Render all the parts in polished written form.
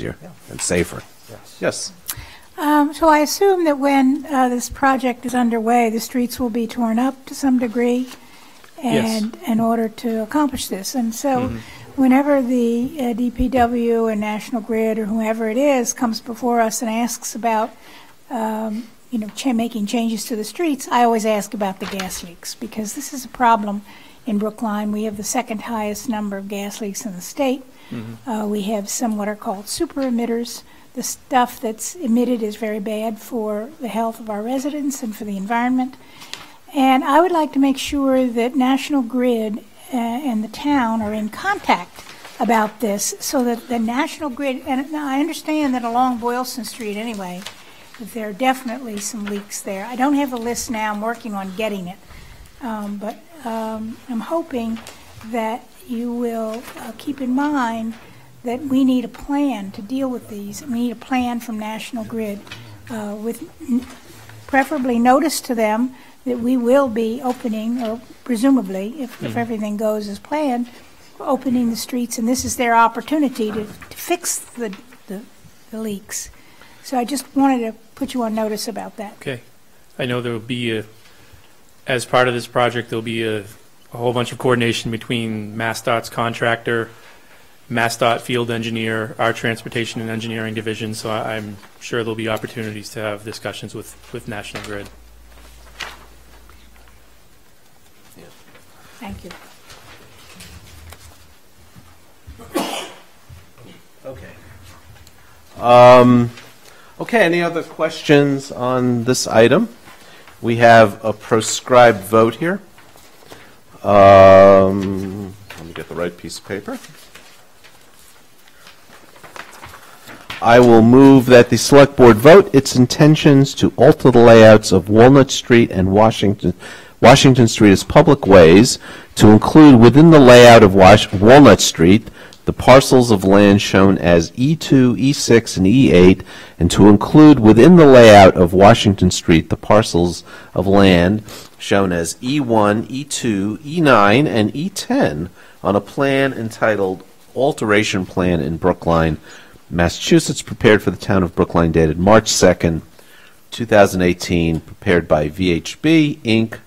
easier and safer. Yes. So I assume that when this project is underway, the streets will be torn up to some degree, and in order to accomplish this. And so whenever the DPW and National Grid or whoever it is comes before us and asks about making changes to the streets, I always ask about the gas leaks, because this is a problem in Brookline. We have the second highest number of gas leaks in the state. We have some what are called super emitters. The stuff that's emitted is very bad for the health of our residents and for the environment. And I would like to make sure that National Grid and the town are in contact about this, so that the National Grid, and I understand that along Boylston Street anyway, that there are definitely some leaks there. I don't have a list now. I'm working on getting it. But I'm hoping that you will keep in mind that we need a plan to deal with these. We need a plan from National Grid with preferably notice to them that we will be opening, or presumably, if everything goes as planned, opening the streets, and this is their opportunity to fix the leaks. So I just wanted to put you on notice about that. Okay. I know there will be, as part of this project, there will be a whole bunch of coordination between MassDOT's contractor, MassDOT field engineer, our transportation and engineering division, so I'm sure there'll be opportunities to have discussions with National Grid. Thank you. Okay. Okay, any other questions on this item? We have a proscribed vote here. Let me get the right piece of paper. I will move that the Select Board vote its intentions to alter the layouts of Walnut Street and Washington Street as public ways to include within the layout of Walnut Street the parcels of land shown as E2, E6, and E8, and to include within the layout of Washington Street the parcels of land shown as E1, E2, E9, and E10 on a plan entitled Alteration Plan in Brookline, Massachusetts, prepared for the town of Brookline, dated March 2nd, 2018, prepared by VHB, Inc.,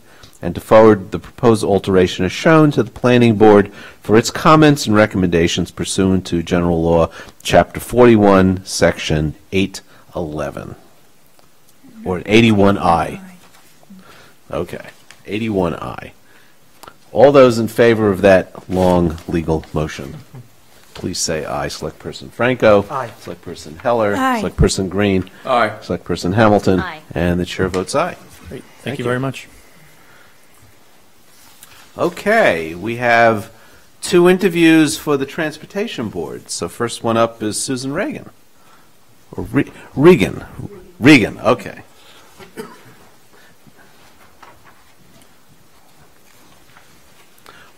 and to forward the proposed alteration as shown to the Planning Board for its comments and recommendations pursuant to General Law, Chapter 41, Section 811. Or 81I. Okay, 81I. All those in favor of that long legal motion, please say aye. Select Person Franco. Aye. Select Person Heller. Aye. Select Person Green. Aye. Select Person Hamilton. Aye. And the chair votes aye. Great. Thank you very much. Okay, we have 2 interviews for the Transportation Board. So first one up is Susan Reagan. Or Regan. Regan, okay.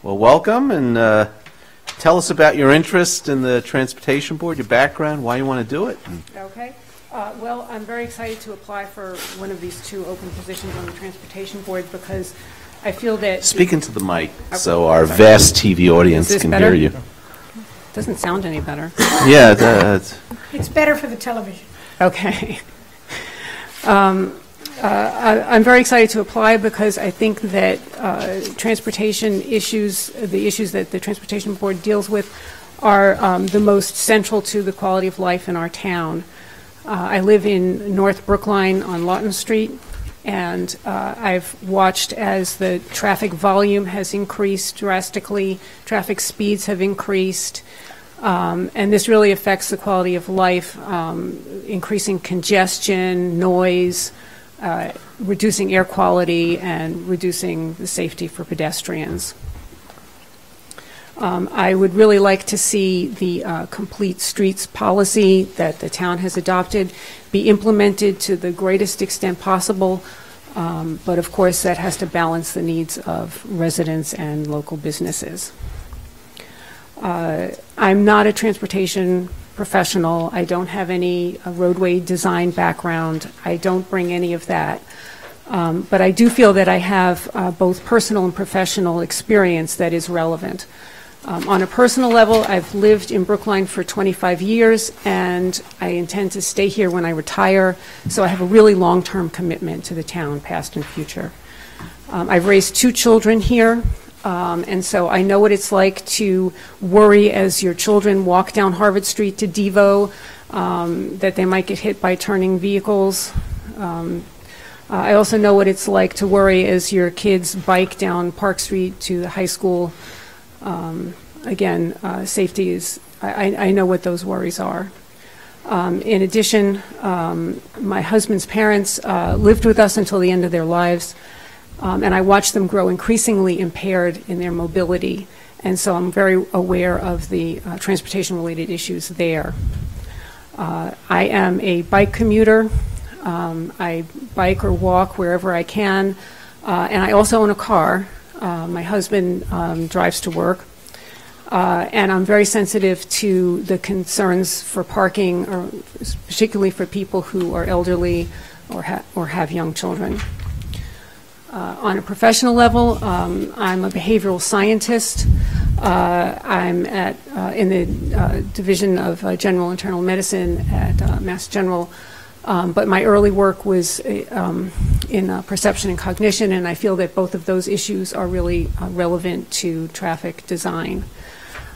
Well, welcome, and tell us about your interest in the Transportation Board, your background, why you want to do it. Okay. Well, I'm very excited to apply for one of these 2 open positions on the Transportation Board because I feel that... Speak into the mic so our vast TV audience can hear you. Doesn't sound any better. Yeah, that's... It's better for the television. Okay. I'm very excited to apply because I think that transportation issues, the issues that the Transportation Board deals with, are the most central to the quality of life in our town. I live in North Brookline on Lawton Street, and I've watched as the traffic volume has increased drastically, traffic speeds have increased, and this really affects the quality of life, increasing congestion, noise, reducing air quality, and reducing the safety for pedestrians. I would really like to see the complete streets policy that the town has adopted be implemented to the greatest extent possible, but of course that has to balance the needs of residents and local businesses. I'm not a transportation professional. I don't have any roadway design background. I don't bring any of that. But I do feel that I have both personal and professional experience that is relevant. On a personal level, I've lived in Brookline for 25 years, and I intend to stay here when I retire, so I have a really long-term commitment to the town, past and future. I've raised 2 children here, and so I know what it's like to worry as your children walk down Harvard Street to Devo, that they might get hit by turning vehicles. I also know what it's like to worry as your kids bike down Park Street to the high school. Again, safety is, I know what those worries are. In addition, my husband's parents lived with us until the end of their lives, and I watched them grow increasingly impaired in their mobility, and so I'm very aware of the transportation-related issues there. I am a bike commuter. I bike or walk wherever I can, and I also own a car. My husband drives to work, and I'm very sensitive to the concerns for parking, or particularly for people who are elderly or have young children. On a professional level, I'm a behavioral scientist. I'm in the Division of General Internal Medicine at Mass General. But my early work was in perception and cognition, and I feel that both of those issues are really relevant to traffic design.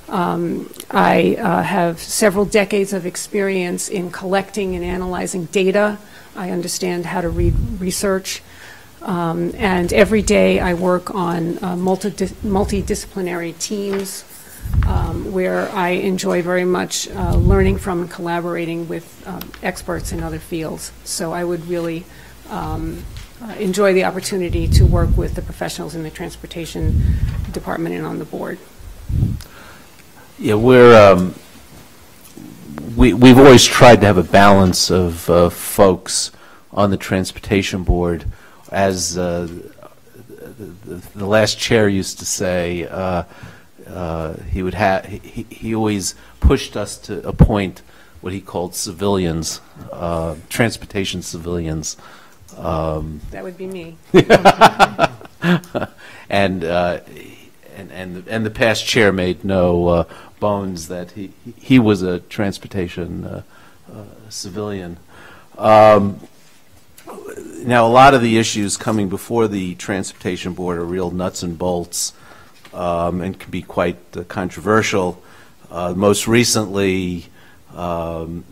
I have several decades of experience in collecting and analyzing data. I understand how to read research. And every day I work on multidisciplinary teams where I enjoy very much learning from and collaborating with experts in other fields. So I would really enjoy the opportunity to work with the professionals in the transportation department and on the board. Yeah, we've always tried to have a balance of folks on the transportation board. As the last chair used to say, he always pushed us to appoint what he called civilians, transportation civilians. That would be me. And the past chair made no bones that he was a transportation civilian. Now, a lot of the issues coming before the Transportation Board are real nuts and bolts and can be quite controversial. Most recently, the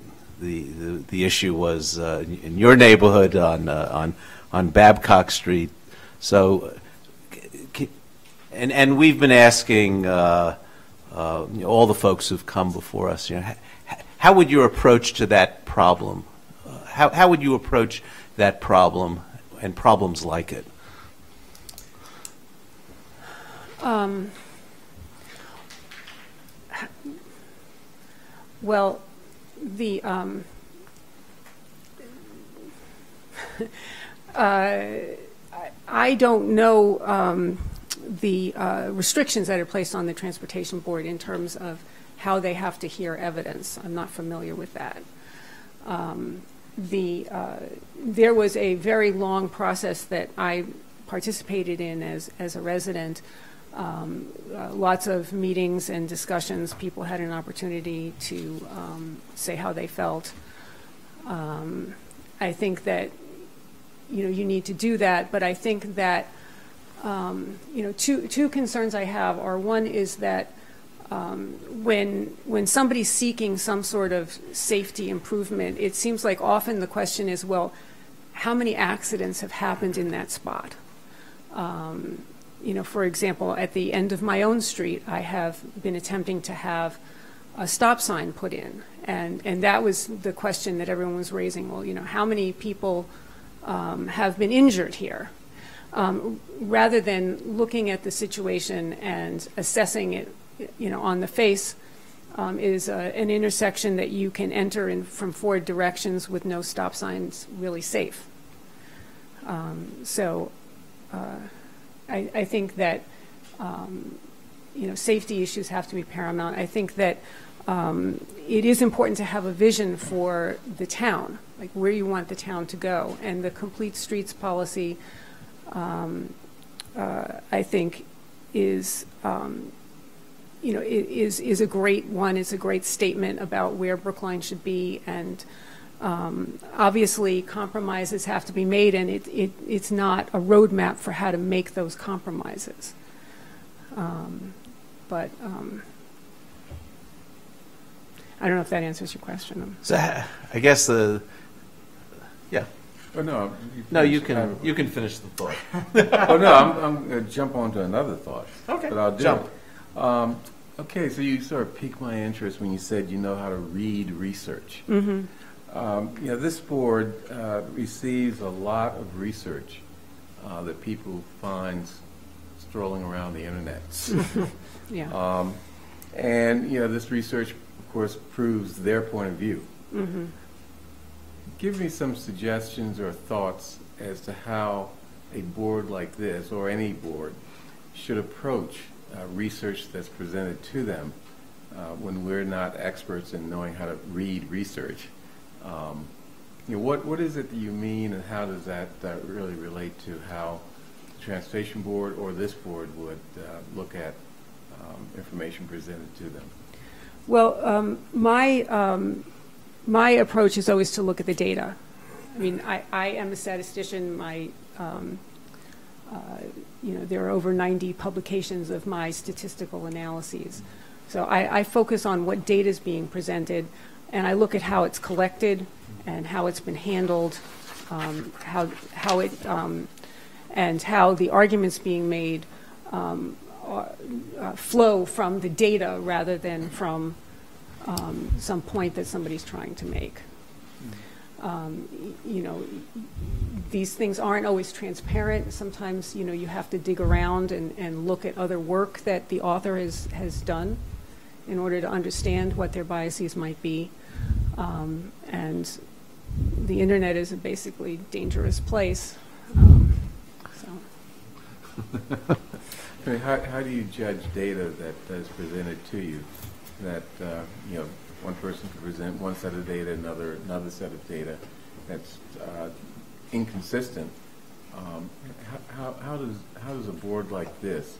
issue was in your neighborhood on Babcock Street. So, and we've been asking all the folks who've come before us, how would your approach to that problem? How would you approach that problem and problems like it? Well, I don't know the restrictions that are placed on the Transportation Board in terms of how they have to hear evidence. I'm not familiar with that. There was a very long process that I participated in as a resident. Lots of meetings and discussions. People had an opportunity to say how they felt. I think that you need to do that, but I think that two concerns I have are, one is that when somebody's seeking some sort of safety improvement, it seems like often the question is, well, how many accidents have happened in that spot? For example, at the end of my own street, I have been attempting to have a stop sign put in, and that was the question that everyone was raising. Well, how many people have been injured here? Rather than looking at the situation and assessing it, on the face, is an intersection that you can enter in from 4 directions with no stop signs really safe. So I think that safety issues have to be paramount. I think that it is important to have a vision for the town, like where you want the town to go, and the complete streets policy, I think, is you know, is a great one. It's a great statement about where Brookline should be, and obviously compromises have to be made, and it's not a roadmap for how to make those compromises. But I don't know if that answers your question. So I guess yeah. Oh, no. No, you can finish the thought. Oh, no, I'm going to jump on to another thought. Okay. But I'll do Jump. it. Okay, so you sort of piqued my interest when you said you know how to read research. Mm-hmm. You know, this board receives a lot of research that people find strolling around the internet. Yeah. And, you know, this research, of course, proves their point of view. Mm-hmm. Give me some suggestions or thoughts as to how a board like this, or any board, should approach research that's presented to them when we're not experts in knowing how to read research. You know, what is it that you mean, and how does that really relate to how the Transportation Board or this board would look at information presented to them? Well, my approach is always to look at the data. I mean, I am a statistician. You know, there are over 90 publications of my statistical analyses. So I focus on what data is being presented, and I look at how it's collected and how it's been handled, and how the arguments being made flow from the data rather than from some point that somebody's trying to make. You know, these things aren't always transparent. Sometimes, you know, you have to dig around and look at other work that the author has done in order to understand what their biases might be. And the internet is a basically dangerous place. So. I mean, how do you judge data that is presented to you? That you know, one person can present one set of data, another set of data that's inconsistent. How does a board like this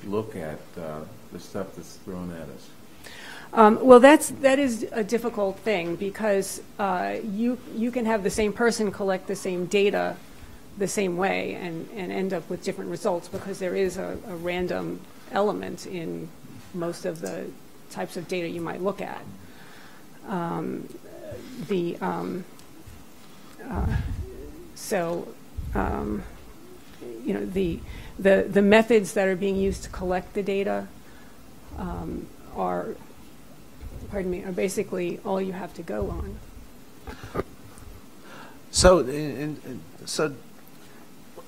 look at the stuff that's thrown at us? Well, that is a difficult thing, because you can have the same person collect the same data the same way and end up with different results, because there is a random element in most of the types of data you might look at. You know, the methods that are being used to collect the data are basically all you have to go on. So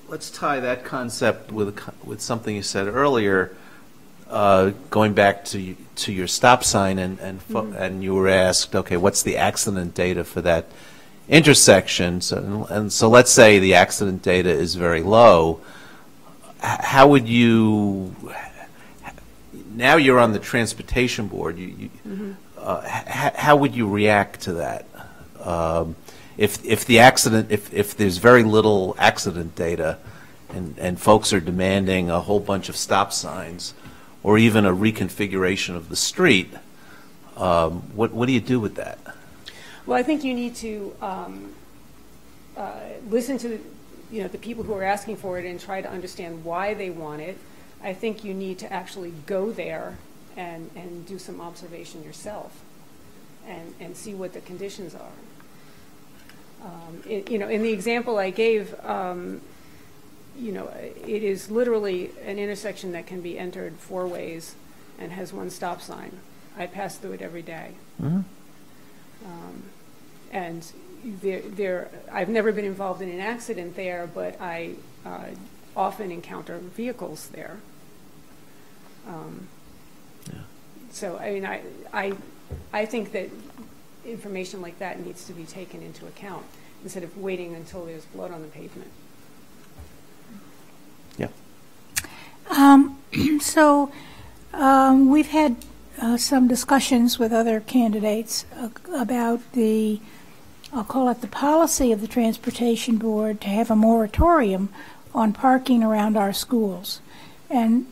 let's tie that concept with something you said earlier, going back to your stop sign, and you were asked, okay, what's the accident data for that intersection? So let's say the accident data is very low. How would you? Now you're on the Transportation Board. How would you react to that? If the accident, if there's very little accident data, and folks are demanding a whole bunch of stop signs, or even a reconfiguration of the street, what do you do with that? Well, I think you need to listen to the people who are asking for it and try to understand why they want it. I think you need to actually go there and do some observation yourself and see what the conditions are. In the example I gave, it is literally an intersection that can be entered 4 ways and has 1 stop sign. I pass through it every day. Mm-hmm. And I've never been involved in an accident there, but I often encounter vehicles there. So, I mean, I think that information like that needs to be taken into account instead of waiting until there's blood on the pavement. Yeah. We've had some discussions with other candidates about I'll call it the policy of the Transportation Board to have a moratorium on parking around our schools. And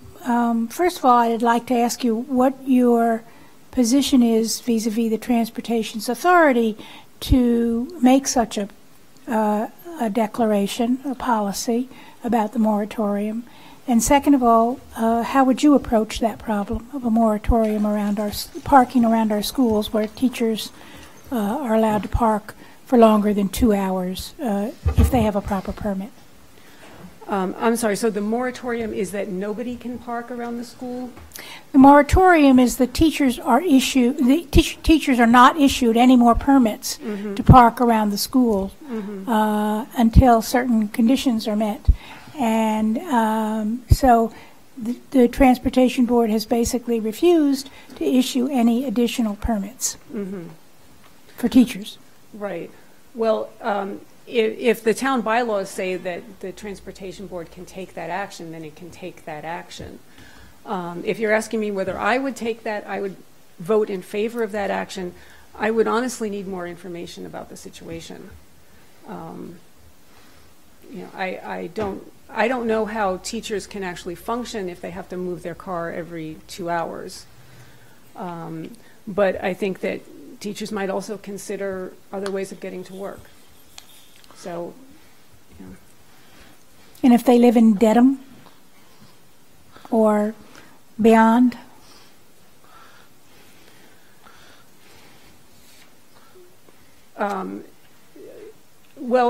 first of all, I'd like to ask you what your position is vis-a-vis the Transportation's authority to make such a declaration, a policy about the moratorium. And second of all, how would you approach that problem of a moratorium around our parking around our schools where teachers are allowed to park for longer than 2 hours if they have a proper permit? I'm sorry, so the moratorium is that nobody can park around the school? The moratorium is the teachers are teachers are not issued any more permits to park around the school until certain conditions are met. And so the Transportation Board has basically refused to issue any additional permits for teachers. Right. Well, if the town bylaws say that the Transportation Board can take that action, then it can take that action. If you're asking me whether I would take that, I would vote in favor of that action. I would honestly need more information about the situation. I don't know how teachers can actually function if they have to move their car every 2 hours. But I think that teachers might also consider other ways of getting to work. So, And if they live in Dedham or beyond? Well,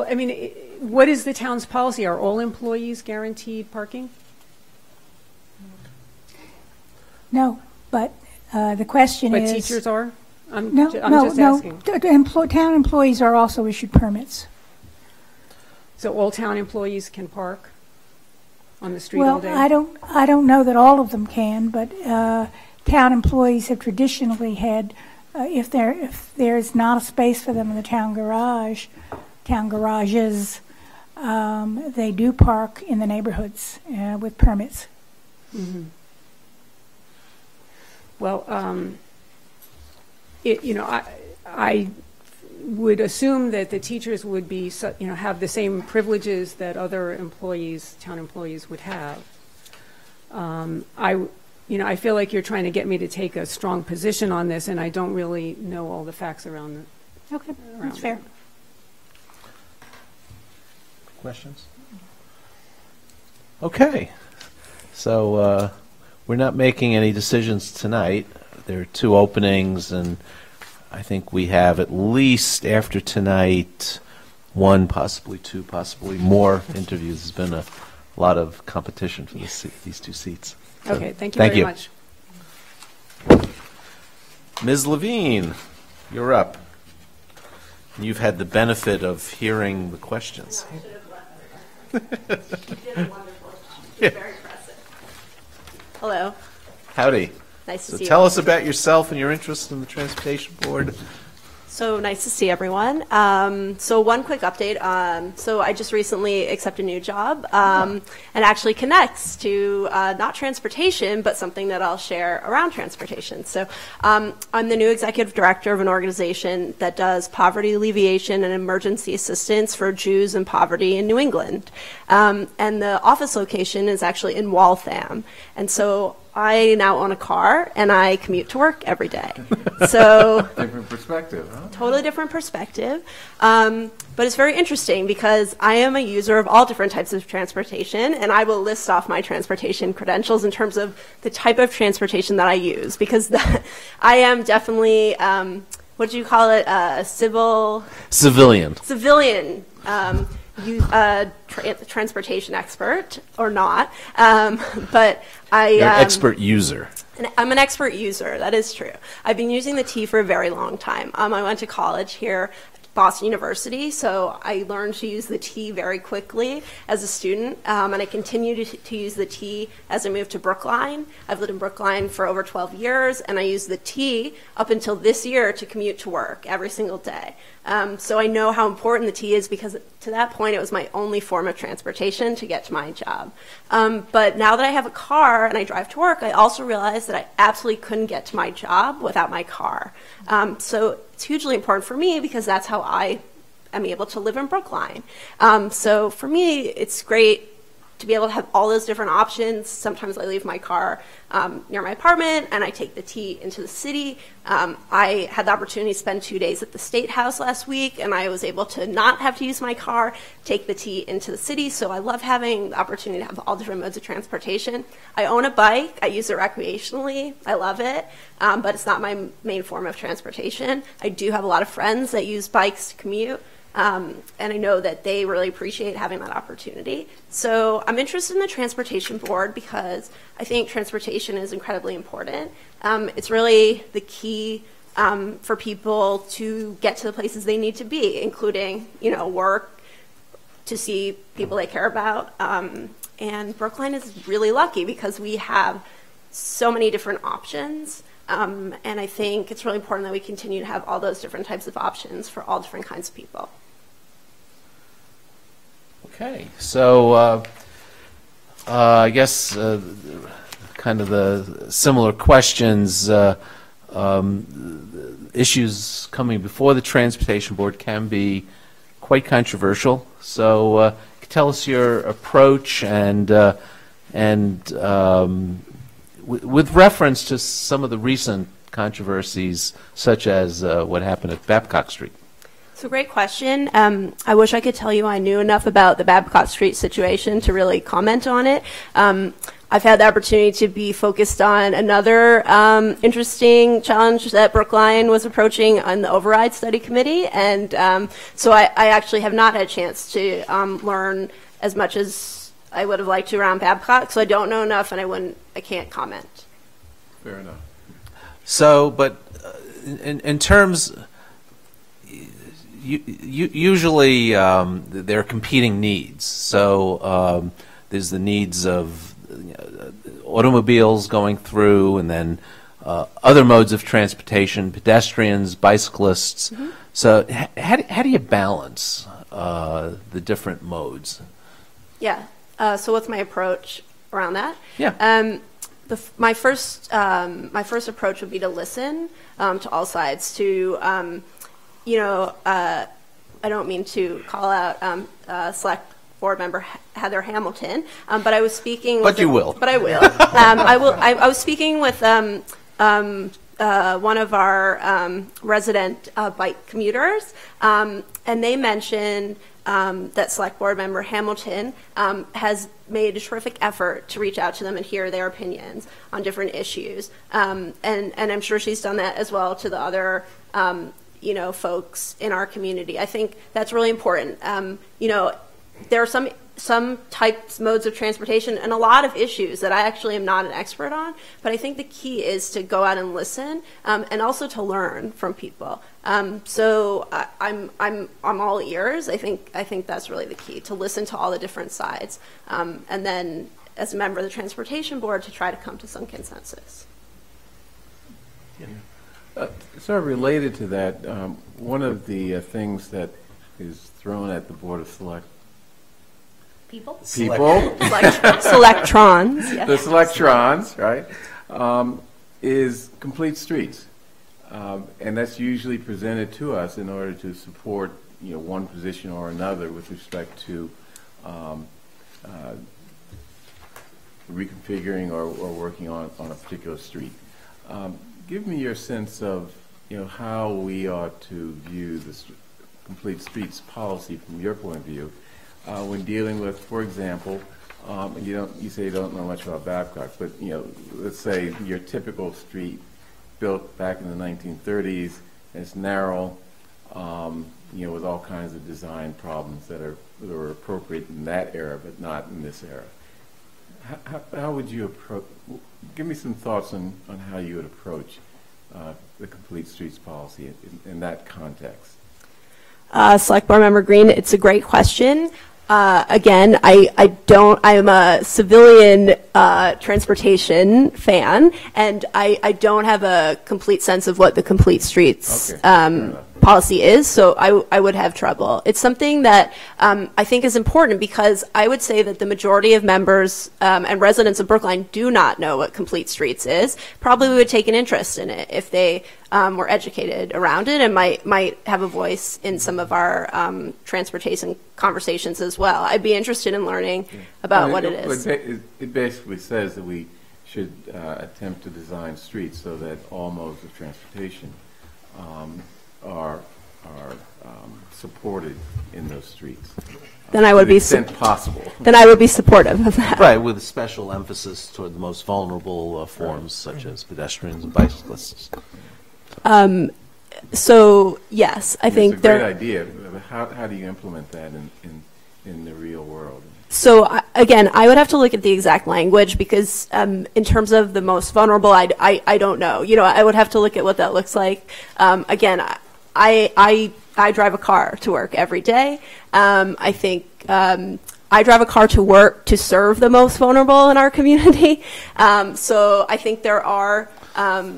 I mean, what is the town's policy? Are all employees guaranteed parking? No, but the question But is... teachers are? I'm No, just asking. Town employees are also issued permits. So all town employees can park on the street all day? Well, I don't know that all of them can, but town employees have traditionally had, if there's not a space for them in the town garages, they do park in the neighborhoods with permits. Mm-hmm. Well, I would assume that the teachers would be, have the same privileges that other employees, town employees, would have. I feel like you're trying to get me to take a strong position on this, and I don't really know all the facts around it. Okay, that's fair. Questions? Okay. So we're not making any decisions tonight. There are 2 openings, and I think we have at least after tonight 1, possibly 2, possibly more interviews. There's been a lot of competition for these 2 seats. So, okay, thank you very much. Ms. Levine, you're up. You've had the benefit of hearing the questions. No, I should have left. You did a wonderful job. You're very impressive. Hello. Howdy. Nice to see you. Tell us about yourself and your interest in the Transportation Board. So nice to see everyone. So one quick update. So I just recently accepted a new job and actually connects to not transportation, but something that I'll share around transportation. So I'm the new executive director of an organization that does poverty alleviation and emergency assistance for Jews in poverty in New England. And the office location is actually in Waltham. And so I now own a car, and I commute to work every day. So Different perspective, huh? totally different perspective. But it's very interesting because I am a user of all different types of transportation, and I will list off my transportation credentials in terms of the type of transportation that I use, because I am definitely, what do you call it, civilian. Transportation expert or not, but You're an expert user. I'm an expert user, that is true. I've been using the T for a very long time. I went to college here at Boston University, so I learned to use the T very quickly as a student, and I continue to use the T as I moved to Brookline. I've lived in Brookline for over 12 years, and I use the T up until this year to commute to work every single day. So I know how important the T is because to that point it was my only form of transportation to get to my job. But now that I have a car and I drive to work, I also realize that I absolutely couldn't get to my job without my car. So it's hugely important for me because that's how I am able to live in Brookline. So for me, it's great to be able to have all those different options. Sometimes I leave my car near my apartment and I take the T into the city. I had the opportunity to spend 2 days at the State House last week, and I was able to not have to use my car, take the T into the city. So I love having the opportunity to have all different modes of transportation. I own a bike. I use it recreationally. I love it, but it's not my main form of transportation. I do have a lot of friends that use bikes to commute. And I know that they really appreciate having that opportunity. So I'm interested in the Transportation Board because I think transportation is incredibly important. It's really the key for people to get to the places they need to be, including, work, to see people they care about. And Brookline is really lucky because we have so many different options. And I think it's really important that we continue to have all those different types of options for all different kinds of people. Okay, so I guess kind of the similar questions, issues coming before the Transportation Board can be quite controversial. So tell us your approach and with reference to some of the recent controversies, such as what happened at Babcock Street. So great question. I wish I could tell you I knew enough about the Babcock Street situation to really comment on it. I've had the opportunity to be focused on another interesting challenge that Brookline was approaching on the Override Study Committee, and so I actually have not had a chance to learn as much as I would have liked to around Babcock, so I don't know enough, and I can't comment. Fair enough. So, but in terms, usually there are competing needs. So there's the needs of automobiles going through, and then other modes of transportation, pedestrians, bicyclists. Mm-hmm. So how do you balance the different modes? Yeah. So what's my approach around that? Yeah. My first approach would be to listen to all sides. To I don't mean to call out Select Board Member Heather Hamilton, but I was speaking. But you will. But I will. I was speaking with one of our resident bike commuters, and they mentioned that Select Board Member Hamilton has made a terrific effort to reach out to them and hear their opinions on different issues, and I'm sure she's done that as well to the other folks in our community. I think that's really important. There are some modes of transportation and a lot of issues that I actually am not an expert on, but I think the key is to go out and listen, and also to learn from people. So I'm all ears. I think that's really the key, to listen to all the different sides, and then as a member of the Transportation Board to try to come to some consensus. Sort of related to that, one of the things that is thrown at the Board of Selectrons, yes. The Selectrons, right, is complete streets, and that's usually presented to us in order to support one position or another with respect to reconfiguring or working on a particular street. Give me your sense of how we ought to view this complete streets policy from your point of view when dealing with, for example, and you say you don't know much about Babcock, but let's say your typical street built back in the 1930s, and it's narrow, with all kinds of design problems that were appropriate in that era, but not in this era. How would you approach? Give me some thoughts on how you would approach the complete streets policy in that context. Select Board Member Green, it's a great question. Again, I'm a civilian transportation fan, and I don't have a complete sense of what the complete streets policy is, so I would have trouble. It's something that I think is important because I would say that the majority of members and residents of Brookline do not know what complete streets is. Probably would take an interest in it if they were educated around it and might have a voice in some of our transportation conversations as well. I'd be interested in learning about what it is. It basically says that we should attempt to design streets so that all modes of transportation are supported in those streets. Then I would be possible. Then I would be supportive of that. Right, with a special emphasis toward the most vulnerable forms, such as pedestrians and bicyclists. So yes, I think it's a great idea. How do you implement that in the real world? So again, I would have to look at the exact language because in terms of the most vulnerable, I don't know. You know, I would have to look at what that looks like. Again, I drive a car to work every day. I think I drive a car to work to serve the most vulnerable in our community. So I think there are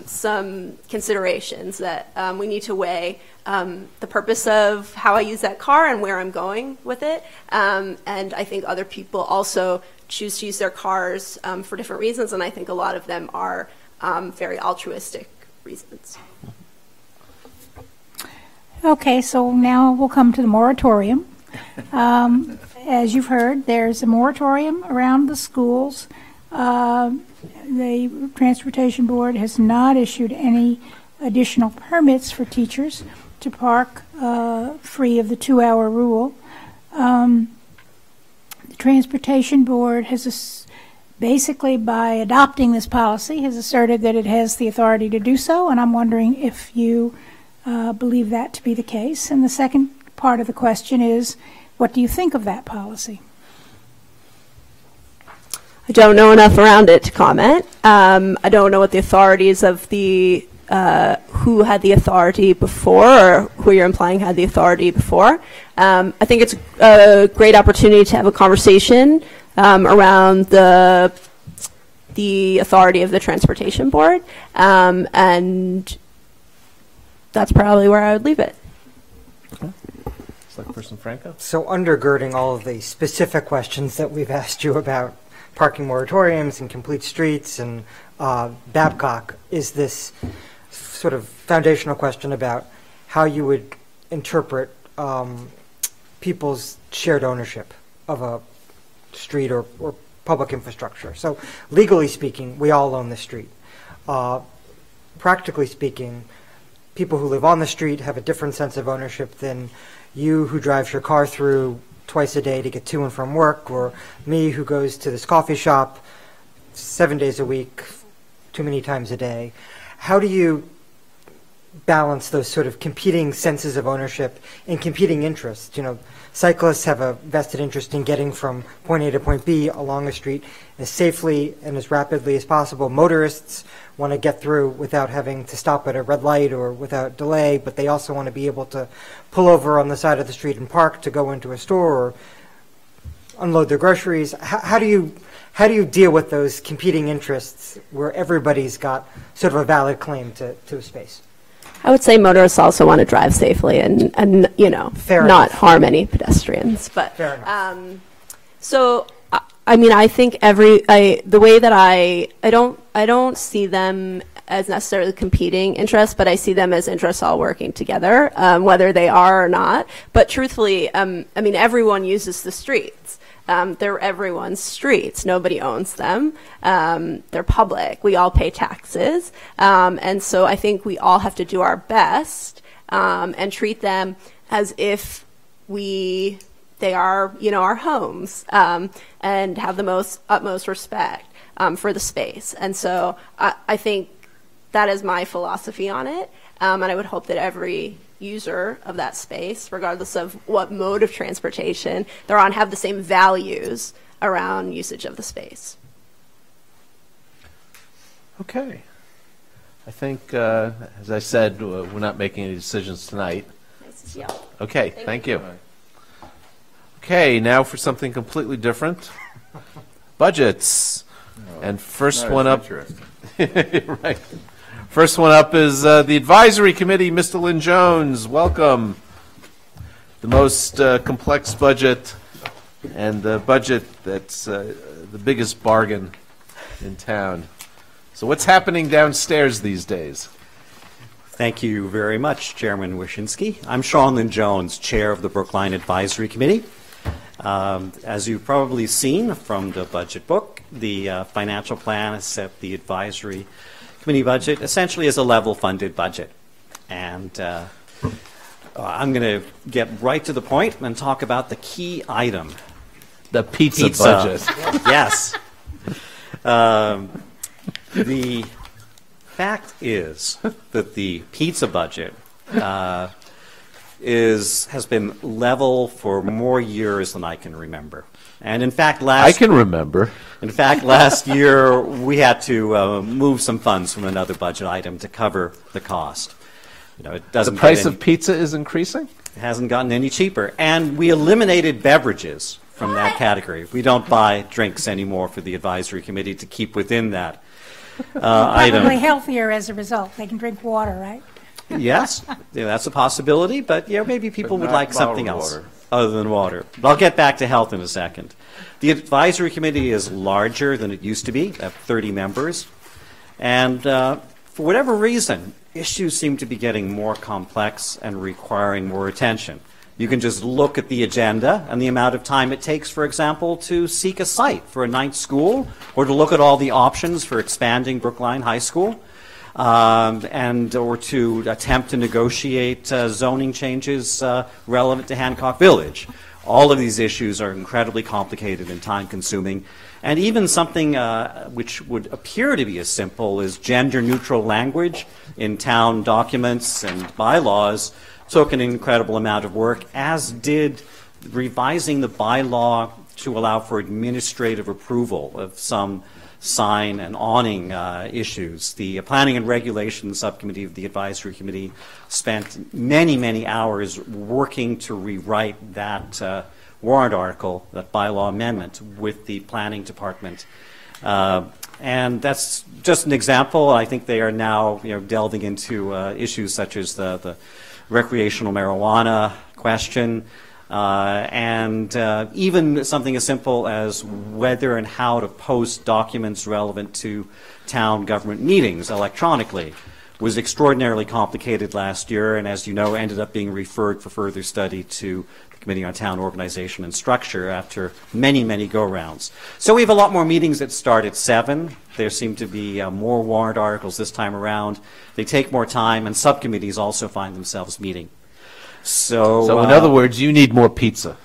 some considerations that we need to weigh. The purpose of how I use that car and where I'm going with it. And I think other people also choose to use their cars for different reasons, and I think a lot of them are very altruistic reasons. Okay, so now we'll come to the moratorium. As you've heard, there's a moratorium around the schools. The Transportation Board has not issued any additional permits for teachers to park free of the 2-hour rule. The Transportation Board has basically, by adopting this policy, has asserted that it has the authority to do so, and I'm wondering if you believe that to be the case. And the second part of the question is, what do you think of that policy? I don't know enough around it to comment. I don't know what the authorities of the who had the authority before, or who you're implying had the authority before. I think it's a great opportunity to have a conversation around the authority of the Transportation Board, and that's probably where I would leave it. Okay. Select-Person Franco? So undergirding all of the specific questions that we've asked you about parking moratoriums and complete streets and Babcock, is this sort of foundational question about how you would interpret people's shared ownership of a street or public infrastructure. So legally speaking, we all own the street. Practically speaking, people who live on the street have a different sense of ownership than you who drives your car through twice a day to get to and from work, or me who goes to this coffee shop 7 days a week, too many times a day. How do you balance those sort of competing senses of ownership and competing interests? You know, cyclists have a vested interest in getting from point A to point B along a street as safely and as rapidly as possible. Motorists want to get through without having to stop at a red light or without delay, but they also want to be able to pull over on the side of the street and park to go into a store or unload their groceries. How do you deal with those competing interests where everybody's got sort of a valid claim to a space? I would say motorists also want to drive safely and you know, not harm any pedestrians. But fair enough. So I mean, I think the way that I don't see them as necessarily competing interests, but I see them as interests all working together, whether they are or not. But truthfully, I mean, everyone uses the streets. They're everyone's streets. Nobody owns them. They're public. We all pay taxes. And so I think we all have to do our best and treat them as if they are, you know, our homes, and have the utmost respect for the space. And so I think that is my philosophy on it. And I would hope that every user of that space, regardless of what mode of transportation they're on, have the same values around usage of the space. Okay. I think, as I said, we're not making any decisions tonight. Nice to see y'all. Okay, thank you. Okay, now for something completely different. Budgets. And first one up. Interesting. Right. First one up is the Advisory Committee. Mr. Lynn Jones, welcome. The most complex budget and the budget that's the biggest bargain in town. So what's happening downstairs these days? Thank you very much, Chairman Wyszynski. I'm Sean Lynn Jones, Chair of the Brookline Advisory Committee. As you've probably seen from the budget book, the financial plan has set the Advisory Committee budget essentially as a level-funded budget. And I'm going to get right to the point and talk about the key item. The pizza budget. Yes. The fact is that the pizza budget has been level for more years than I can remember. And in fact, I can remember. In fact, last year we had to move some funds from another budget item to cover the cost. You know, it doesn't. The price of pizza is increasing? It hasn't gotten any cheaper. And we eliminated beverages from that category. We don't buy drinks anymore for the Advisory Committee to keep within that item. Probably healthier as a result. They can drink water, right? Yes, yeah, that's a possibility, but yeah, maybe people would like something else water. other than water. But I'll get back to health in a second. The Advisory Committee is larger than it used to be, at 30 members, and for whatever reason, issues seem to be getting more complex and requiring more attention. You can just look at the agenda and the amount of time it takes, for example, to seek a site for a ninth school, or to look at all the options for expanding Brookline High School, or to attempt to negotiate zoning changes relevant to Hancock Village. All of these issues are incredibly complicated and time-consuming, and even something which would appear to be as simple as gender-neutral language in town documents and bylaws took an incredible amount of work, as did revising the bylaw to allow for administrative approval of some sign and awning issues. The Planning and Regulation Subcommittee of the Advisory Committee spent many, many hours working to rewrite that warrant article, that bylaw amendment, with the Planning Department. And that's just an example. I think they are now delving into issues such as the recreational marijuana question, and even something as simple as whether and how to post documents relevant to town government meetings electronically was extraordinarily complicated last year, and as you know, ended up being referred for further study to the Committee on Town Organization and Structure after many, many go-rounds. So we have a lot more meetings that start at 7. There seem to be more warrant articles this time around. They take more time, and subcommittees also find themselves meeting. So in other words, you need more pizza.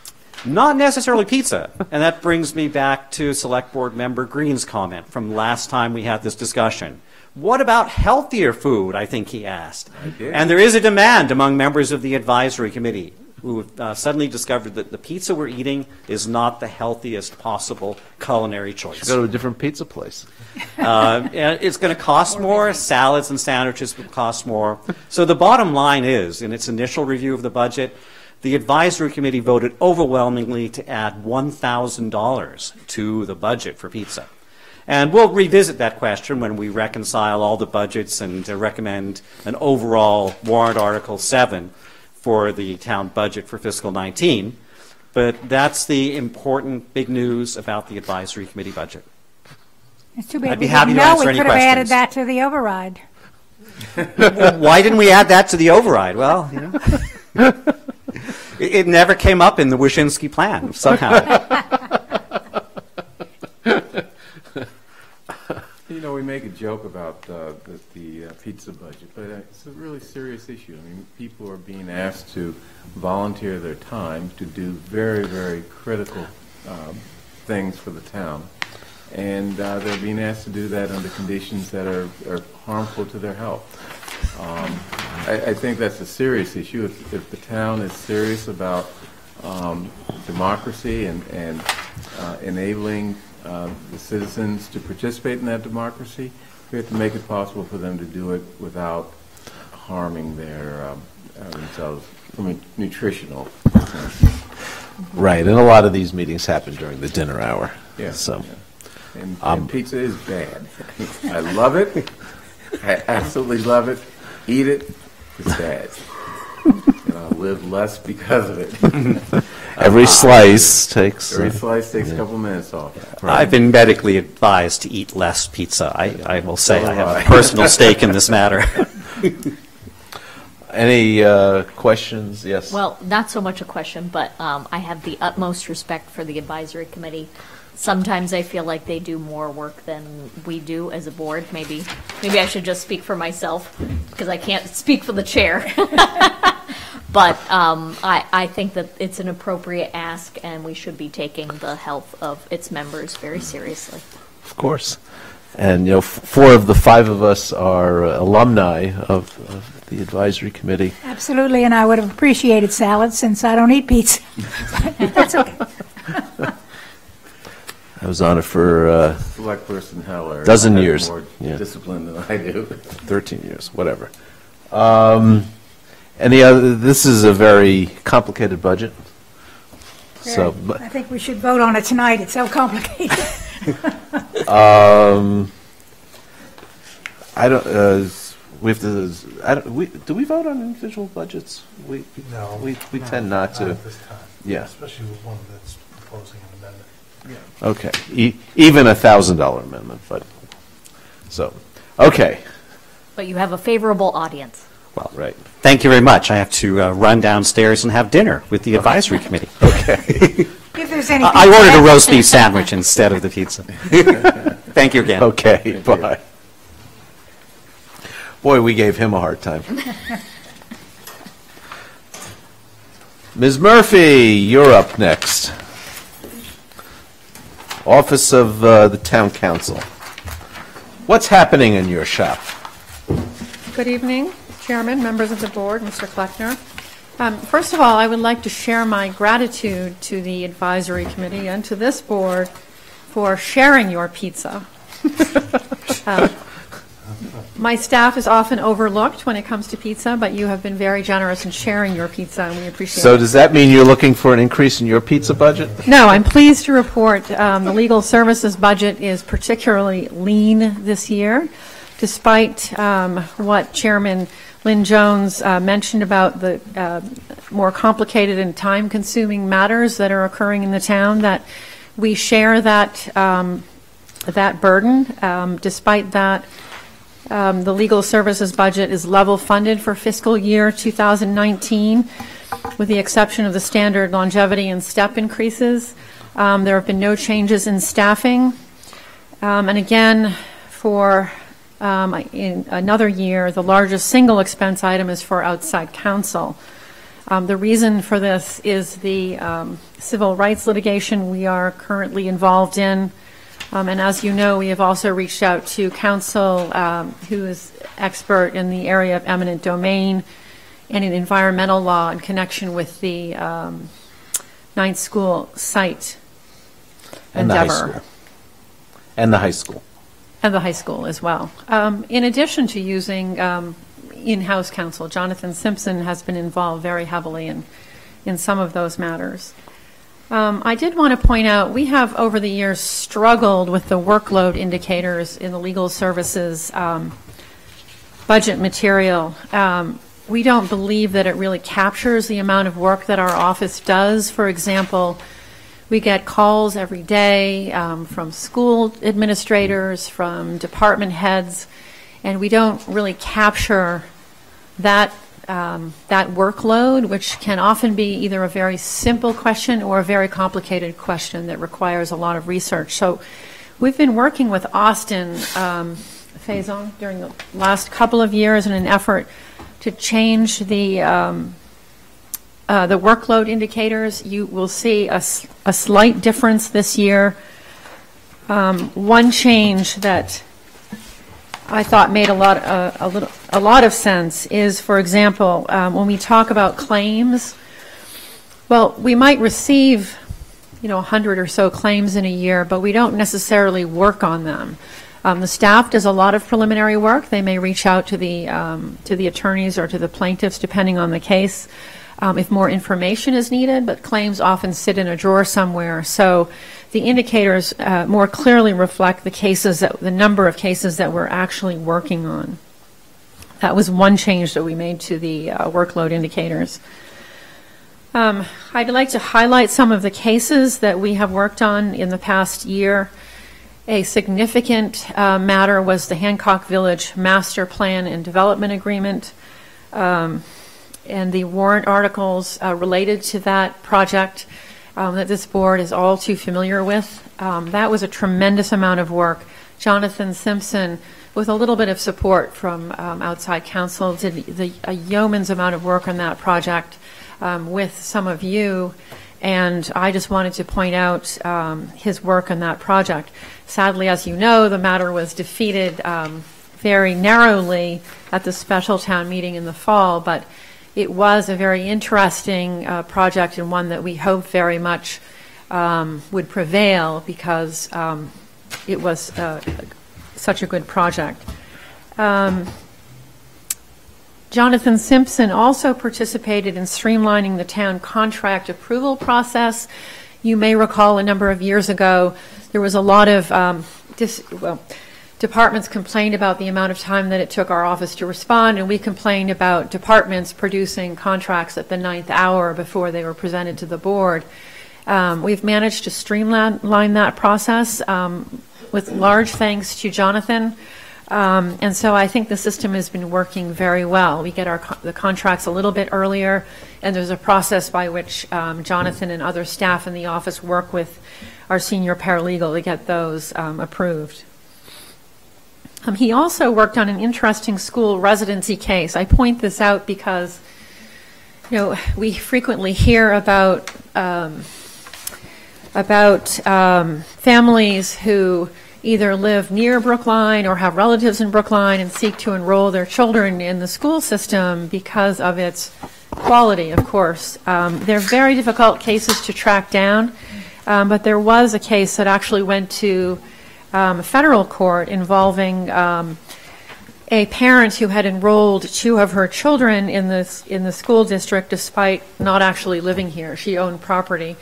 Not necessarily pizza. And that brings me back to Select Board Member Green's comment from last time we had this discussion. What about healthier food, I think he asked. I did. And there is a demand among members of the Advisory Committee who have suddenly discovered that the pizza we're eating is not the healthiest possible culinary choice. Go to a different pizza place. And it's going to cost more. Salads and sandwiches will cost more. So the bottom line is, in its initial review of the budget, the Advisory Committee voted overwhelmingly to add $1,000 to the budget for pizza. And we'll revisit that question when we reconcile all the budgets and recommend an overall warrant Article 7 for the town budget for fiscal 19. But that's the important big news about the Advisory Committee budget. It's too bad I'd be we happy didn't to know answer we any could have added questions. that to the override. Why didn't we add that to the override? Well, it never came up in the Wyszynski plan somehow. We make a joke about the pizza budget, but it's a really serious issue. I mean, people are being asked to volunteer their time to do very, very critical things for the town, and they're being asked to do that under conditions that are harmful to their health. I think that's a serious issue. If the town is serious about democracy and enabling the citizens to participate in that democracy, we have to make it possible for them to do it without harming their themselves from a nutritional. Right, and a lot of these meetings happen during the dinner hour. Yeah. So, And pizza is bad. I love it. I absolutely love it. Eat it. It's bad. And I'll live less because of it. Every slice takes... Every slice takes a couple minutes off. I've been medically advised to eat less pizza. I will say I have a personal stake in this matter. Any questions? Yes. Well, not so much a question, but I have the utmost respect for the advisory committee. Sometimes I feel like they do more work than we do as a board. Maybe I should just speak for myself because I can't speak for the chair. But I think that it's an appropriate ask, and we should be taking the health of its members very seriously. Of course. And, 4 of the 5 of us are alumni of the advisory committee. Absolutely, and I would have appreciated salad since I don't eat pizza. That's okay. I was on it for Select person Heller. dozen has years. More Yeah. discipline than I do. 13 years, whatever. This is a very complicated budget. So, I think we should vote on it tonight. It's so complicated. I don't. We have to. Do we vote on individual budgets? No. We tend not to. at this time. Yeah. Especially with one that's proposing an amendment. Okay. Even $1,000 amendment, but so. Okay. But you have a favorable audience. Well, right. Thank you very much. I have to run downstairs and have dinner with the advisory committee. Okay. If there's any I ordered a roast beef sandwich instead of the pizza. Thank you again. Okay. Bye. Boy, we gave him a hard time. Ms. Murphy, you're up next. Office of the Town Council. What's happening in your shop? Good evening, Chairman, members of the board, Mr. Kleckner. First of all, I would like to share my gratitude to the advisory committee and to this board for sharing your pizza. My staff is often overlooked when it comes to pizza, but you have been very generous in sharing your pizza, and we appreciate it. So does that mean you're looking for an increase in your pizza budget? No, I'm pleased to report the legal services budget is particularly lean this year, despite what Chairman Lynn Jones mentioned about the more complicated and time-consuming matters that are occurring in the town, that we share that burden. Despite that, the legal services budget is level funded for fiscal year 2019, with the exception of the standard longevity and step increases. There have been no changes in staffing. And again, for in another year, the largest single expense item is for outside counsel. The reason for this is the civil rights litigation we are currently involved in. And as you know, we have also reached out to counsel who is expert in the area of eminent domain and in environmental law in connection with the ninth school site And endeavor. the high school. And the high school. And the high school as well. In addition to using in-house counsel, Jonathan Simpson has been involved very heavily in some of those matters. I did want to point out, we have over the years struggled with the workload indicators in the legal services budget material. We don't believe that it really captures the amount of work that our office does. For example, we get calls every day from school administrators, from department heads, and we don't really capture that that workload, which can often be either a very simple question or a very complicated question that requires a lot of research. So we've been working with Austin Faison during the last couple of years in an effort to change the workload indicators. You will see a slight difference this year. One change that I thought made a lot of sense is, for example, when we talk about claims, well, we might receive, 100 or so claims in a year, but we don't necessarily work on them. The staff does a lot of preliminary work. They may reach out to the attorneys or to the plaintiffs, depending on the case, if more information is needed, but claims often sit in a drawer somewhere. So the indicators more clearly reflect the number of cases that we're actually working on. That was one change that we made to the workload indicators. I'd like to highlight some of the cases that we have worked on in the past year. A significant matter was the Hancock Village Master Plan and Development Agreement, and the warrant articles related to that project that this board is all too familiar with. That was a tremendous amount of work. Jonathan Simpson, with a little bit of support from outside counsel, did a yeoman's amount of work on that project with some of you, and I just wanted to point out his work on that project. Sadly, as you know, the matter was defeated very narrowly at the special town meeting in the fall, but it was a very interesting project, and one that we hope very much would prevail, because it was such a good project. Jonathan Simpson also participated in streamlining the town contract approval process. You may recall a number of years ago, there was a lot of departments complained about the amount of time that it took our office to respond, and we complained about departments producing contracts at the 9th hour before they were presented to the board. We've managed to streamline that process with large thanks to Jonathan. And so I think the system has been working very well. We get the contracts a little bit earlier, and there's a process by which Jonathan and other staff in the office work with our senior paralegal to get those approved. He also worked on an interesting school residency case. I point this out because, we frequently hear about families who either live near Brookline or have relatives in Brookline and seek to enroll their children in the school system because of its quality, of course. They're very difficult cases to track down, but there was a case that actually went to federal court involving a parent who had enrolled 2 of her children in the school district despite not actually living here. She owned property.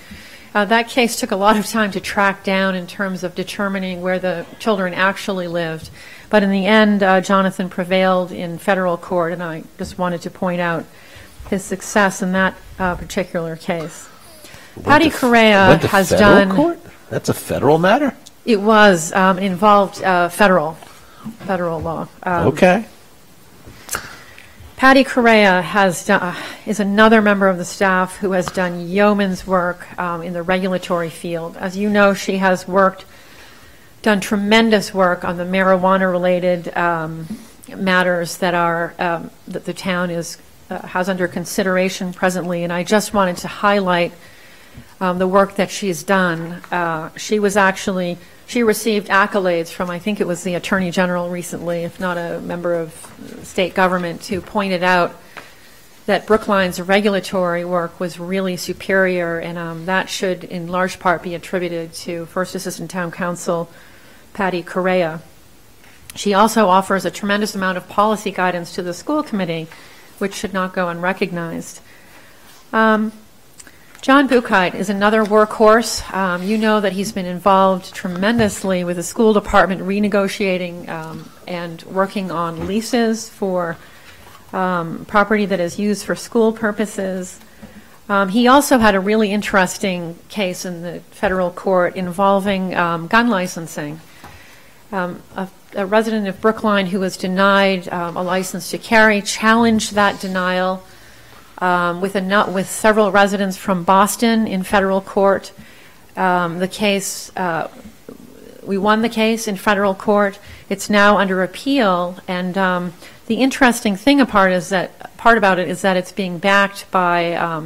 That case took a lot of time to track down in terms of determining where the children actually lived. But in the end, Jonathan prevailed in federal court, and I just wanted to point out his success in that particular case. Patty Correa has done... Court? That's a federal matter? It was. It involved federal law. Okay. Patty Correa is another member of the staff who has done yeoman's work in the regulatory field. As you know, she has done tremendous work on the marijuana-related matters that the town has under consideration presently. And I just wanted to highlight the work that she's done. She received accolades from, I think it was the Attorney General recently, if not a member of state government, who pointed out that Brookline's regulatory work was really superior, and that should in large part be attributed to First Assistant Town Council Patty Correa. She also offers a tremendous amount of policy guidance to the school committee, which should not go unrecognized. John Buchheit is another workhorse. You know that he's been involved tremendously with the school department renegotiating and working on leases for property that is used for school purposes. He also had a really interesting case in the federal court involving gun licensing. A resident of Brookline who was denied a license to carry challenged that denial with several residents from Boston in federal court. We won the case in federal court. It's now under appeal, and the interesting thing about it is that it's being backed by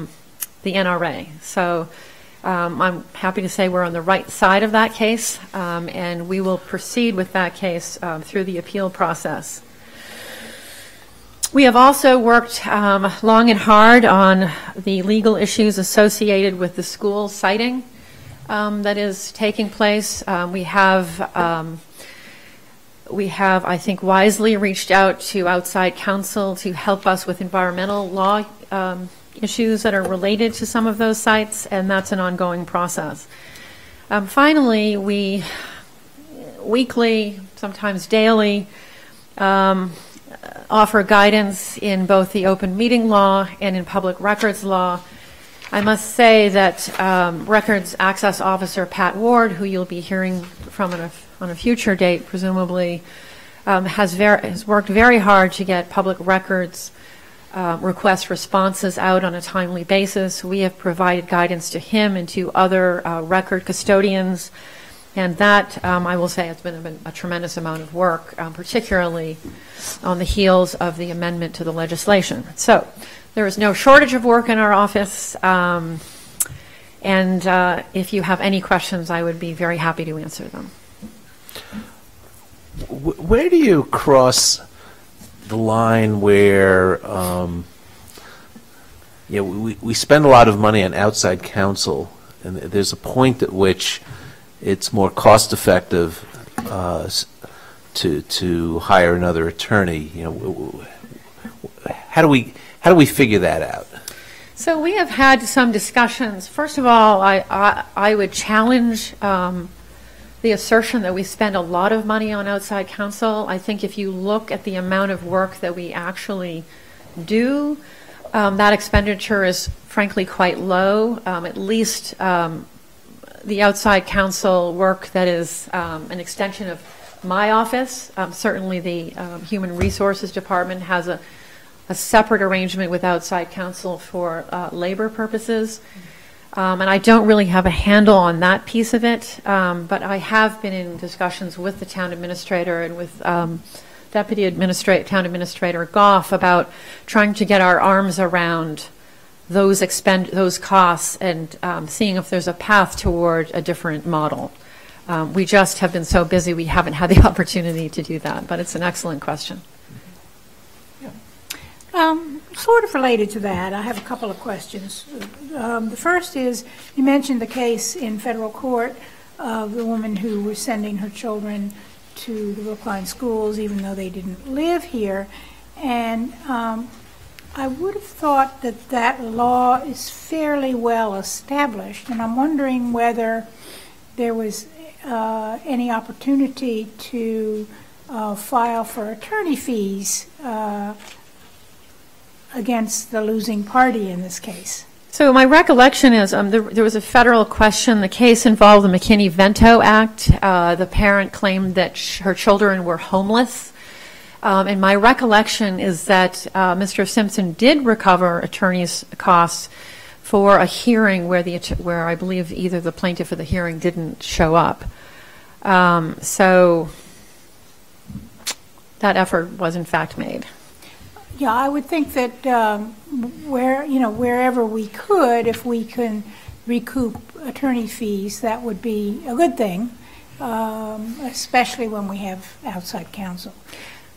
the NRA. So I'm happy to say we're on the right side of that case, and we will proceed with that case through the appeal process. We have also worked long and hard on the legal issues associated with the school siting that is taking place. We have, I think, wisely reached out to outside counsel to help us with environmental law issues that are related to some of those sites, and that's an ongoing process. Finally, we weekly, sometimes daily, offer guidance in both the open meeting law and in public records law. I must say that Records Access Officer Pat Ward, who you'll be hearing from on a future date, presumably, has worked very hard to get public records request responses out on a timely basis. We have provided guidance to him and to other record custodians, and that, I will say, has been a tremendous amount of work, particularly on the heels of the amendment to the legislation. So there is no shortage of work in our office, and if you have any questions, I would be very happy to answer them. Where do you cross the line where we spend a lot of money on outside counsel, and there's a point at which it's more cost effective to hire another attorney? How do we figure that out? So we have had some discussions. First of all, I would challenge the assertion that we spend a lot of money on outside counsel. I think if you look at the amount of work that we actually do, that expenditure is frankly quite low. At least the outside counsel work that is an extension of my office. Certainly the Human Resources Department has a separate arrangement with outside counsel for labor purposes. And I don't really have a handle on that piece of it, but I have been in discussions with the town administrator and with Town Administrator Goff about trying to get our arms around those costs and seeing if there's a path toward a different model. We just have been so busy we haven't had the opportunity to do that, but it's an excellent question. Sort of related to that, I have a couple of questions. The first is, you mentioned the case in federal court of the woman who was sending her children to the Brookline schools even though they didn't live here. And I would have thought that that law is fairly well established, and I'm wondering whether there was any opportunity to file for attorney fees against the losing party in this case. So my recollection is there was a federal question. The case involved the McKinney-Vento Act. The parent claimed that her children were homeless. And my recollection is that Mr. Simpson did recover attorney's costs for a hearing where I believe either the plaintiff or the hearing didn't show up. So that effort was in fact made. Yeah, I would think that wherever we could, if we can recoup attorney fees, that would be a good thing, especially when we have outside counsel.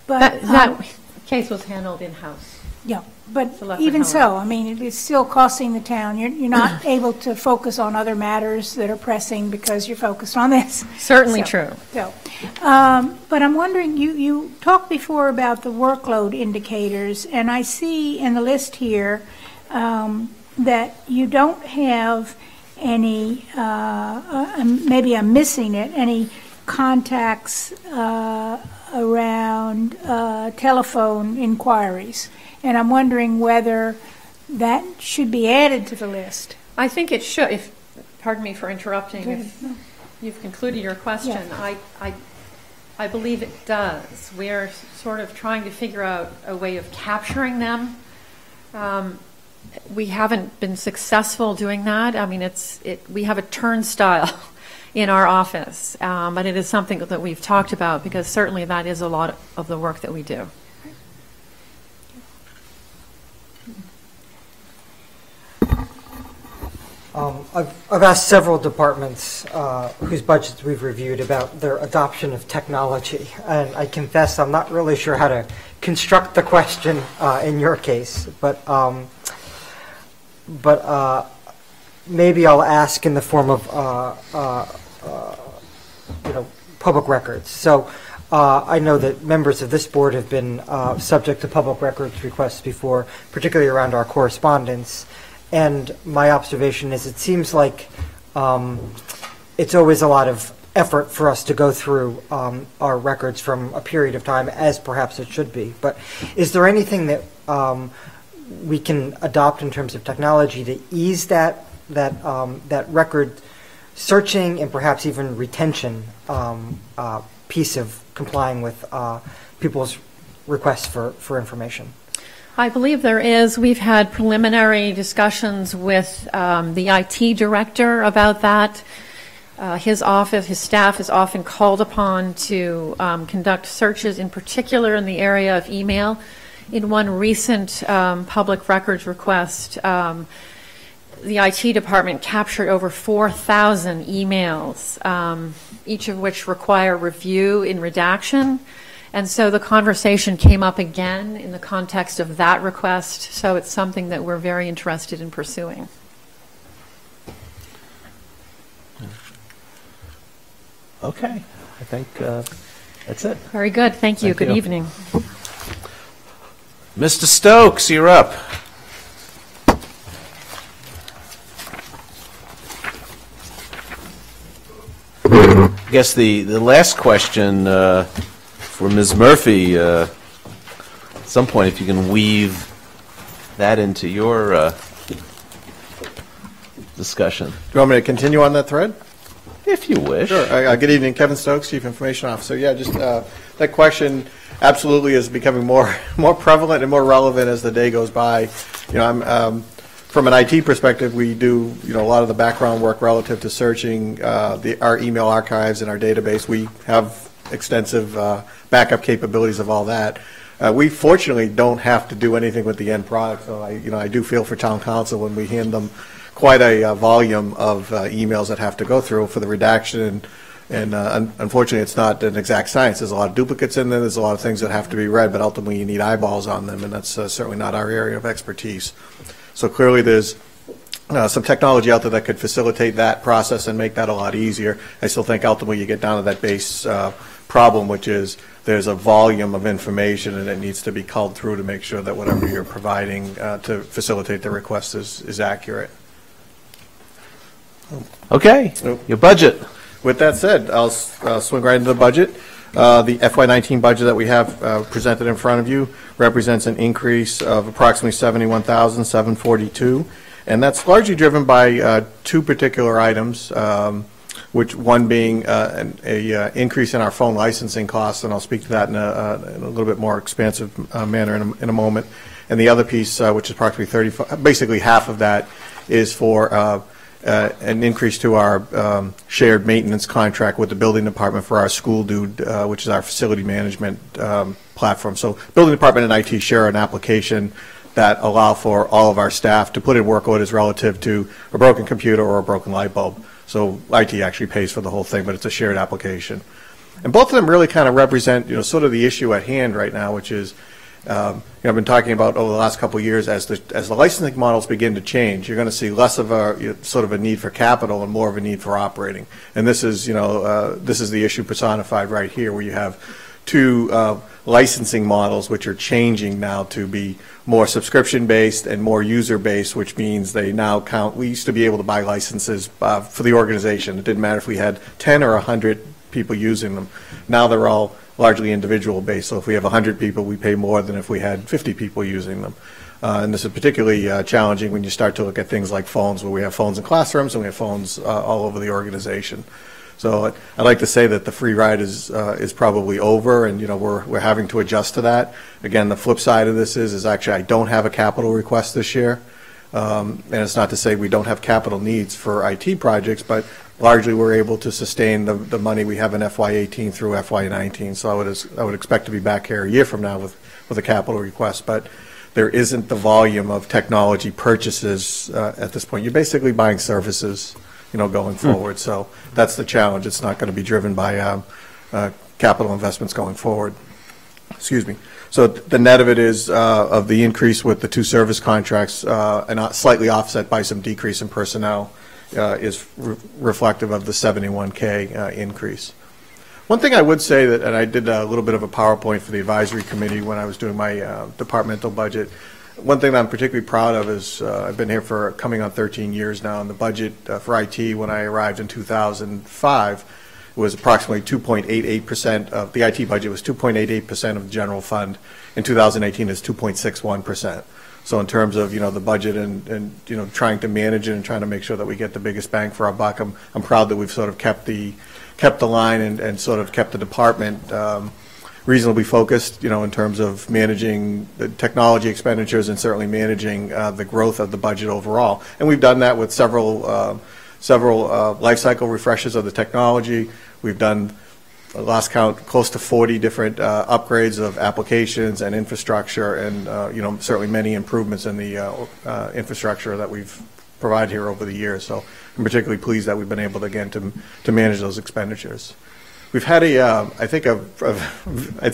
But that case was handled in-house. Yeah, but even so, I mean, it's still costing the town. You're not able to focus on other matters that are pressing because you're focused on this. Certainly true. So, but I'm wondering, you talked before about the workload indicators, and I see in the list here that you don't have any, maybe I'm missing it, any contacts around telephone inquiries. And I'm wondering whether that should be added to the list. I think it should. Pardon me for interrupting. If you've concluded your question, yeah. I believe it does. We're sort of trying to figure out a way of capturing them. We haven't been successful doing that. I mean, we have a turnstile in our office, but it is something that we've talked about because certainly that is a lot of the work that we do. I've asked several departments whose budgets we've reviewed about their adoption of technology, and I confess I'm not really sure how to construct the question in your case, but maybe I'll ask in the form of public records. So I know that members of this board have been subject to public records requests before, particularly around our correspondence. And my observation is it seems like it's always a lot of effort for us to go through our records from a period of time as perhaps it should be. But is there anything that we can adopt in terms of technology to ease that record searching and perhaps even retention piece of complying with people's requests for information? I believe there is. We've had preliminary discussions with the IT director about that. His office, his staff is often called upon to conduct searches, in particular in the area of email. In one recent public records request, the IT department captured over 4,000 emails, each of which require review in redaction. And so the conversation came up again in the context of that request, so it's something that we're very interested in pursuing. Okay, I think that's it. Very good. Thank you. Thank Good you. evening. Mr. Stokes, you're up. I guess the last question for Ms. Murphy, at some point, if you can weave that into your discussion. Do you want me to continue on that thread? If you wish. Sure. Good evening, Kevin Stokes, Chief Information Officer. Yeah, just that question absolutely is becoming more prevalent and more relevant as the day goes by. You know, I'm from an IT perspective, we do a lot of the background work relative to searching our email archives and our database. We have extensive backup capabilities of all that. We fortunately don't have to do anything with the end product. So I do feel for town council when we hand them quite a volume of emails that have to go through for the redaction, and unfortunately it's not an exact science. There's a lot of duplicates in there, there's a lot of things that have to be read, but ultimately you need eyeballs on them, and that's certainly not our area of expertise. So clearly there's some technology out there that could facilitate that process and make that a lot easier. I still think ultimately you get down to that base problem, which is there's a volume of information and it needs to be culled through to make sure that whatever you're providing to facilitate the request is accurate. Okay, your budget. With that said, I'll swing right into the budget. The FY19 budget that we have presented in front of you represents an increase of approximately $71,742, and that's largely driven by two particular items, which one being an increase in our phone licensing costs, and I'll speak to that in a little bit more expansive manner in a moment. And the other piece, which is approximately basically half of that, is for an increase to our shared maintenance contract with the building department for our School Dude, which is our facility management platform. So building department and IT share an application that allow for all of our staff to put in work orders relative to a broken computer or a broken light bulb. So IT actually pays for the whole thing, but it's a shared application. And both of them really kind of represent, sort of the issue at hand right now, which is I've been talking about over the last couple of years as the licensing models begin to change, you're going to see less of a sort of a need for capital and more of a need for operating. And this is this is the issue personified right here, where you have two licensing models which are changing now to be more subscription based and more user based, which means they now count. We used to be able to buy licenses for the organization. It didn't matter if we had 10 or 100 people using them. Now they're all largely individual based. So if we have 100 people, we pay more than if we had 50 people using them. And this is particularly challenging when you start to look at things like phones, where we have phones in classrooms and we have phones all over the organization. So I'd like to say that the free ride is probably over, and we're having to adjust to that. Again, the flip side of this is actually I don't have a capital request this year, and it's not to say we don't have capital needs for IT projects, but largely we're able to sustain the money we have in FY18 through FY19. So I would expect to be back here a year from now with a capital request, but there isn't the volume of technology purchases at this point. You're basically buying services, going forward. So that's the challenge. It's not going to be driven by capital investments going forward. Excuse me. So the net of it is of the increase with the two service contracts and slightly offset by some decrease in personnel. Is reflective of the 71K increase. One thing I would say that, and I did a little bit of a PowerPoint for the advisory committee when I was doing my departmental budget. One thing that I'm particularly proud of is I've been here for coming on 13 years now, and the budget for IT when I arrived in 2005 It was approximately 2.88% of the IT budget was 2.88% of the general fund. In 2018, it's 2.61%. So in terms of, the budget and trying to manage it and trying to make sure that we get the biggest bang for our buck, I'm proud that we've sort of kept the line and sort of kept the department reasonably focused, in terms of managing the technology expenditures and certainly managing the growth of the budget overall. And we've done that with several life cycle refreshes of the technology. We've done, last count, close to 40 different upgrades of applications and infrastructure, and certainly many improvements in the infrastructure that we've provided here over the years. So I'm particularly pleased that we've been able to, again, to manage those expenditures. We've had I'd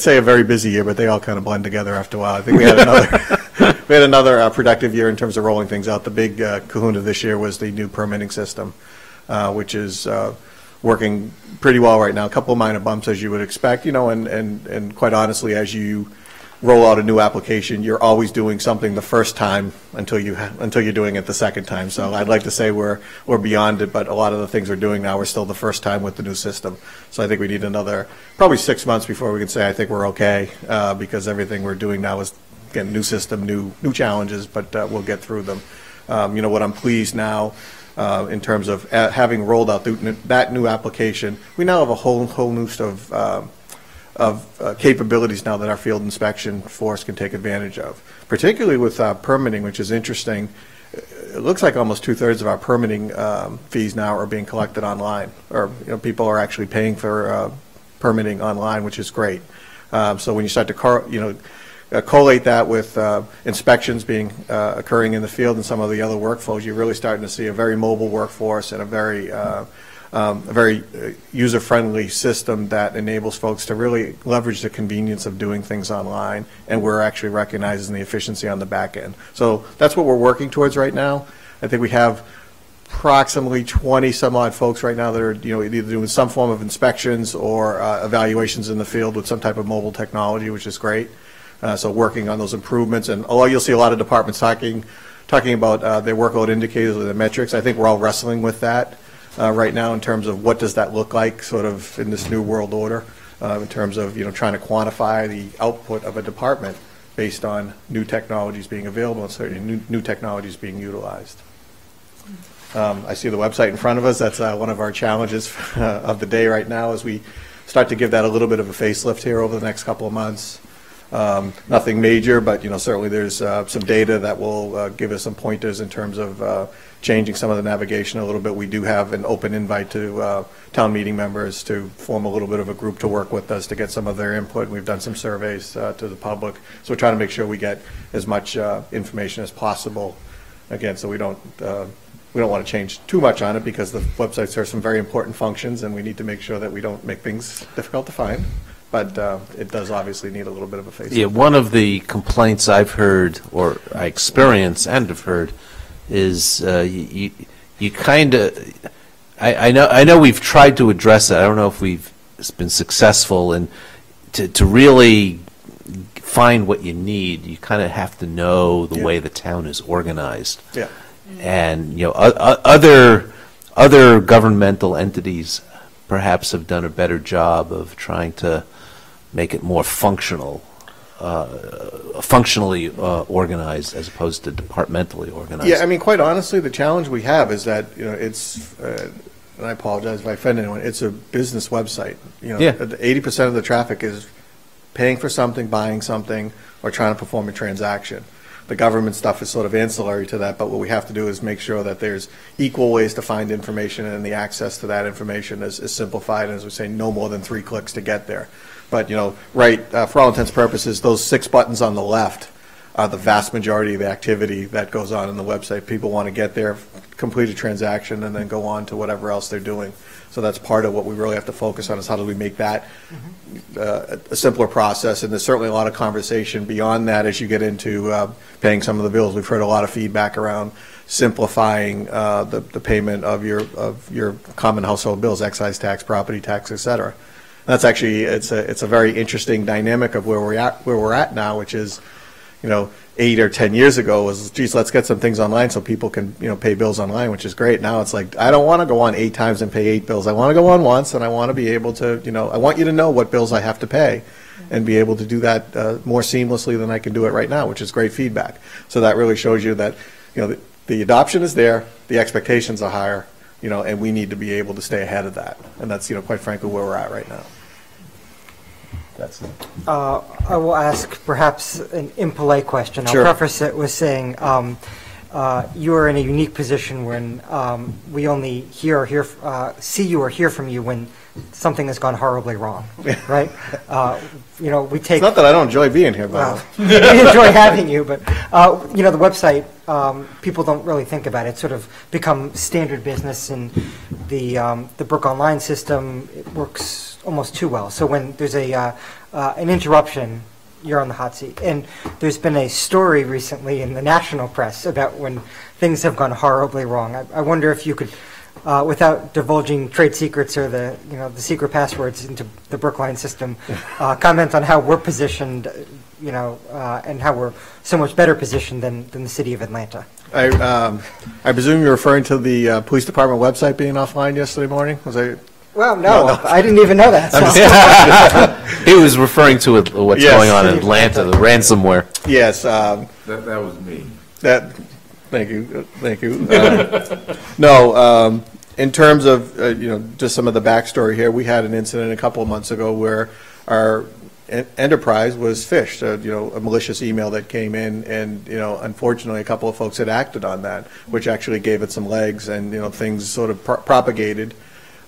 say a very busy year, but they all kind of blend together after a while. I think we had another productive year in terms of rolling things out. The big kahuna this year was the new permitting system, which is working pretty well right now. A couple of minor bumps, as you would expect, and quite honestly, as you roll out a new application, you're always doing something the first time until you're doing it the second time. So I'd like to say we're beyond it, but a lot of the things we're doing now, we're still the first time with the new system. So I think we need another probably 6 months before we can say I think we're okay, because everything we're doing now is, again, new system, new challenges, but we'll get through them. What I'm pleased now in terms of having rolled out that new application, we now have a whole host of capabilities now that our field inspection force can take advantage of, particularly with permitting, which is interesting. It looks like almost 2/3 of our permitting fees now are being collected online, or people are actually paying for permitting online, which is great. So when you start to collate that with inspections being occurring in the field and some of the other workflows, you're really starting to see a very mobile workforce and a very user-friendly system that enables folks to really leverage the convenience of doing things online, and we're actually recognizing the efficiency on the back end. So that's what we're working towards right now. I think we have approximately 20 some odd folks right now that are either doing some form of inspections or evaluations in the field with some type of mobile technology, which is great. So working on those improvements, and although you'll see a lot of departments talking about their workload indicators or their metrics, I think we're all wrestling with that right now in terms of what does that look like sort of in this new world order, in terms of trying to quantify the output of a department based on new technologies being available and certainly new technologies being utilized. I see the website in front of us. That's one of our challenges of the day right now as we start to give that a little bit of a facelift here over the next couple of months. Nothing major, but certainly there's some data that will give us some pointers in terms of changing some of the navigation a little bit. We do have an open invite to town meeting members to form a little bit of a group to work with us to get some of their input. We've done some surveys to the public, so we're trying to make sure we get as much information as possible. Again, so we don't want to change too much on it because the websites have some very important functions, and we need to make sure that we don't make things difficult to find. But it does obviously need a little bit of a facelift. Yeah, one of the complaints I've heard, or I experience and have heard, is you kind of. I know we've tried to address it. I don't know if we've been successful in to really find what you need. You kind of have to know the way the town is organized. Yeah. And other governmental entities perhaps have done a better job of trying to make it more functionally organized as opposed to departmentally organized. Yeah, I mean, quite honestly, the challenge we have is that it's, and I apologize if I offend anyone, it's a business website. 80% of the traffic is paying for something, buying something, or trying to perform a transaction. The government stuff is sort of ancillary to that, but what we have to do is make sure that there's equal ways to find information, and the access to that information is simplified, and as we say, no more than 3 clicks to get there. But, for all intents and purposes, those 6 buttons on the left are the vast majority of the activity that goes on in the website. People want to get there, complete a transaction, and then go on to whatever else they're doing. So that's part of what we really have to focus on, is how do we make that a simpler process. And there's certainly a lot of conversation beyond that as you get into paying some of the bills. We've heard a lot of feedback around simplifying the payment of your common household bills, excise tax, property tax, et cetera. That's actually, it's a very interesting dynamic of where we're at now, which is, 8 or 10 years ago was, geez, let's get some things online so people can, pay bills online, which is great. Now it's like, I don't want to go on 8 times and pay 8 bills. I want to go on once, and I want to be able to, I want you to know what bills I have to pay and be able to do that more seamlessly than I can do it right now, which is great feedback. So that really shows you that, the adoption is there, the expectations are higher, and we need to be able to stay ahead of that. And that's, quite frankly, where we're at right now. That's it. I will ask perhaps an impolite question. Sure. I'll preface it with saying you are in a unique position when we only see you or hear from you when something has gone horribly wrong, right? We take. It's not that I don't enjoy being here, but we enjoy having you, but the website, people don't really think about it. It's sort of become standard business, and the Brook Online system, it works almost too well. So when there's an interruption, you're on the hot seat. And there's been a story recently in the national press about when things have gone horribly wrong. I wonder if you could, without divulging trade secrets or the secret passwords into the Brookline system, comment on how we're positioned, and how we're so much better positioned than the city of Atlanta. I presume you're referring to the police department website being offline yesterday morning? Was I? Well, no, I didn't even know that. So. He was referring to what's going on in Atlanta, the ransomware. Yes. That was me. Thank you. No, in terms of, just some of the backstory here, we had an incident a couple of months ago where our enterprise was phished, a malicious email that came in, and, unfortunately, a couple of folks had acted on that, which actually gave it some legs, and, things sort of propagated.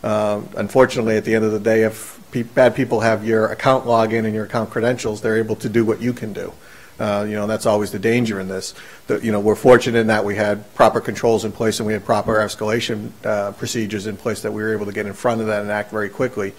Unfortunately, at the end of the day, if bad people have your account login and your account credentials, they're able to do what you can do. That's always the danger in this. We're fortunate in that we had proper controls in place and we had proper escalation procedures in place that we were able to get in front of that and act very quickly.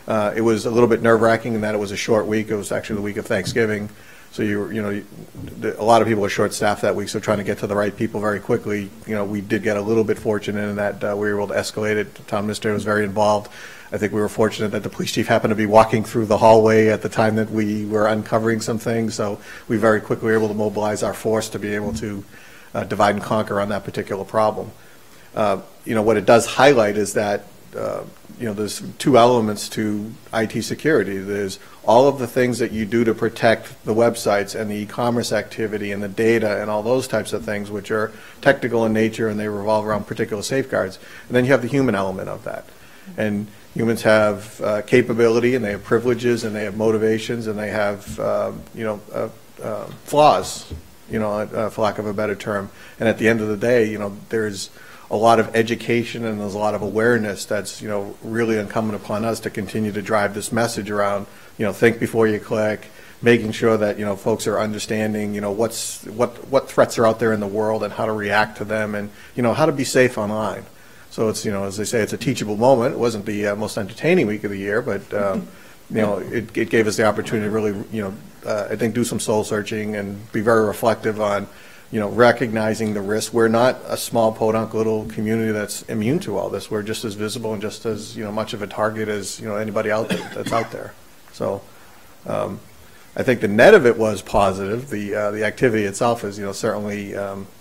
It was a little bit nerve-wracking in that it was a short week. It was actually the week of Thanksgiving. So a lot of people were short-staffed that week, so trying to get to the right people very quickly, we did get a little bit fortunate in that we were able to escalate it. The town administrator was very involved. I think we were fortunate that the police chief happened to be walking through the hallway at the time that we were uncovering some things, so we very quickly were able to mobilize our force to be able to divide and conquer on that particular problem. What it does highlight is that there's two elements to IT security. There's all of the things that you do to protect the websites and the e-commerce activity and the data and all those types of things, which are technical in nature and they revolve around particular safeguards. And then you have the human element of that. And humans have capability and they have privileges and they have motivations and they have, flaws, for lack of a better term. And at the end of the day, there's a lot of education and there's a lot of awareness that's really incumbent upon us to continue to drive this message around think before you click, making sure that folks are understanding what threats are out there in the world and how to react to them and how to be safe online. So it's as they say, it's a teachable moment. It wasn't the most entertaining week of the year, but it gave us the opportunity to really I think do some soul searching and be very reflective on recognizing the risk. We're not a small podunk little community that's immune to all this. We're just as visible and just as much of a target as anybody out there that's out there. So I think the net of it was positive. The activity itself is certainly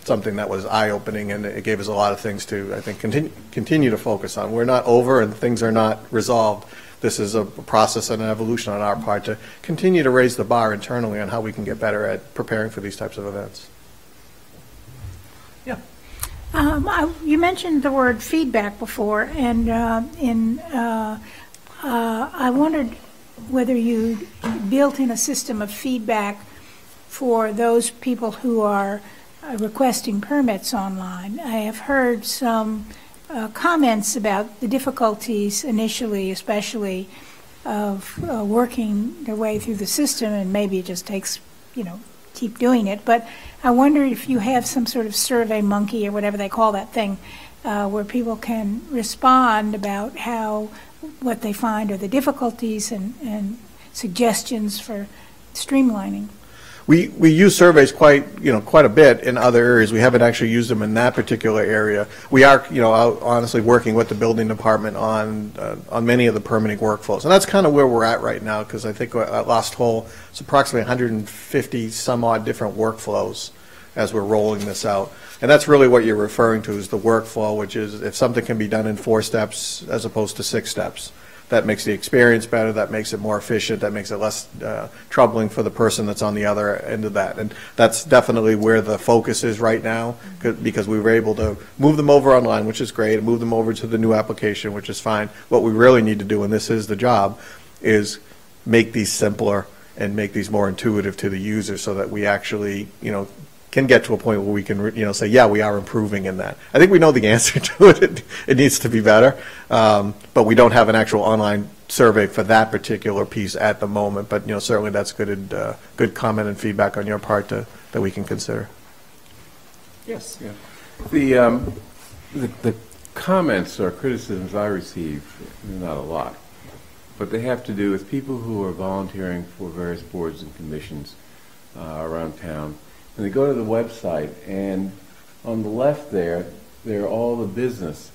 something that was eye-opening, and it gave us a lot of things to I think continue to focus on. We're not over and things are not resolved. This is a process and an evolution on our part to continue to raise the bar internally on how we can get better at preparing for these types of events. You mentioned the word feedback before, and I wondered whether you built in a system of feedback for those people who are requesting permits online. I have heard some comments about the difficulties initially, especially of working their way through the system, and maybe it just takes, keep doing it. But I wonder if you have some sort of survey monkey or whatever they call that thing, where people can respond about what they find are the difficulties and suggestions for streamlining. We use surveys quite a bit in other areas. We haven't actually used them in that particular area. We are, out honestly working with the building department on many of the permitting workflows. And that's kind of where we're at right now, because I think at Lost Hole, it's approximately 150 some odd different workflows as we're rolling this out. And that's really what you're referring to, is the workflow, which is if something can be done in 4 steps as opposed to 6 steps. That makes the experience better, that makes it more efficient, that makes it less troubling for the person that's on the other end of that. And that's definitely where the focus is right now, because we were able to move them over online, which is great, and move them over to the new application, which is fine. What we really need to do, and this is the job, is make these simpler and make these more intuitive to the user so that we actually, can get to a point where we can, say, yeah, we are improving in that. I think we know the answer to it. It needs to be better, but we don't have an actual online survey for that particular piece at the moment. But certainly that's good comment and feedback on your part that we can consider. Yes. Yeah. The comments or criticisms I receive, not a lot, but they have to do with people who are volunteering for various boards and commissions around town. And they go to the website, and on the left there are all the business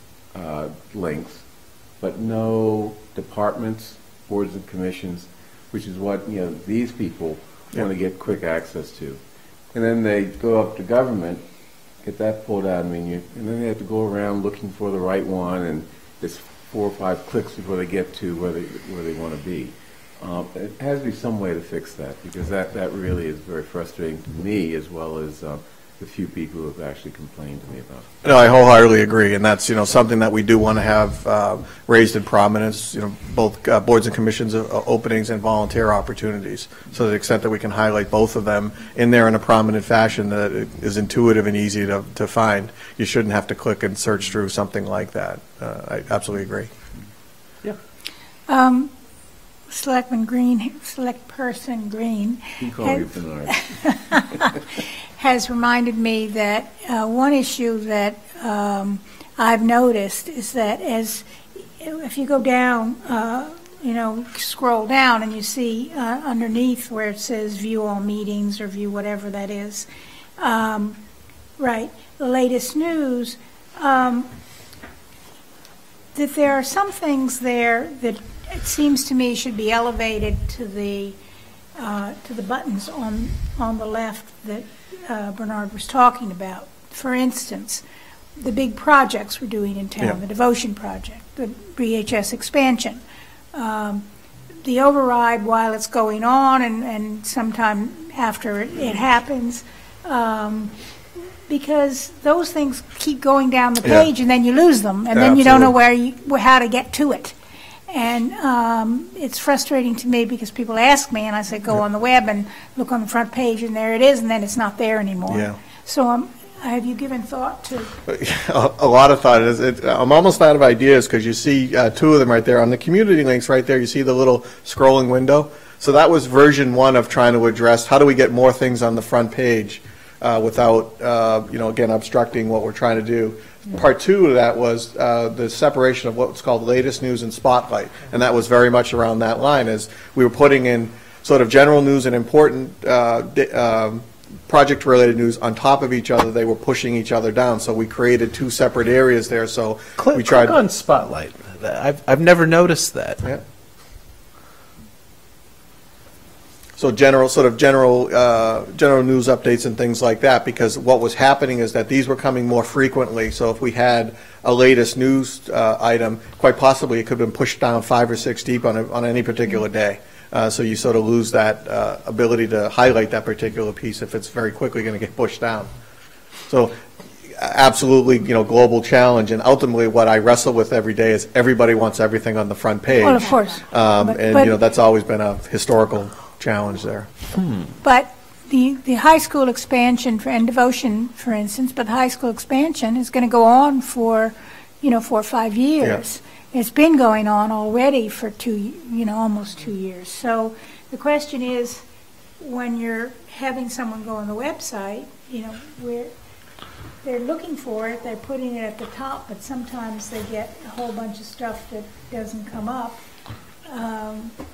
links, but no departments, boards and commissions, which is what these people want to get quick access to. And then they go up to government, get that pulled out menu, and then they have to go around looking for the right one, and there's 4 or 5 clicks before they get to where they want to be. It has to be some way to fix that, because that really is very frustrating to me, as well as the few people who have actually complained to me about it. No, I wholeheartedly agree, and that's something that we do want to have raised in prominence. Both boards and commissions openings and volunteer opportunities. So to the extent that we can highlight both of them in there in a prominent fashion that is intuitive and easy to find, you shouldn't have to click and search through something like that. I absolutely agree. Yeah. Select Person Green has reminded me that one issue that I've noticed is that if you go down, scroll down and you see underneath where it says view all meetings or view whatever that is, right, the latest news, that there are some things there that it seems to me should be elevated to the buttons on the left that Bernard was talking about. For instance, the big projects we're doing in town, the Devotion Project, the BHS expansion, the override while it's going on, and sometime after it happens, because those things keep going down the page and then you lose them, and then you don't know how to get to it. And it's frustrating to me because people ask me, and I say, go on the web and look on the front page, and there it is, and then it's not there anymore. Yeah. So have you given thought to? A lot of thought. I'm almost out of ideas because you see 2 of them right there. On the community links right there, you see the little scrolling window. So that was version 1 of trying to address how do we get more things on the front page without, again, obstructing what we're trying to do. Part 2 of that was the separation of what's called latest news and spotlight, and that was very much around that line as we were putting in sort of general news and important project-related news on top of each other. They were pushing each other down, so we created 2 separate areas there. So we tried. Click on spotlight. I've never noticed that. Yeah. So general news updates and things like that, because what was happening is that these were coming more frequently. So if we had a latest news item, quite possibly it could have been pushed down 5 or 6 deep on any particular day. So you sort of lose that ability to highlight that particular piece if it's very quickly going to get pushed down. So absolutely, global challenge, and ultimately what I wrestle with every day is everybody wants everything on the front page. Well, of course. That's always been a historical challenge there. But the high school expansion and Devotion, for instance, but the high school expansion is going to go on for, 4 or 5 years. Yeah. It's been going on already for almost 2 years. So the question is, when you're having someone go on the website, where they're looking for it, they're putting it at the top, but sometimes they get a whole bunch of stuff that doesn't come up.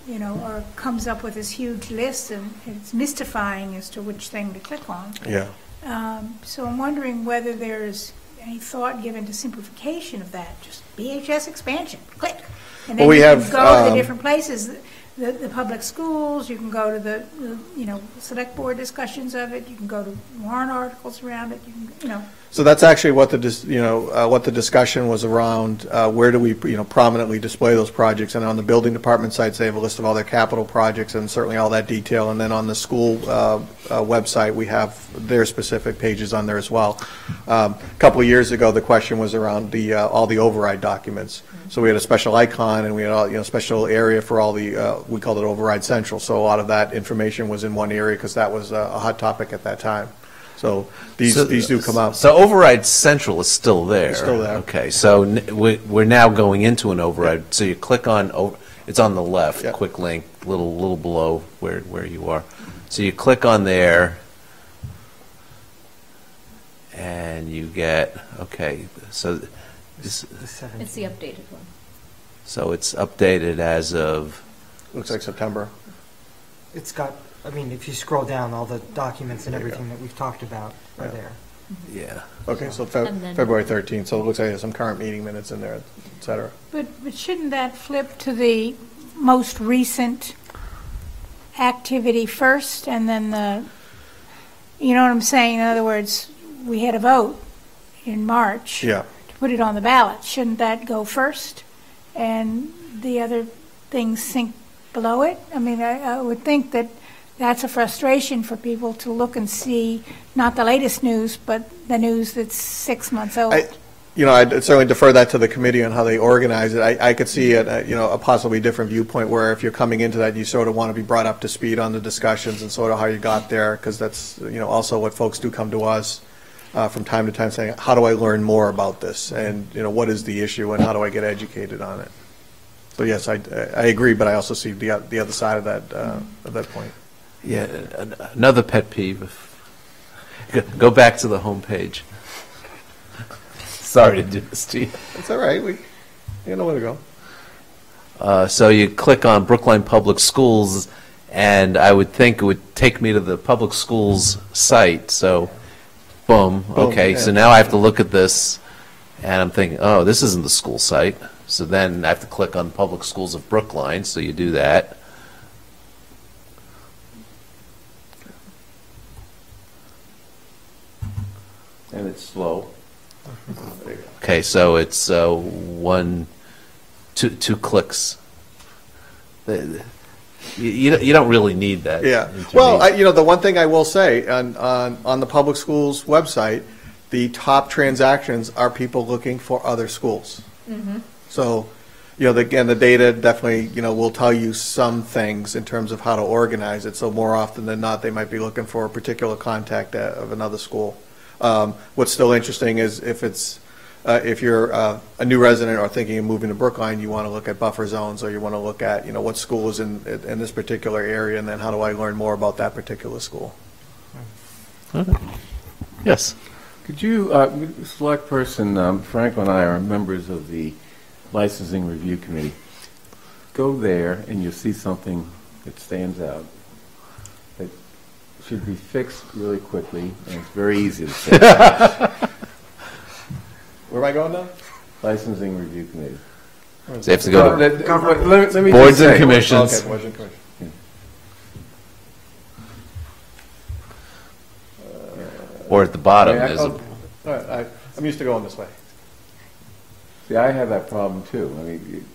you know, or comes up with this huge list, and it's mystifying as to which thing to click on. Yeah. So I'm wondering whether there's any thought given to simplification of that. Just BHS expansion, click. And then Well, we you have, can go to the different places, the public schools, you can go to the, you know, select board discussions of it, you can go to warrant articles around it, you can, you know. So that's actually what the what the discussion was around. Where do we prominently display those projects? And on the building department sites, they have a list of all their capital projects and certainly all that detail. And then on the school website, we have their specific pages on there as well. A couple of years ago, the question was around the all the override documents. So we had a special icon, and we had all, special area for all the we called it Override Central. So a lot of that information was in one area because that was a hot topic at that time. So these do come out. So Override Central is still there. It's still there. Okay, so we're now going into an override. So you click on, it's on the left, Yeah. quick link, little below where you are. So you click on there, and you get, okay, so this, It's the updated one. so it's updated as of, Looks like September. It's got, I mean, if you scroll down, all the documents and There you go. everything that we've talked about are Yeah. there. yeah. Okay, so And then- February 13th, so it looks like there's some current meeting minutes in there, et cetera. But shouldn't that flip to the most recent activity first, and then the, you know what I'm saying? In other words, we had a vote in March. Yeah. To put it on the ballot. Shouldn't that go first, and the other things sink below it? I mean, I would think that that's a frustration for people to look and see, not the latest news, but the news that's 6 months old. I'd certainly defer that to the committee on how they organize it. I could see a possibly different viewpoint where if you're coming into that, you sort of want to be brought up to speed on the discussions and sort of how you got there, because that's, also what folks do come to us from time to time saying, how do I learn more about this? And, what is the issue and how do I get educated on it? So yes, I agree, but I also see the other side of that point. Yeah, another pet peeve. Go back to the homepage. Sorry to do this to you. It's all right. You know where to go. So you click on Brookline Public Schools, and I would think it would take me to the public schools site. So, boom. Okay, yeah. so now I have to look at this, and I'm thinking, oh, this isn't the school site. So then I have to click on Public Schools of Brookline. So you do that. And it's slow. Okay, so it's two clicks. You don't really need that. Yeah. intermediate. Well, the one thing I will say on the public schools website, the top transactions are people looking for other schools. Mm-hmm. So, again, the data definitely, will tell you some things in terms of how to organize it. So more often than not, they might be looking for a particular contact of another school. What's still interesting is if you're a new resident or thinking of moving to Brookline, you want to look at buffer zones, or you want to look at, what school is in this particular area, and then how do I learn more about that particular school? Yes. Could you, select person, Frank and I are members of the Licensing Review Committee. Go there and you'll see something that stands out that should be fixed really quickly, and it's very easy to fix. Where am I going now? Licensing Review Committee. So you have to go to Let me boards just and say- commissions. Okay, boards and commissions. Or at the bottom, Yeah, there's All right, I'm used to going this way. See, I have that problem too. I mean,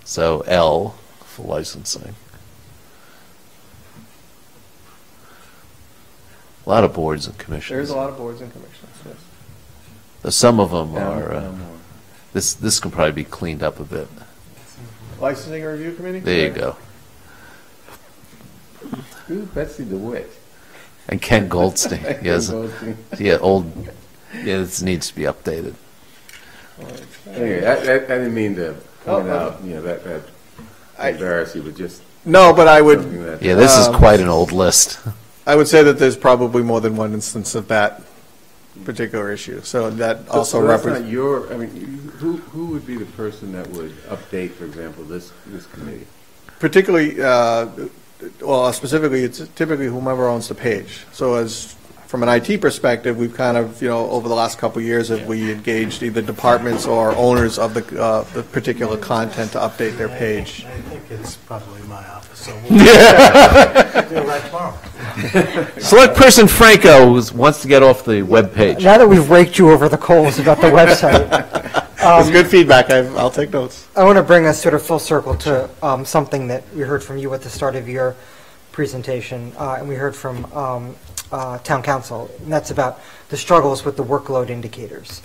so L for licensing. A lot of boards and commissions. There's a lot of boards and commissions, yes. Some of them down- are. down more. This can probably be cleaned up a bit. Licensing Review Committee? There you go. Who's Betsy DeWitt? And Ken Goldstein. Yes. Goldstein. Yeah, old. Yeah, this needs to be updated. Anyway, I didn't mean to point Oh, out, that I- embarrass you, but just No, but I would, something that. Yeah, this is quite an old list. I would say that there's probably more than one instance of that particular issue. So that So also that's represents. not your, I mean, who would be the person that would update, for example, this committee? Particularly, well, specifically, it's typically whomever owns the page. So as, from an IT perspective, we've kind of, over the last couple of years, have we engaged either departments or owners of the particular content to update their page. I think it's probably my office, so we'll do it right tomorrow. Select Person Franco wants to get off the webpage. Now that we've raked you over the coals about the website, It's good feedback. I'll take notes. I want to bring us sort of full circle to something that we heard from you at the start of your presentation, and we heard from Town Council, and that's about the struggles with the workload indicators.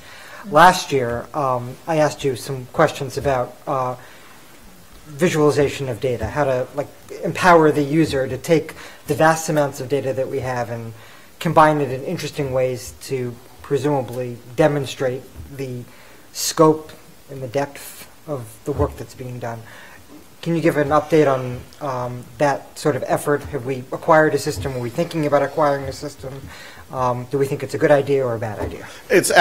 Last year, I asked you some questions about visualization of data, how to empower the user to take the vast amounts of data that we have and combine it in interesting ways to presumably demonstrate the scope and the depth of the work that's being done. Can you give an update on that sort of effort? Have we acquired a system? Are we thinking about acquiring a system? Do we think it's a good idea or a bad idea? It's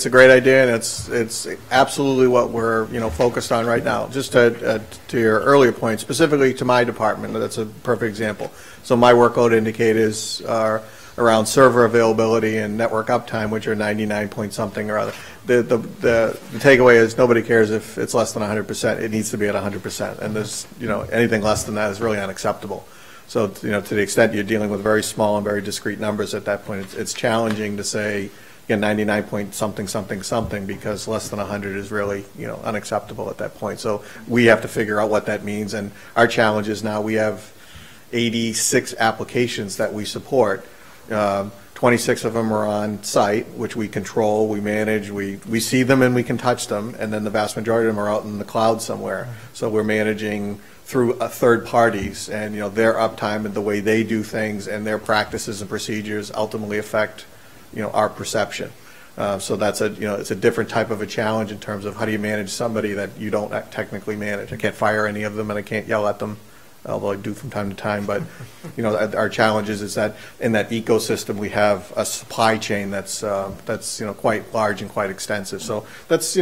a great idea, and it's absolutely what we're focused on right now. Just to your earlier point, specifically to my department, that's a perfect example. So my workload indicators are around server availability and network uptime, which are 99 point something or other. The takeaway is nobody cares if it's less than 100%. It needs to be at 100%, and there's anything less than that is really unacceptable. So to the extent you're dealing with very small and very discrete numbers at that point, it's challenging to say 99 point something something something, because less than 100 is really unacceptable at that point. So we have to figure out what that means, and our challenge is now we have 86 applications that we support. 26 of them are on site, which we control, we manage, we see them and we can touch them, and then the vast majority of them are out in the cloud somewhere. So we're managing through third parties, and their uptime and the way they do things and their practices and procedures ultimately affect our perception. So that's it's a different type of a challenge in terms of how do you manage somebody that you don't technically manage. I can't fire any of them and I can't yell at them, although I do from time to time. But our challenge is that in that ecosystem we have a supply chain that's quite large and quite extensive. So that's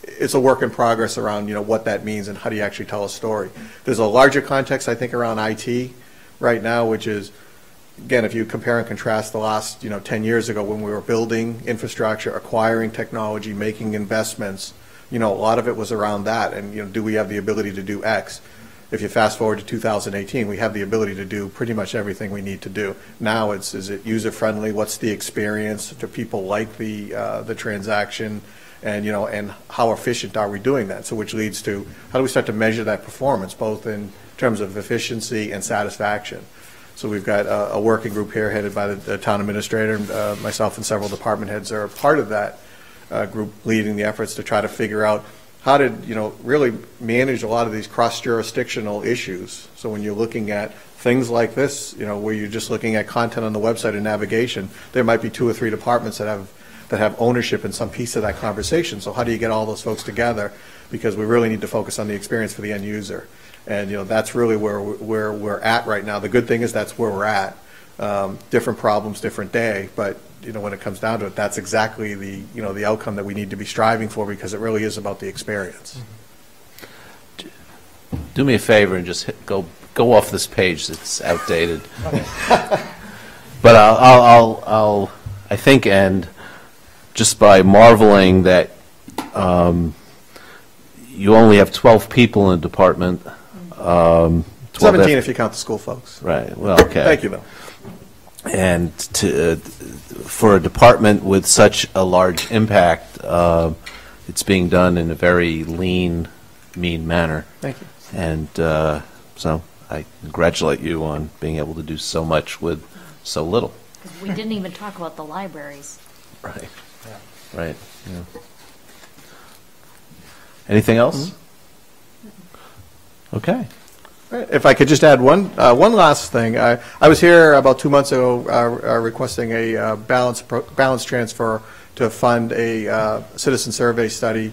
it's a work in progress around what that means and how do you actually tell a story. There's a larger context I think around IT right now, which is, again, if you compare and contrast the last 10 years ago when we were building infrastructure, acquiring technology, making investments, a lot of it was around that, and do we have the ability to do X? If you fast forward to 2018, we have the ability to do pretty much everything we need to do. Now is it user friendly? What's the experience? Do people like the transaction? And and how efficient are we doing that? So which leads to how do we start to measure that performance, both in terms of efficiency and satisfaction? So we've got a working group here headed by the town administrator. Myself and several department heads are a part of that group, leading the efforts to try to figure out how to really manage a lot of these cross-jurisdictional issues. So when you're looking at things like this, where you're just looking at content on the website and navigation, there might be 2 or 3 departments that have ownership in some piece of that conversation. So how do you get all those folks together? Because we really need to focus on the experience for the end user. And that's really where we're at right now. The good thing is that's where we're at. Different problems, different day. But when it comes down to it, that's exactly the outcome that we need to be striving for, because it really is about the experience. Do me a favor and just go off this page. It's outdated. But I'll I think end just by marveling that you only have 12 people in the department. 17 if you count the school folks. Right. Well, okay. Thank you, though. And for a department with such a large impact, it's being done in a very lean, mean manner. Thank you. And so I congratulate you on being able to do so much with so little. We didn't even talk about the libraries. Right. Yeah. Right. Yeah. Anything else? Okay. If I could just add one last thing. I was here about 2 months ago requesting a balance transfer to fund a citizen survey study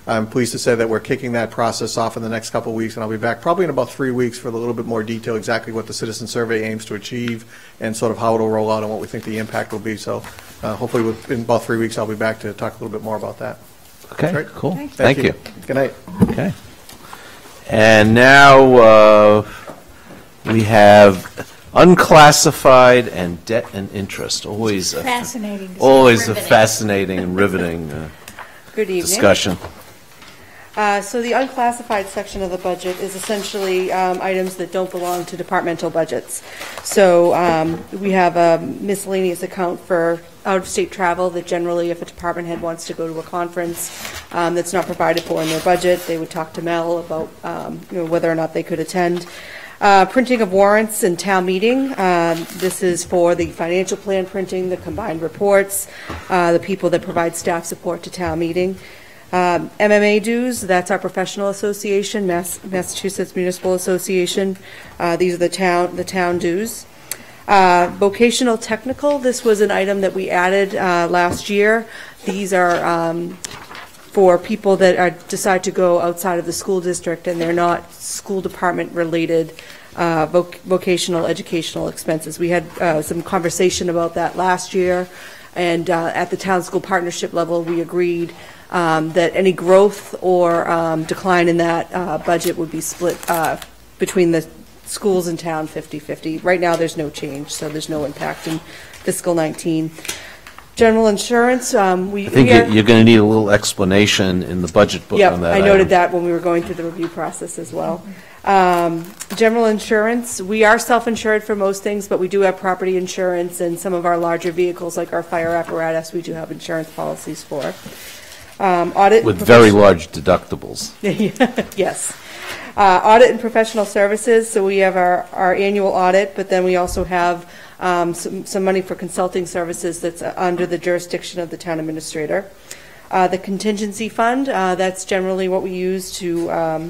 I'm pleased to say that we're kicking that process off in the next couple of weeks, and I'll be back probably in about 3 weeks for a little bit more detail, exactly what the citizen survey aims to achieve and sort of how it'll roll out and what we think the impact will be. So hopefully in about 3 weeks I'll be back to talk a little bit more about that. Okay, Great. cool. Thank you. Good night. Okay. And now we have unclassified and debt and interest. Always Fascinating. always a fascinating and riveting Good evening. discussion. So the unclassified section of the budget is essentially items that don't belong to departmental budgets. So we have a miscellaneous account for out-of-state travel that generally, if a department head wants to go to a conference that's not provided for in their budget, they would talk to Mel about whether or not they could attend. Printing of warrants and town meeting. This is for the financial plan printing, the combined reports, the people that provide staff support to town meeting. MMA dues, that's our professional association, Massachusetts Municipal Association. These are the town dues. Vocational technical, this was an item that we added last year. These are for people that decide to go outside of the school district and they're not school department related vocational educational expenses. We had some conversation about that last year, and at the town school partnership level we agreed that any growth or decline in that budget would be split between the schools and town 50-50. Right now there's no change, so there's no impact in fiscal 19. General insurance, I think you're going to need a little explanation in the budget book on that. I noted that when we were going through the review process as well. General insurance, we are self-insured for most things, but we do have property insurance, and some of our larger vehicles, like our fire apparatus, we do have insurance policies for. Audit with very large deductibles. Yes. Audit and professional services, so we have our annual audit, but then we also have some money for consulting services that's under the jurisdiction of the town administrator. The contingency fund, that's generally what we use to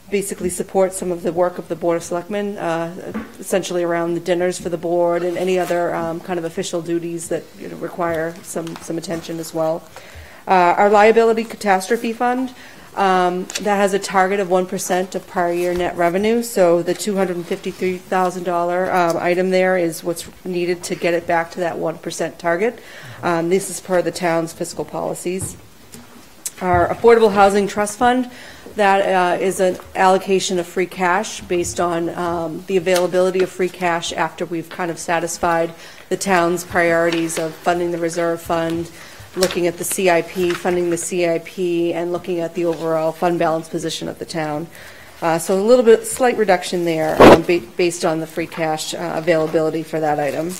basically support some of the work of the Board of Selectmen, essentially around the dinners for the board and any other kind of official duties that require some attention as well. Our liability catastrophe fund, that has a target of 1% of prior year net revenue, so the $253,000 item there is what's needed to get it back to that 1% target. This is per the town's fiscal policies. Our Affordable Housing Trust Fund, that is an allocation of free cash based on the availability of free cash after we've kind of satisfied the town's priorities of funding the reserve fund, looking at the CIP, funding the CIP, and looking at the overall fund balance position of the town. So a little bit, slight reduction there based on the free cash availability for that item.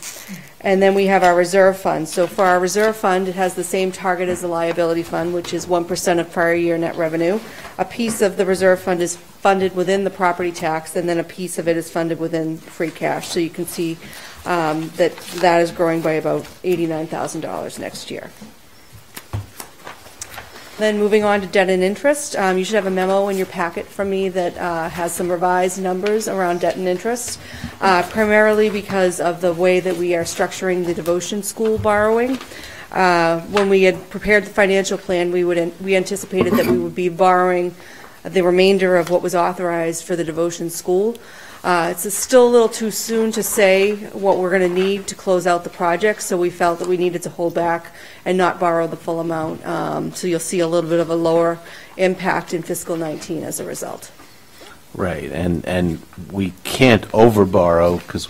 And then we have our reserve fund. So for our reserve fund, it has the same target as the liability fund, which is 1% of prior year net revenue. A piece of the reserve fund is funded within the property tax, and then a piece of it is funded within free cash. So you can see that is growing by about $89,000 next year. Then moving on to debt and interest, you should have a memo in your packet from me that has some revised numbers around debt and interest, primarily because of the way that we are structuring the devotion school borrowing. When we had prepared the financial plan, we anticipated that we would be borrowing the remainder of what was authorized for the devotion school. It's still a little too soon to say what we're going to need to close out the project, so we felt that we needed to hold back and not borrow the full amount. So you'll see a little bit of a lower impact in fiscal 19 as a result. Right, and we can't overborrow because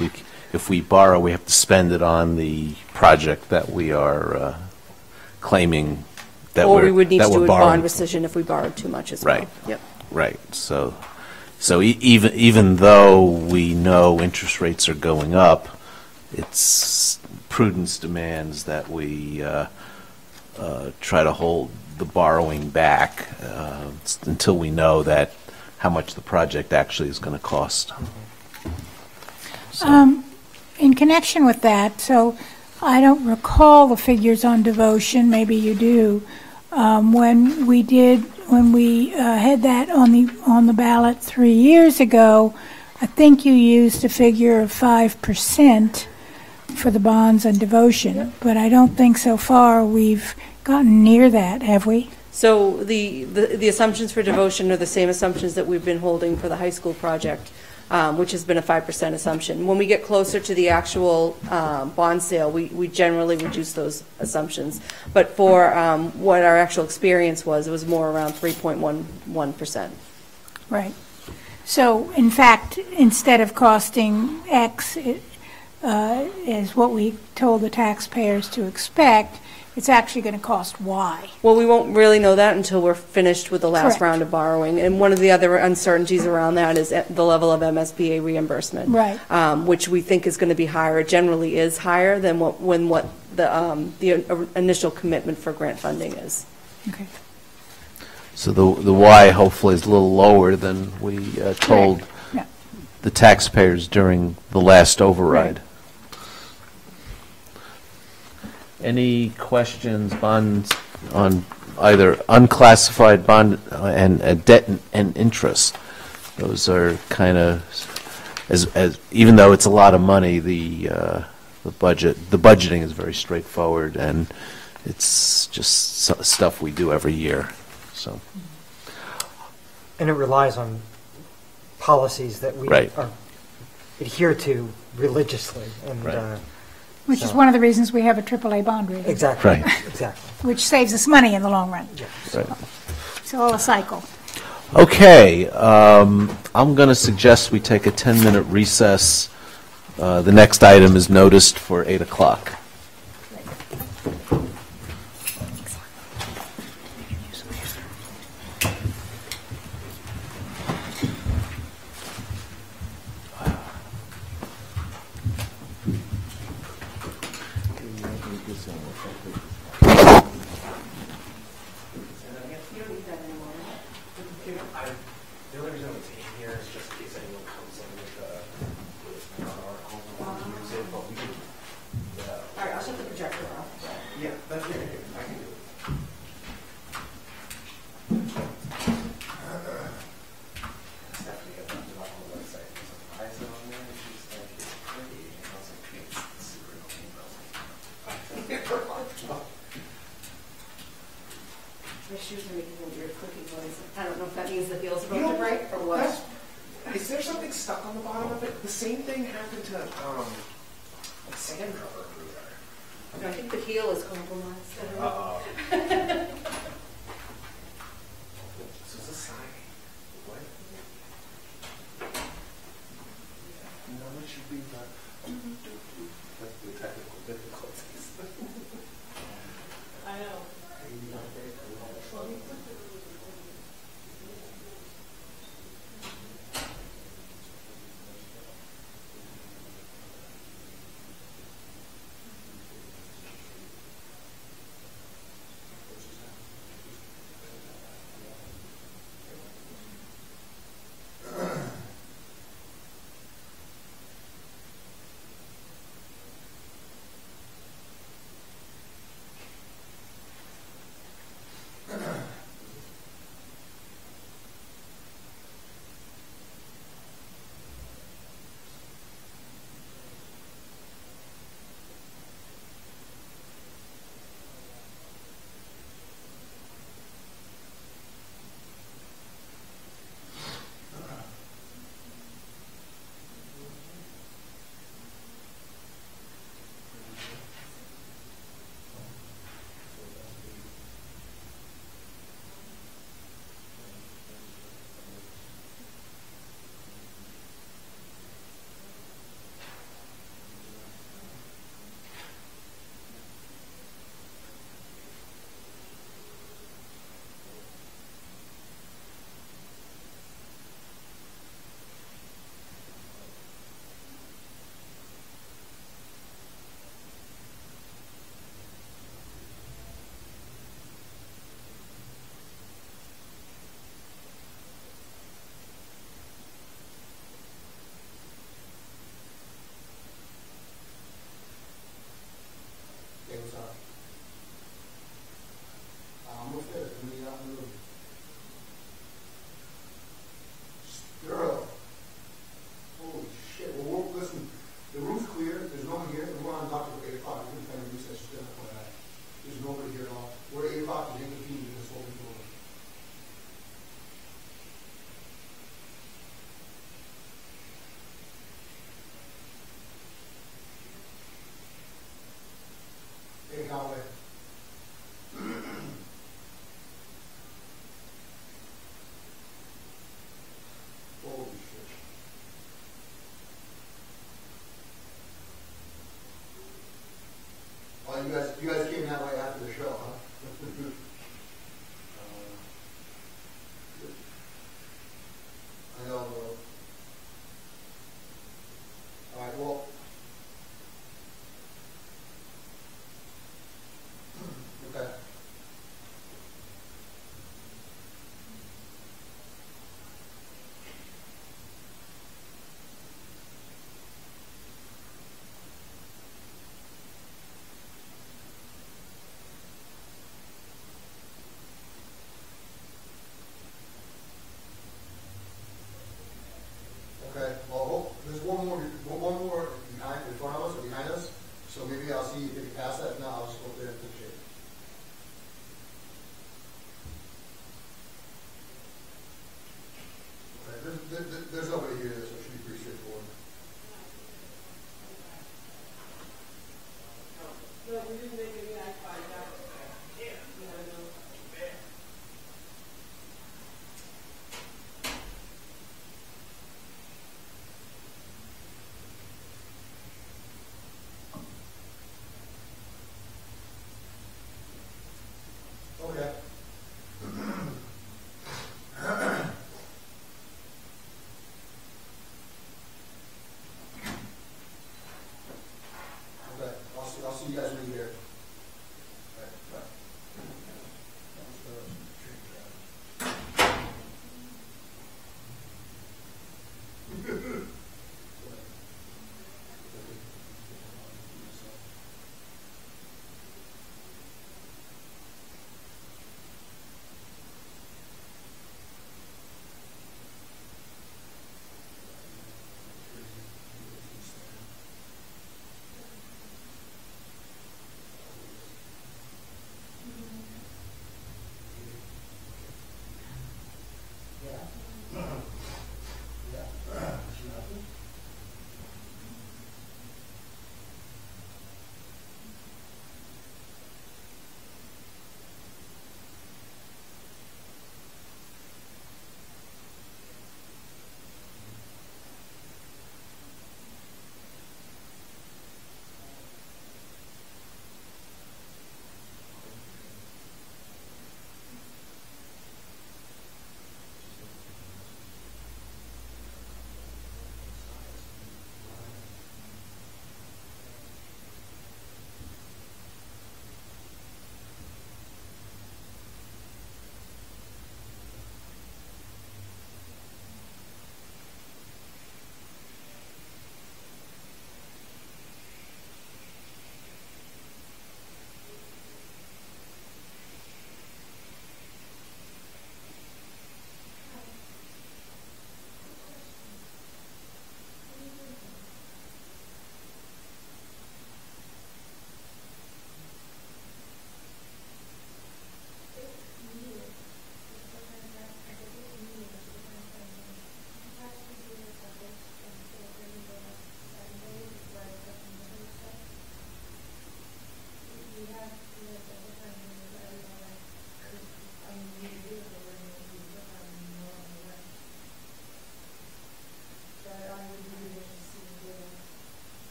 if we borrow, we have to spend it on the project that we are claiming that or we would need to do a borrowing. bond rescission if we borrowed too much as well. Right. Yep. Right. So even though we know interest rates are going up, it's prudence demands that we try to hold the borrowing back until we know that how much the project actually is going to cost. So. In connection with that, so I don't recall the figures on devotion. Maybe you do. When we had that on the ballot 3 years ago, I think you used a figure of 5% for the bonds and devotion, but I don't think so far we've gotten near that, have we? So the assumptions for devotion are the same assumptions that we've been holding for the high school project, which has been a 5% assumption. When we get closer to the actual bond sale, we generally reduce those assumptions. But for what our actual experience was, it was more around 3.11%. Right. So, in fact, instead of costing X, is what we told the taxpayers to expect, it's actually going to cost Y. Well, we won't really know that until we're finished with the last Correct. round of borrowing. And one of the other uncertainties around that is the level of MSBA reimbursement. Right. Which we think is going to be higher. It generally is higher than what the initial commitment for grant funding is. Okay. So the Y hopefully is a little lower than we told Yeah. the taxpayers during the last override. Any questions bonds on either unclassified bond and debt and interest? Those are kind of, as even though it's a lot of money, the budgeting is very straightforward, and it's just stuff we do every year. So. And it relies on policies that we Right. adhere to religiously. And, Right. Which is one of the reasons we have a AAA bond rating. Exactly. Right. Exactly. Which saves us money in the long run. Right. It's all a cycle. Okay, I'm going to suggest we take a 10-minute recess. The next item is noticed for 8 o'clock. My shoes are making a weird clicking noise. I don't know if that means the heel's about to break or what. Is there something stuck on the bottom of it? The same thing happened to sand rubber ruler. No, I think the heel is compromised. This is a sign. What? No, it should be the technical difficulties. I know. There's nobody here at all. We're 8 o'clock, and they can feed this whole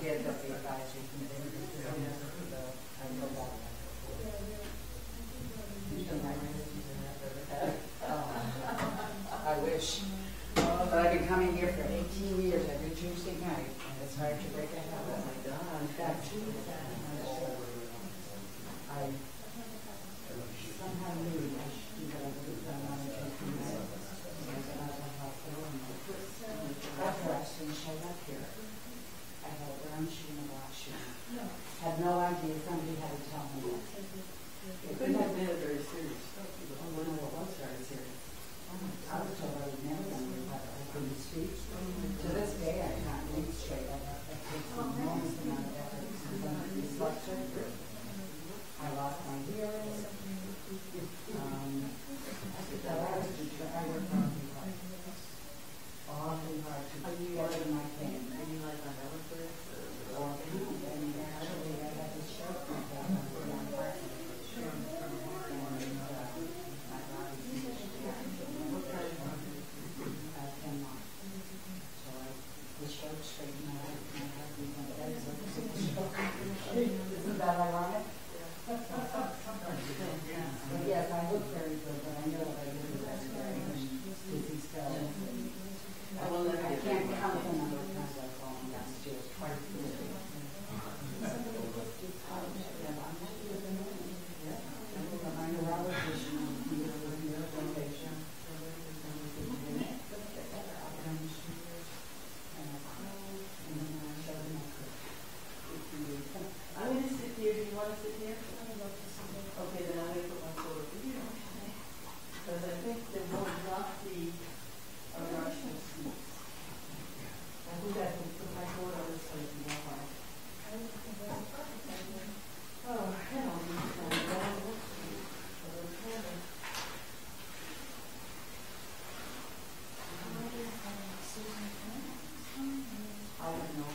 head of the advisory committee. I wish. But I've been coming here for 18 years every Tuesday night, and it's hard to break a habit. Oh my God. In fact, I somehow knew I should do what I would have done on the Tuesday night. After I soon showed up here, I had a brown shoe and a black shoe. Had no idea, somebody had to tell me that. It couldn't have been very serious. Oh, well, it was very serious. I was told I was never going to recover. I couldn't speak. To this day, I can't read straight. It takes an enormous amount of effort since I'm dyslexic. I lost my hearing. I worked on awfully hard to get in my pain. Are you like on elephant? Or and actually I had this stroke like that on my heart. And my body seems to be 10 months. So the stroke straightened my heart. My heart began to edge like a stroke. Isn't that ironic? But yes, I look very good, but I know that I really was very dizzy spell. I can't count the number of times I've fallen downstairs twice a day. I'm a neurologist, I'm going to sit here. Do you want to sit here? Okay, then I'm going to put my foot over here. Because I think there will not be a rational seat. I think I can put my foot on this side and walk on. Oh, hell. I don't know.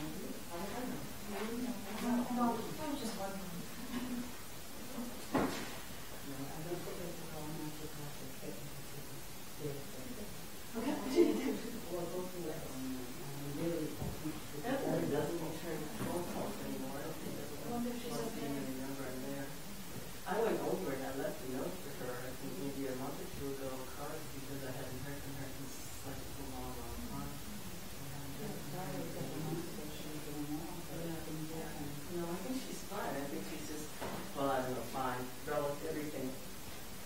I went over and I left a note for her, I think maybe a month or two ago, a card, because I hadn't heard from her since such a long time. No, I think she's fine. I think she's just, well, I don't know, fine. Relative, everything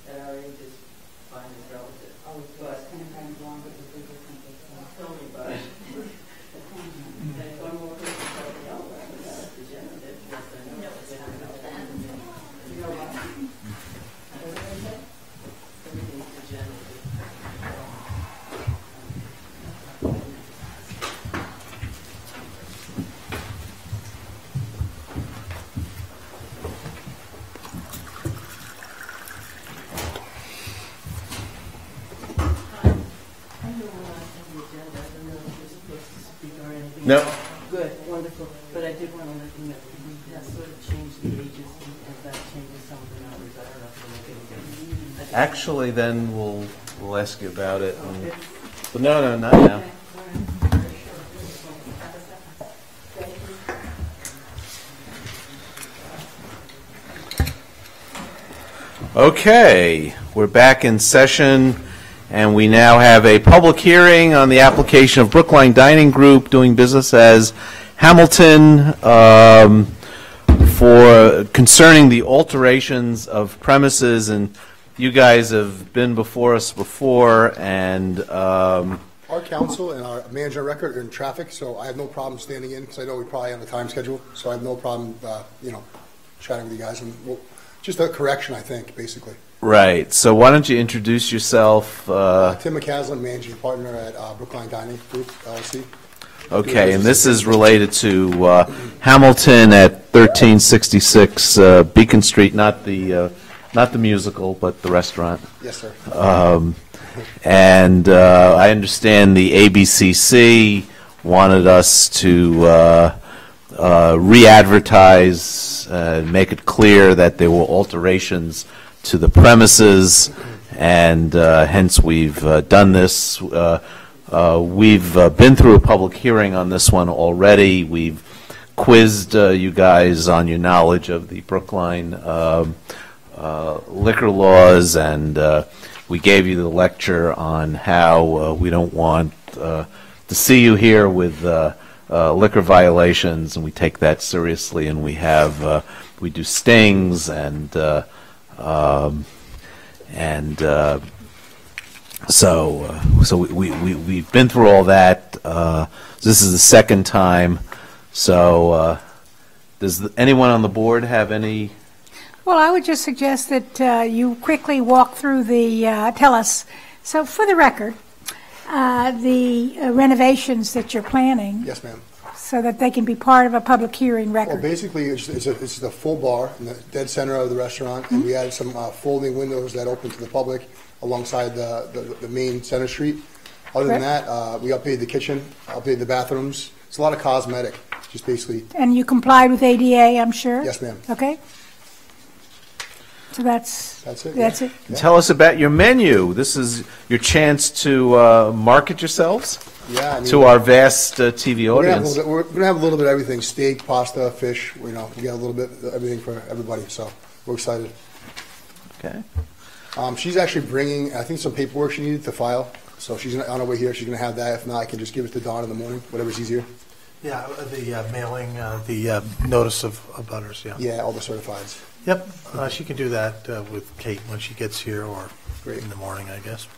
at our age is fine as relative. Oh, but kind of longer with the different things. Tell me about it. And one more person told me, oh, that's degenerative. Yes, I know. No, it's not. You know what? Everything's degenerative. No. Good, wonderful. But I did want to let you know, we have sort of changed the ages, and as that changes some of the numbers, I don't know if we'll make any difference. Actually, then we'll ask you about it. But no, not now. Okay, we're back in session, and we now have a public hearing on the application of Brookline Dining Group doing business as Hamilton for concerning the alterations of premises, and you guys have been before us before, and our council and our manager record are in traffic, so I have no problem standing in because I know we probably have a time schedule, so I have no problem, chatting with you guys. And just a correction, I think, basically. Right. So why don't you introduce yourself? Tim McCaslin, managing partner at Brookline Dining Group, LLC. Okay, and this is related to Hamilton at 1366 Beacon Street, not the musical, but the restaurant. Yes, sir. And I understand the ABCC wanted us to re-advertise, make it clear that there were alterations to the premises, and hence we've done this. We've been through a public hearing on this one already. We've quizzed you guys on your knowledge of the Brookline liquor laws, and we gave you the lecture on how we don't want to see you here with liquor violations, and we take that seriously, and we do stings so we've been through all that. This is the second time. So does anyone on the board have any? Well, I would just suggest that you quickly walk through tell us. So for the record, the renovations that you're planning. Yes, ma'am. So that they can be part of a public hearing record. Well, basically, it's the full bar in the dead center of the restaurant, and we added some folding windows that open to the public alongside the main center street. Other than that, we updated the kitchen, updated the bathrooms. It's a lot of cosmetic, just basically. And you complied with ADA, I'm sure? Yes, ma'am. Okay. So that's it. That's it. Yeah. Tell us about your menu. This is your chance to market yourselves to our vast TV audience. We're going to have a little bit of everything: steak, pasta, fish. We got a little bit of everything for everybody. So we're excited. Okay. She's actually bringing, I think, some paperwork she needed to file. So she's on her way here. She's going to have that. If not, I can just give it to Dawn in the morning, whatever's easier. Yeah, the mailing, the notice of butters, yeah. Yeah, all the certifieds. Yep, she can do that with Kate when she gets here, or in the morning, I guess.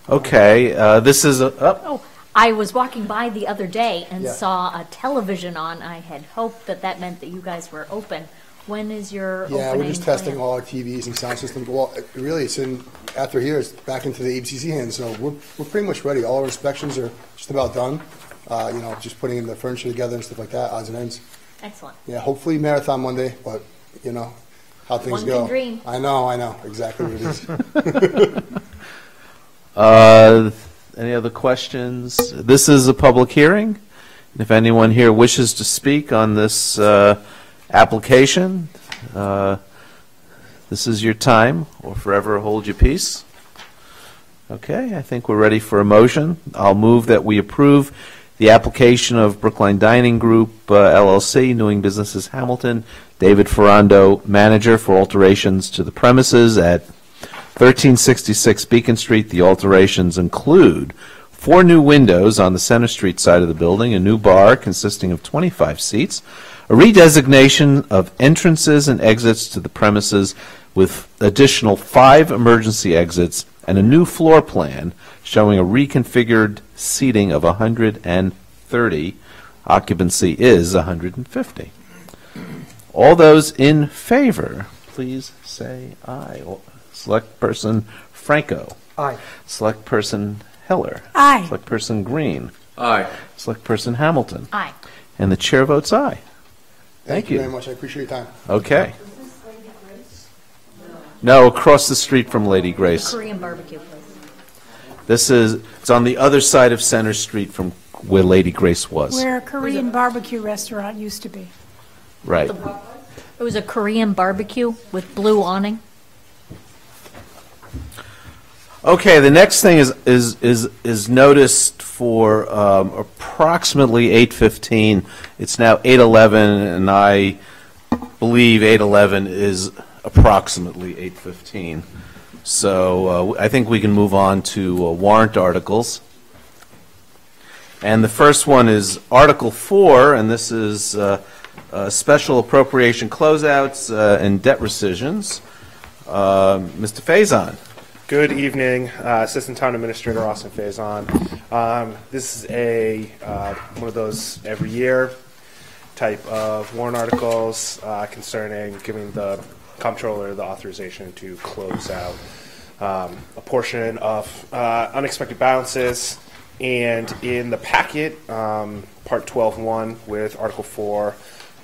Okay, this is I was walking by the other day and Yeah. saw a television on. I had hoped that meant that you guys were open. When is your opening? Yeah, we're just testing plan? all our TVs and sound systems. Well, really, after here, it's back into the ABCC hands. So we're pretty much ready. All our inspections are just about done. Just putting in the furniture together and stuff like that, odds and ends. Excellent. Yeah, hopefully marathon Monday, but how things One go. can dream. I know, exactly what it is. any other questions? This is a public hearing. If anyone here wishes to speak on this application, this is your time, or forever hold your peace. Okay, I think we're ready for a motion. I'll move that we approve the application of Brookline Dining Group, LLC, doing business as Hamilton, David Ferrando, manager, for alterations to the premises at 1366 Beacon Street. The alterations include 4 new windows on the Center Street side of the building, a new bar consisting of 25 seats, a redesignation of entrances and exits to the premises with additional 5 emergency exits, and a new floor plan showing a reconfigured seating of 130. Occupancy is 150. All those in favor, please say aye. Select person Franco. Aye. Select person Heller. Aye. Select person Green. Aye. Select person Hamilton. Aye. And the chair votes aye. Thank you very much. I appreciate your time. Okay. No, across the street from Lady Grace. Korean barbecue place. It's on the other side of Center Street from where Lady Grace was. Where a Korean barbecue restaurant used to be. Right. It was a Korean barbecue with blue awning. Okay, the next thing is noticed for approximately 8:15. It's now 8:11, and I believe 8:11 is approximately 8:15. So I think we can move on to warrant articles. And the first one is Article 4, and this is special appropriation closeouts and debt rescissions. Mr. Faison. Good evening, Assistant Town Administrator Austin Faison. This is one of those every year type of warrant articles concerning giving the comptroller the authorization to close out a portion of unexpected balances. And in the packet, Part 12.1 with Article 4,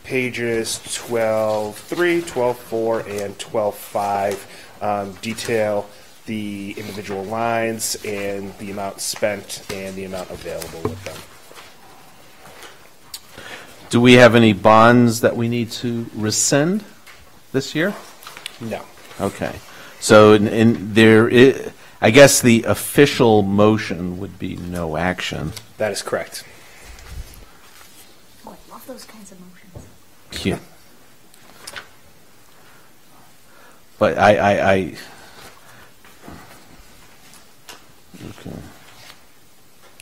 pages 12.3, 12.4, and 12.5 detail the individual lines and the amount spent and the amount available with them. Do we have any bonds that we need to rescind this year? No. Okay. So I guess the official motion would be no action. That is correct. love those kinds of motions. Yeah. But I okay.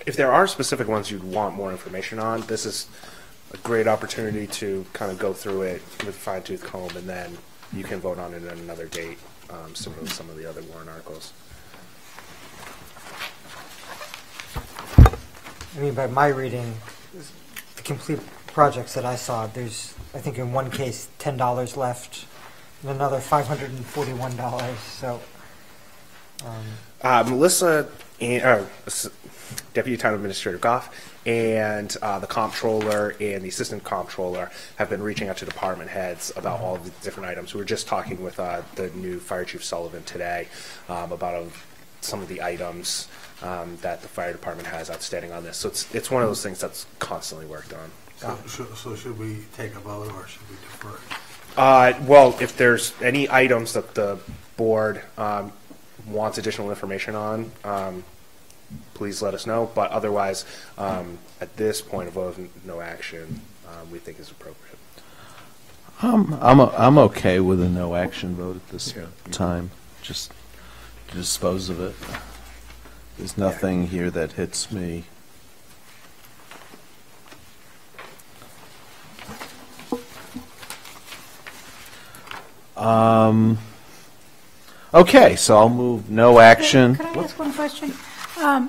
If there are specific ones you'd want more information on, this is a great opportunity to kind of go through it with a fine-tooth comb, and then you can vote on it at another date, similar to some of the other warrant articles. I mean, by my reading, the complete projects that I saw, there's, I think in one case, $10 left, and another $541, so. Melissa, Deputy Town Administrator Goff, and the comptroller and the assistant comptroller have been reaching out to department heads about all of the different items. We were just talking with the new Fire Chief Sullivan today about some of the items that the fire department has outstanding on this. So it's one of those things that's constantly worked on. So should we take a vote or should we defer it? Well, if there's any items that the board wants additional information on, please let us know. But otherwise, at this point, a vote of no action we think is appropriate. I'm okay with a no action vote at this time. Just to dispose of it. There's nothing here that hits me. Okay, so I'll move no action. Could I ask one question?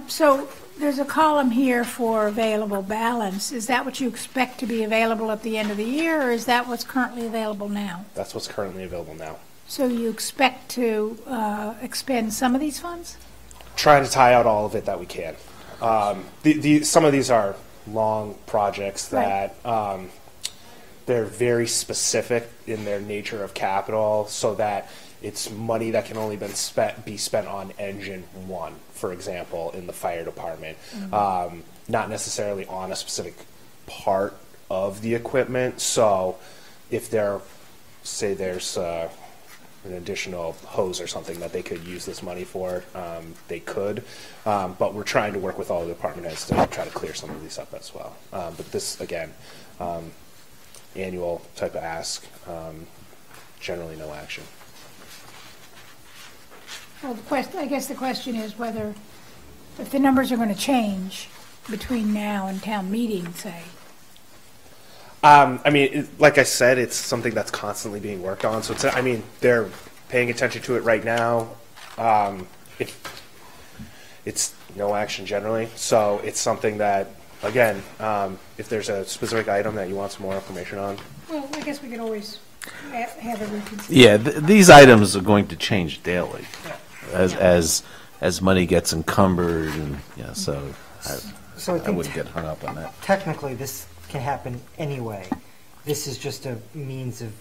So there's a column here for available balance. Is that what you expect to be available at the end of the year, or is that what's currently available now? That's what's currently available now. So you expect to expend some of these funds? Trying to tie out all of it that we can. Some of these are long projects that they're very specific in their nature of capital, so that it's money that can only be spent on engine one, for example, in the fire department, not necessarily on a specific part of the equipment. So if there's an additional hose or something that they could use this money for, they could. But we're trying to work with all the department heads to try to clear some of these up as well. But this, again, annual type of ask, generally no action. Well, I guess the question is whether, if the numbers are going to change between now and town meeting, say. I mean, like I said, it's something that's constantly being worked on. So they're paying attention to it right now. It's no action generally. So it's something that, again, if there's a specific item that you want some more information on. Well, I guess we could always have a reconsider. Yeah, these items are going to change daily as money gets encumbered, and so I wouldn't get hung up on that. Technically, this can happen anyway. This is just a means of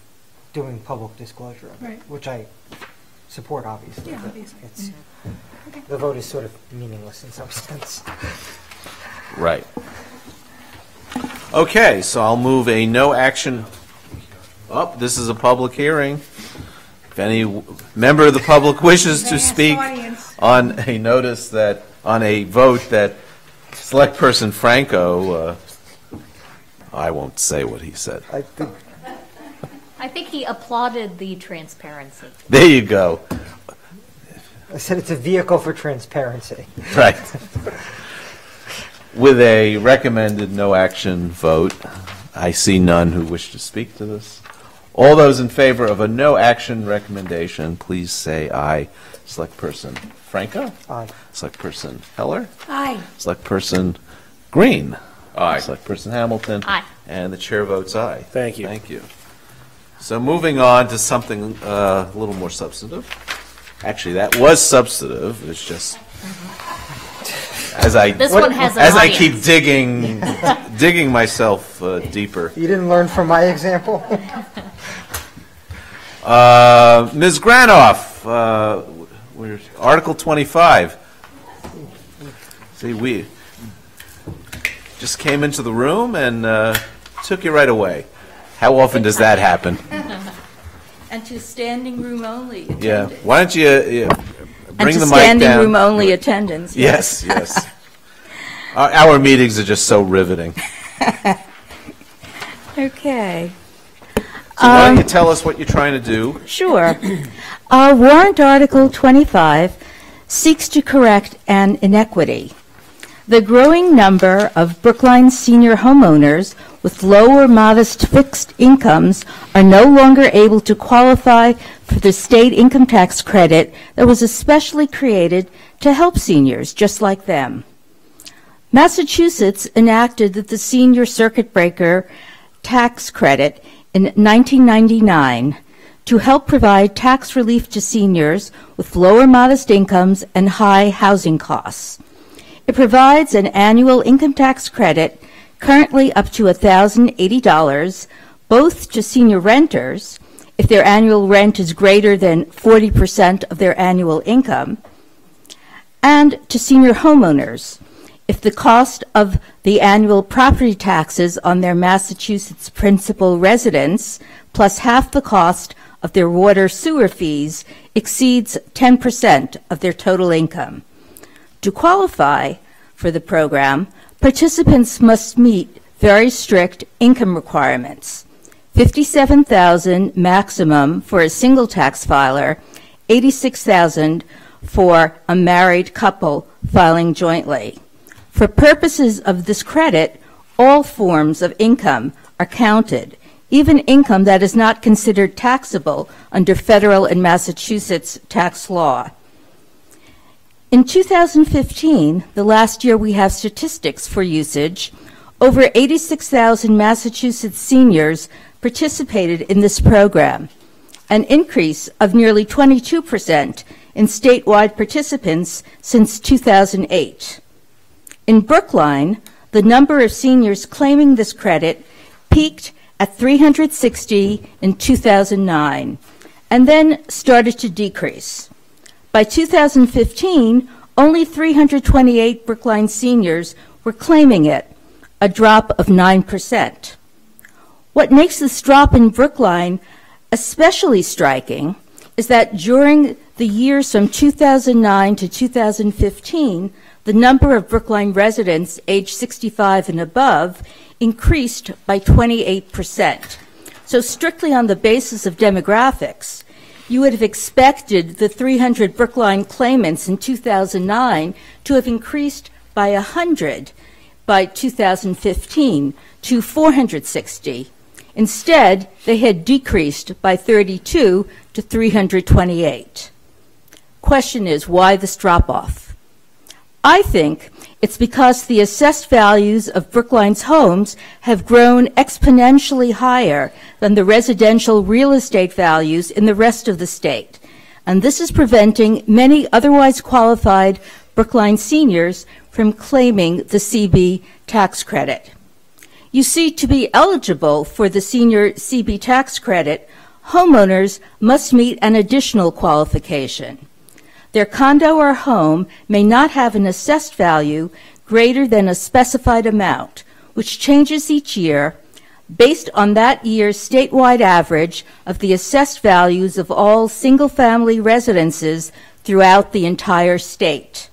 doing public disclosure of it, which I support, obviously. Yeah, obviously. The vote is sort of meaningless in some sense. Right. Okay, so I'll move a no action. Oh, this is a public hearing. If any member of the public wishes to speak on a notice that, on a vote that Select Person Franco, I won't say what he said. I think he applauded the transparency. There you go. I said it's a vehicle for transparency. Right. With a recommended no action vote, I see none who wish to speak to this. All those in favor of a no action recommendation, please say aye. Select Person Franco? Aye. Select Person Heller? Aye. Select Person Green? Aye. Select Person Hamilton? Aye. And the chair votes aye. Thank you. Thank you. So moving on to something a little more substantive. Actually, that was substantive. It's just as I keep digging myself deeper. You didn't learn from my example? Ms. Granoff, we're Article 25. See, we just came into the room and took you right away. How often does that happen? And to standing room only attendance. Yeah. Why don't you bring the mic down? Standing room only attendance. Yes, yes. Our meetings are just so riveting. Okay. So why don't you tell us what you're trying to do? Sure. Warrant Article 25 seeks to correct an inequity. The growing number of Brookline senior homeowners with low or modest fixed incomes are no longer able to qualify for the state income tax credit that was especially created to help seniors just like them. Massachusetts enacted the senior circuit breaker tax credit in 1999 to help provide tax relief to seniors with low or modest incomes and high housing costs. It provides an annual income tax credit, currently up to $1,080, both to senior renters, if their annual rent is greater than 40% of their annual income, and to senior homeowners, if the cost of the annual property taxes on their Massachusetts principal residence, plus half the cost of their water sewer fees, exceeds 10% of their total income. To qualify for the program, participants must meet very strict income requirements. $57,000 maximum for a single tax filer, $86,000 for a married couple filing jointly. For purposes of this credit, all forms of income are counted, even income that is not considered taxable under federal and Massachusetts tax law. In 2015, the last year we have statistics for usage, over 86,000 Massachusetts seniors participated in this program, an increase of nearly 22% in statewide participants since 2008. In Brookline, the number of seniors claiming this credit peaked at 360 in 2009 and then started to decrease. By 2015, only 328 Brookline seniors were claiming it, a drop of 9%. What makes this drop in Brookline especially striking is that during the years from 2009 to 2015, the number of Brookline residents aged 65 and above increased by 28%. So strictly on the basis of demographics, you would have expected the 300 Brookline claimants in 2009 to have increased by 100 by 2015 to 460. Instead, they had decreased by 32 to 328. Question is, why this drop-off? I think it's because the assessed values of Brookline's homes have grown exponentially higher than the residential real estate values in the rest of the state, and this is preventing many otherwise qualified Brookline seniors from claiming the CB tax credit. You see, to be eligible for the senior CB tax credit, homeowners must meet an additional qualification. Their condo or home may not have an assessed value greater than a specified amount, which changes each year based on that year's statewide average of the assessed values of all single-family residences throughout the entire state.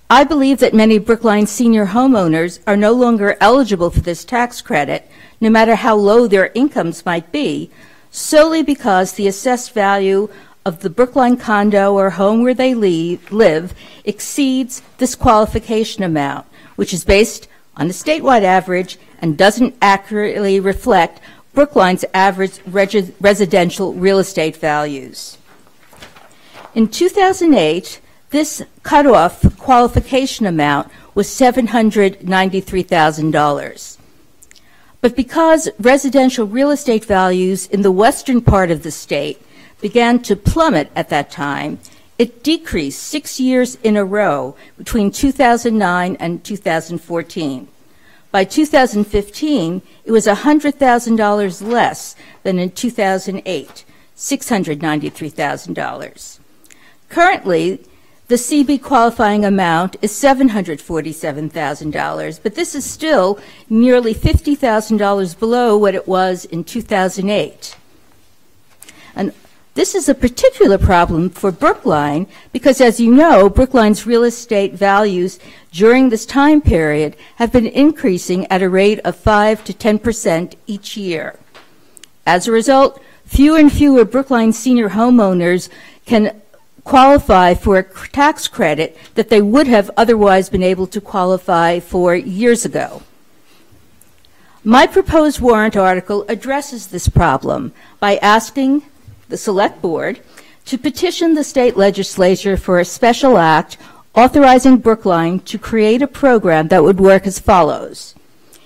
I believe that many Brookline senior homeowners are no longer eligible for this tax credit, no matter how low their incomes might be, solely because the assessed value of the Brookline condo or home where they live exceeds this qualification amount, which is based on a statewide average and doesn't accurately reflect Brookline's average residential real estate values. In 2008, this cutoff qualification amount was $793,000. But because residential real estate values in the western part of the state began to plummet at that time, it decreased 6 years in a row between 2009 and 2014. By 2015, it was $100,000 less than in 2008, $693,000. Currently, the CB qualifying amount is $747,000, but this is still nearly $50,000 below what it was in 2008. And this is a particular problem for Brookline because, as you know, Brookline's real estate values during this time period have been increasing at a rate of 5 to 10% each year. As a result, fewer and fewer Brookline senior homeowners can qualify for a tax credit that they would have otherwise been able to qualify for years ago. My proposed warrant article addresses this problem by asking the Select Board to petition the state legislature for a special act authorizing Brookline to create a program that would work as follows.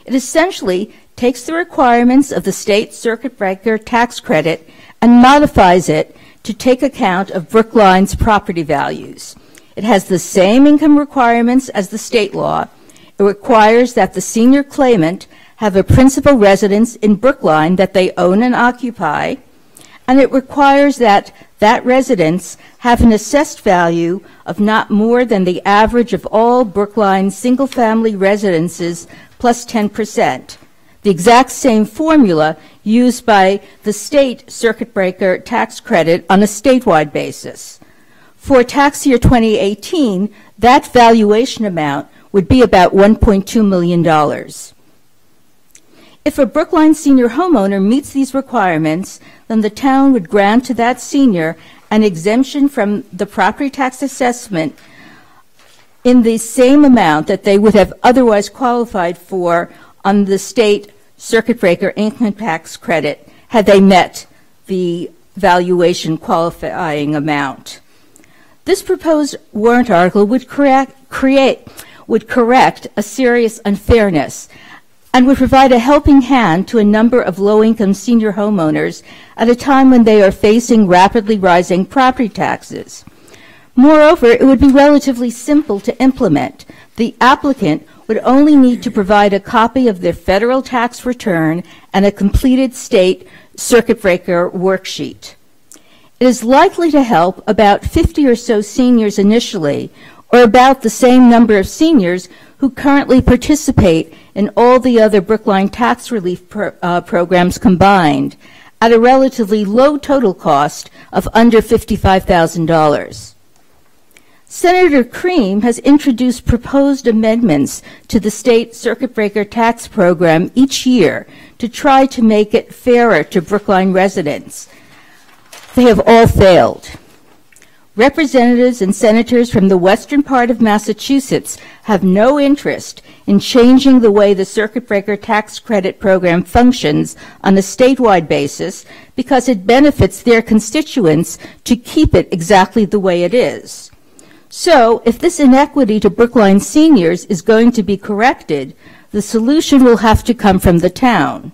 It essentially takes the requirements of the state circuit breaker tax credit and modifies it to take account of Brookline's property values. It has the same income requirements as the state law. It requires that the senior claimant have a principal residence in Brookline that they own and occupy, and it requires that that residence have an assessed value of not more than the average of all Brookline single-family residences plus 10%, the exact same formula used by the state circuit breaker tax credit on a statewide basis. For tax year 2018, that valuation amount would be about $1.2 million. If a Brookline senior homeowner meets these requirements, then the town would grant to that senior an exemption from the property tax assessment in the same amount that they would have otherwise qualified for on the state circuit breaker income tax credit had they met the valuation qualifying amount. This proposed warrant article would correct a serious unfairness and would provide a helping hand to a number of low-income senior homeowners at a time when they are facing rapidly rising property taxes. Moreover, it would be relatively simple to implement. The applicant would only need to provide a copy of their federal tax return and a completed state circuit breaker worksheet. It is likely to help about 50 or so seniors initially, or about the same number of seniors who currently participate in all the other Brookline tax relief programs combined, at a relatively low total cost of under $55,000. Senator Cream has introduced proposed amendments to the state circuit breaker tax program each year to try to make it fairer to Brookline residents. They have all failed. Representatives and senators from the western part of Massachusetts have no interest in changing the way the circuit breaker tax credit program functions on a statewide basis because it benefits their constituents to keep it exactly the way it is. So, if this inequity to Brookline seniors is going to be corrected, the solution will have to come from the town.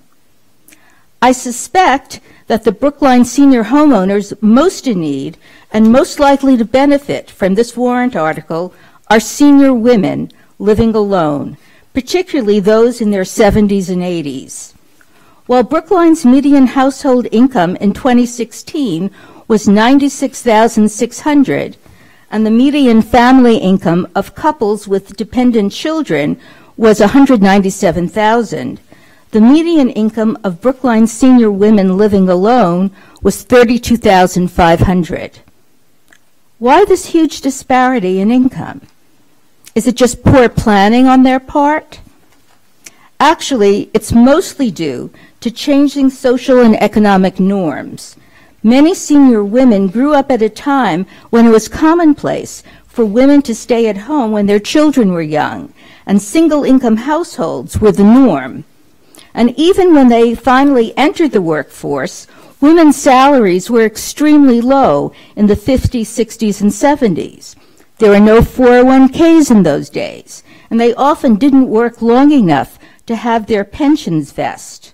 I suspect that the Brookline senior homeowners most in need and most likely to benefit from this warrant article are senior women living alone, particularly those in their 70s and 80s. While Brookline's median household income in 2016 was $96,600, and the median family income of couples with dependent children was $197,000, the median income of Brookline senior women living alone was $32,500. Why this huge disparity in income? Is it just poor planning on their part? Actually, it's mostly due to changing social and economic norms. Many senior women grew up at a time when it was commonplace for women to stay at home when their children were young, and single-income households were the norm. And even when they finally entered the workforce, women's salaries were extremely low in the 50s, 60s, and 70s. There were no 401ks in those days, and they often didn't work long enough to have their pensions vest.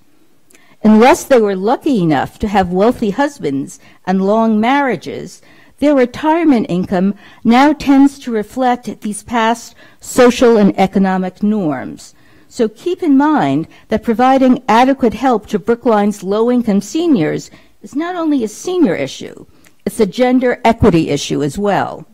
Unless they were lucky enough to have wealthy husbands and long marriages, their retirement income now tends to reflect these past social and economic norms. So keep in mind that providing adequate help to Brookline's low-income seniors is not only a senior issue, it's a gender equity issue as well.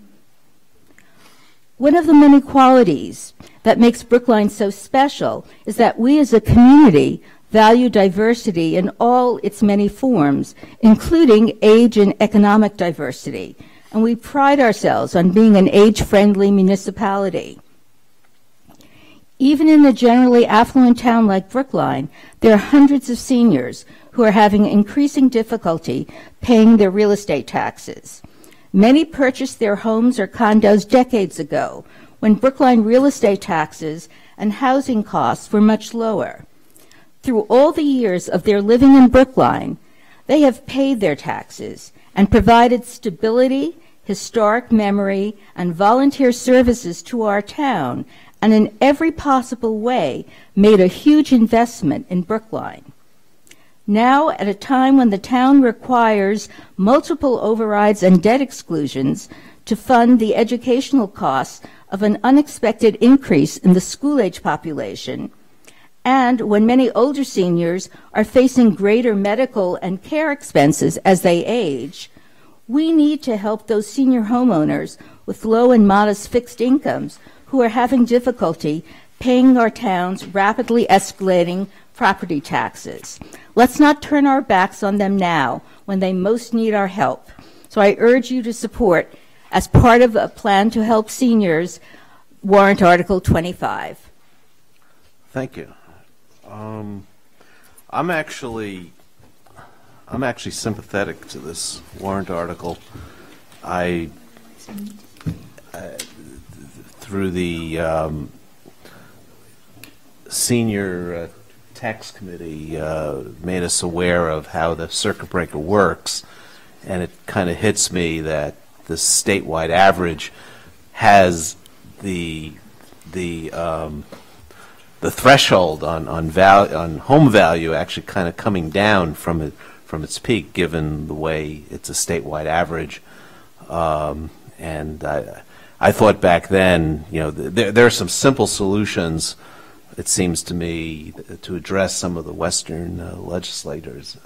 One of the many qualities that makes Brookline so special is that we as a community value diversity in all its many forms, including age and economic diversity, and we pride ourselves on being an age-friendly municipality. Even in a generally affluent town like Brookline, there are hundreds of seniors who are having increasing difficulty paying their real estate taxes. Many purchased their homes or condos decades ago, when Brookline real estate taxes and housing costs were much lower. Through all the years of their living in Brookline, they have paid their taxes and provided stability, historic memory, and volunteer services to our town, and in every possible way made a huge investment in Brookline. Now, at a time when the town requires multiple overrides and debt exclusions to fund the educational costs of an unexpected increase in the school-age population, and when many older seniors are facing greater medical and care expenses as they age, we need to help those senior homeowners with low and modest fixed incomes who are having difficulty paying our town's rapidly escalating property taxes. Let's not turn our backs on them now when they most need our help. So I urge you to support, as part of a plan to help seniors, warrant Article 25. Thank you. I'm actually sympathetic to this warrant article. Through the senior tax committee made us aware of how the circuit breaker works, and it kind of hits me that the statewide average has the threshold on home value actually kind of coming down from its peak, given the way it's a statewide average. And I thought back then, there are some simple solutions, it seems to me, to address some of the Western legislators'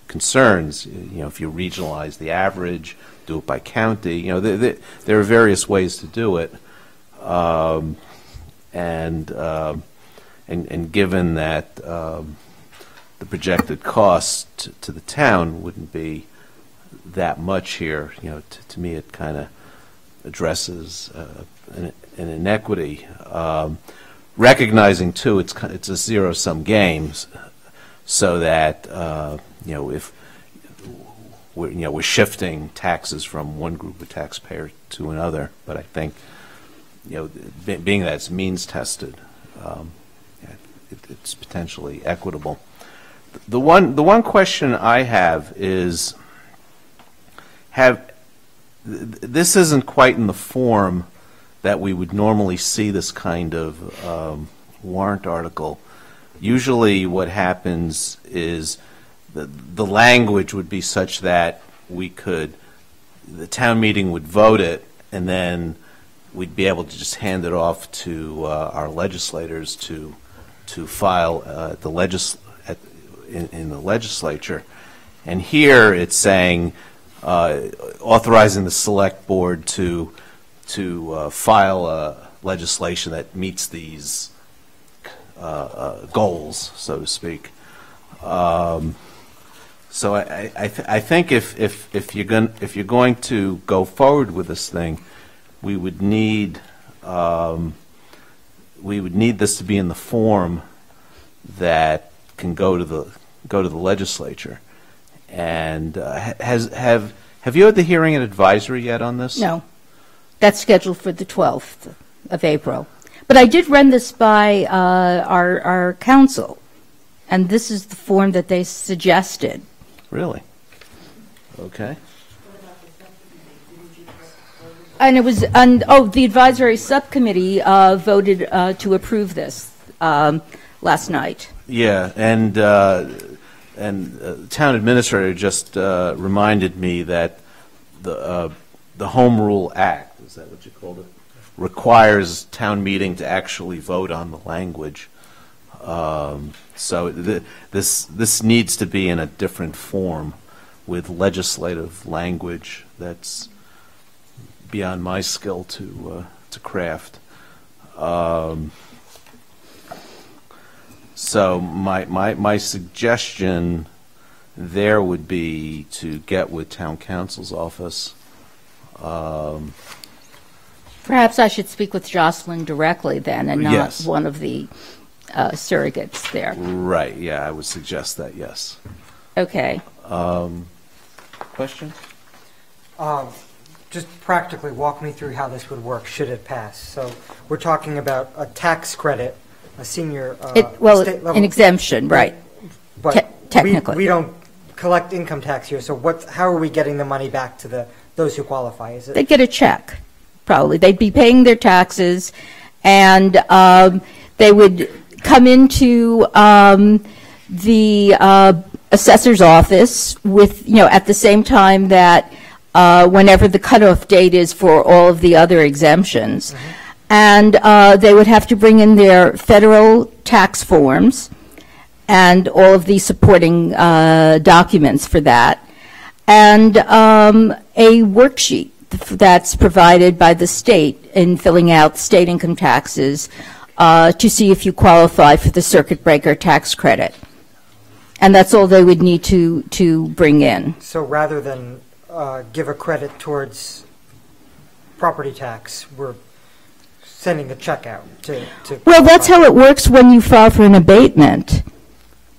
concerns. If you regionalize the average, do it by county. There are various ways to do it. And given that the projected cost to the town wouldn't be that much here, to me it kind of addresses an inequity. Recognizing too, it's a zero-sum game, so that if we're shifting taxes from one group of taxpayers to another, but I think being that it's means tested, it's potentially equitable. The one question I have is, this isn't quite in the form that we would normally see this kind of warrant article. Usually what happens is the language would be such that the town meeting would vote it, and then we'd be able to just hand it off to our legislators to file in the legislature. And here it's saying authorizing the select board to file legislation that meets these goals, so to speak. So I think if you're going to go forward with this thing, we would need this to be in the form that can go to the legislature. And have you had the hearing and advisory yet on this? No. That's scheduled for the 12th of April. But I did run this by our council, and this is the form that they suggested. Really? Okay. And it was, the advisory subcommittee voted to approve this last night. Yeah, and town administrator just reminded me that the Home Rule Act, is that what you called it, requires town meeting to actually vote on the language. So this needs to be in a different form with legislative language that's beyond my skill to craft. So my suggestion there would be to get with town council's office Perhaps I should speak with Jocelyn directly then, and not Yes. one of the surrogates there. Right, yeah, I would suggest that, yes. Okay. Question? Just practically walk me through how this would work should it pass. So we're talking about a tax credit, a senior state level. An exemption, right. But technically. we don't collect income tax here, so how are we getting the money back to those who qualify? Is it? They'd get a check, probably. They'd be paying their taxes, and they would come into the assessor's office with, at the same time that whenever the cutoff date is for all of the other exemptions. Mm-hmm. And they would have to bring in their federal tax forms and all of the supporting documents for that, and a worksheet that's provided by the state in filling out state income taxes to see if you qualify for the circuit breaker tax credit. And that's all they would need to bring in. So rather than give a credit towards property tax, we're sending a check out to Well, that's how it works when you file for an abatement.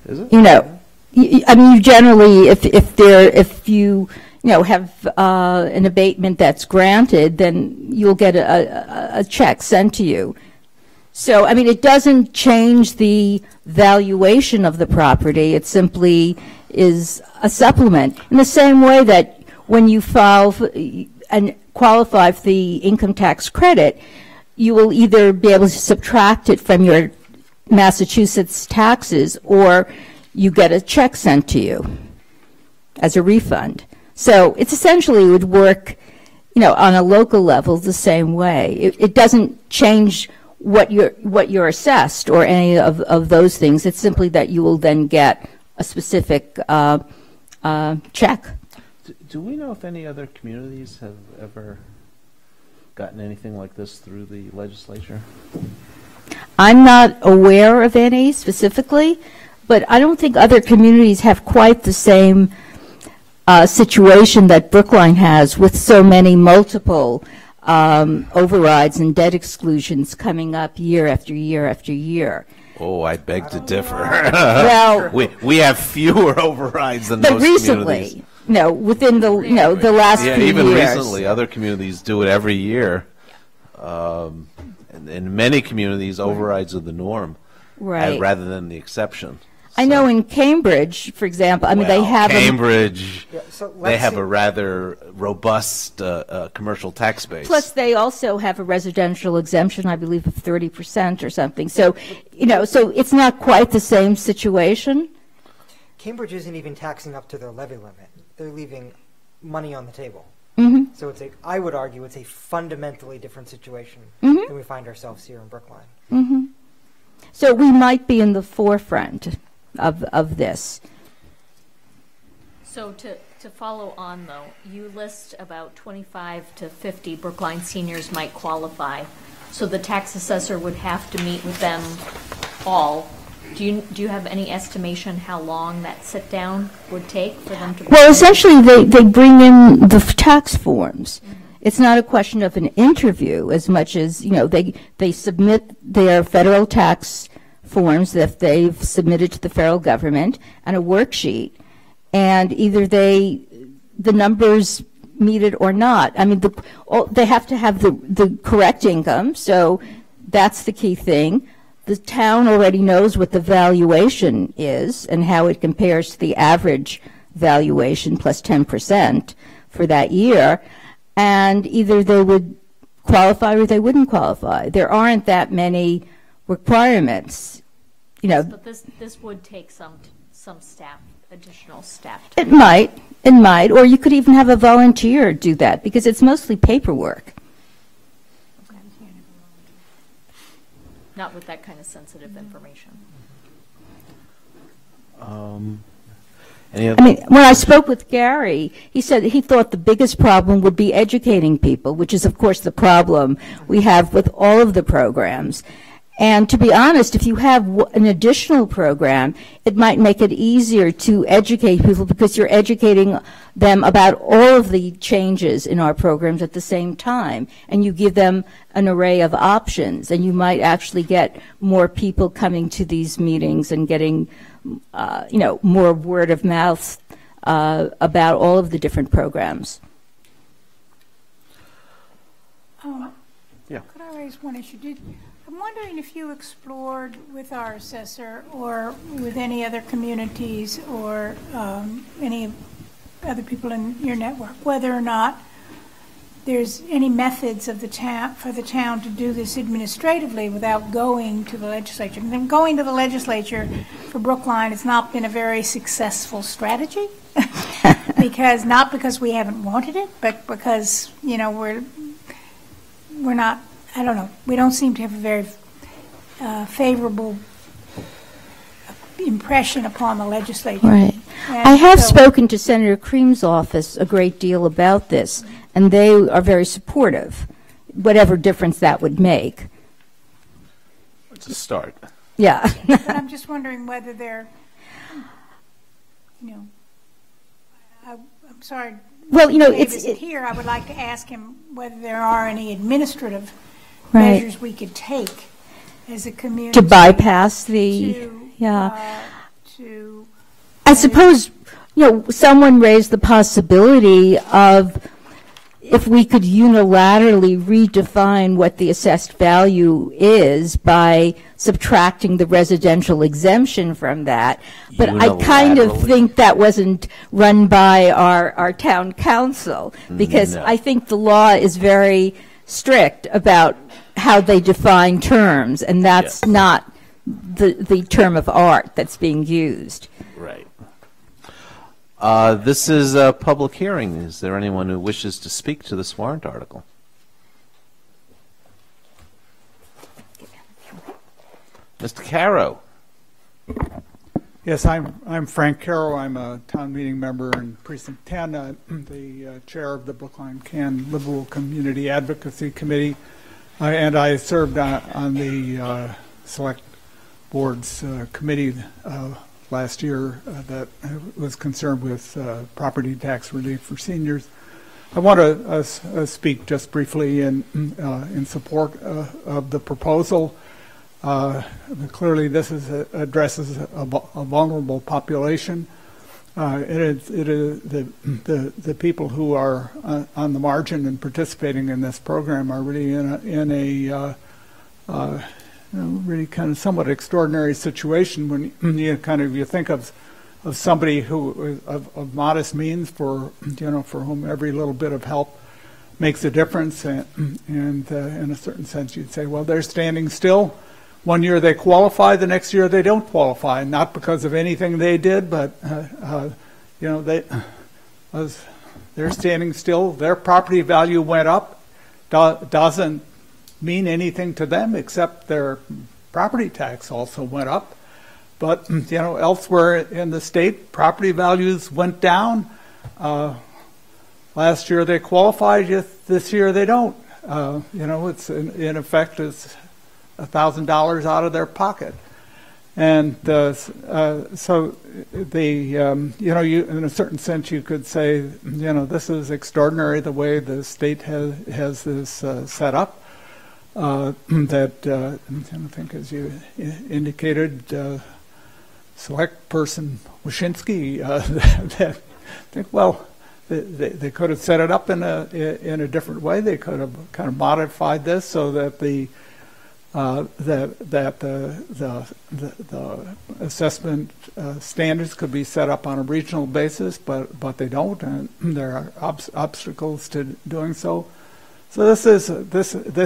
Is it? I mean, you generally, if you have an abatement that's granted, then you'll get a check sent to you. So, I mean, it doesn't change the valuation of the property. It simply is a supplement. In the same way that when you file and qualify for the income tax credit, you will either be able to subtract it from your Massachusetts taxes, or you get a check sent to you as a refund. So it's essentially would work, on a local level the same way. It doesn't change what you're assessed or any of those things. It's simply that you will then get a specific check. Do we know if any other communities have ever gotten anything like this through the legislature? I'm not aware of any specifically, but I don't think other communities have quite the same situation that Brookline has, with so many multiple overrides and debt exclusions coming up year after year after year. Oh, I beg to differ. Well, we have fewer overrides than but most recently, communities. Within the the last few even years. recently, other communities do it every year. And in many communities, overrides are the norm, Right. rather than the exception. I know in Cambridge, for example, I mean, they have Cambridge. So They have a rather robust commercial tax base. Plus, they also have a residential exemption, I believe, of 30% or something. So, so it's not quite the same situation. Cambridge isn't even taxing up to their levy limit. They're leaving money on the table. Mm-hmm. So I would argue it's a fundamentally different situation Mm-hmm. than we find ourselves here in Brookline. Mm-hmm. So we might be in the forefront of this. So to follow on, though, you list about 25 to 50 Brookline seniors might qualify. So the tax assessor would have to meet with them all. Do you have any estimation how long that sit down would take for them to? Well, essentially, they bring in the tax forms. Mm-hmm. It's not a question of an interview as much as, they submit their federal tax forms that they've submitted to the federal government and a worksheet, and either the numbers meet it or not. I mean, they have to have the correct income, so that's the key thing. The town already knows what the valuation is and how it compares to the average valuation plus 10% for that year, and either they would qualify or they wouldn't qualify. There aren't that many requirements, But this would take some staff, additional staff. It might, or you could even have a volunteer do that, because it's mostly paperwork. Not with that kind of sensitive information. Any other? I mean, when I spoke with Gary, he said he thought the biggest problem would be educating people, which is, of course, the problem we have with all of the programs. And to be honest, if you have an additional program, it might make it easier to educate people because you're educating them about all of the changes in our programs at the same time. And you give them an array of options. And you might actually get more people coming to these meetings and getting, more word of mouth about all of the different programs. Yeah. Could I raise one issue? I'm wondering if you explored with our assessor or with any other communities or any other people in your network, whether or not there's any methods of the town for the town to do this administratively without going to the legislature. And then going to the legislature for Brookline has not been a very successful strategy, not because we haven't wanted it, but because we're not. I don't know. We don't seem to have a very favorable impression upon the legislature. Right. And I have spoken to Senator Cream's office a great deal about this, and they are very supportive, whatever difference that would make. It's a start. Yeah. But I'm just wondering whether they're, I'm sorry. Well, Dave isn't here. I would like to ask him whether there are any administrative measures we could take as a community to bypass the I suppose someone raised the possibility of if we could unilaterally redefine what the assessed value is by subtracting the residential exemption from that. But I kind of think that wasn't run by our town council because I think the law is very strict about how they define terms, and that's not the term of art that's being used. Right. This is a public hearing. Is there anyone who wishes to speak to this warrant article? Mr. Caro. Yes, I'm Frank Caro. I'm a town meeting member in Precinct 10, the chair of the Brookline Can Liberal Community Advocacy Committee, and I served on the Select Board's committee last year that was concerned with property tax relief for seniors. I want to speak just briefly in support of the proposal. Clearly, this addresses a vulnerable population. It is the people who are on the margin and participating in this program are really in a really kind of somewhat extraordinary situation when you think of somebody who of modest means for whom every little bit of help makes a difference, and in a certain sense you'd say, well, they're standing still. One year they qualify, the next year they don't qualify, not because of anything they did, but they're standing still. Their property value went up. Doesn't mean anything to them except their property tax also went up. But elsewhere in the state, property values went down. Last year they qualified. This year they don't. It's in effect it's $1,000 out of their pocket, and so in a certain sense you could say this is extraordinary the way the state has this set up. That I think, as you indicated, Select Person Wyszynski, that think they could have set it up in a different way. They could have kind of modified this so that the assessment standards could be set up on a regional basis, but they don't, and there are obstacles to doing so. So this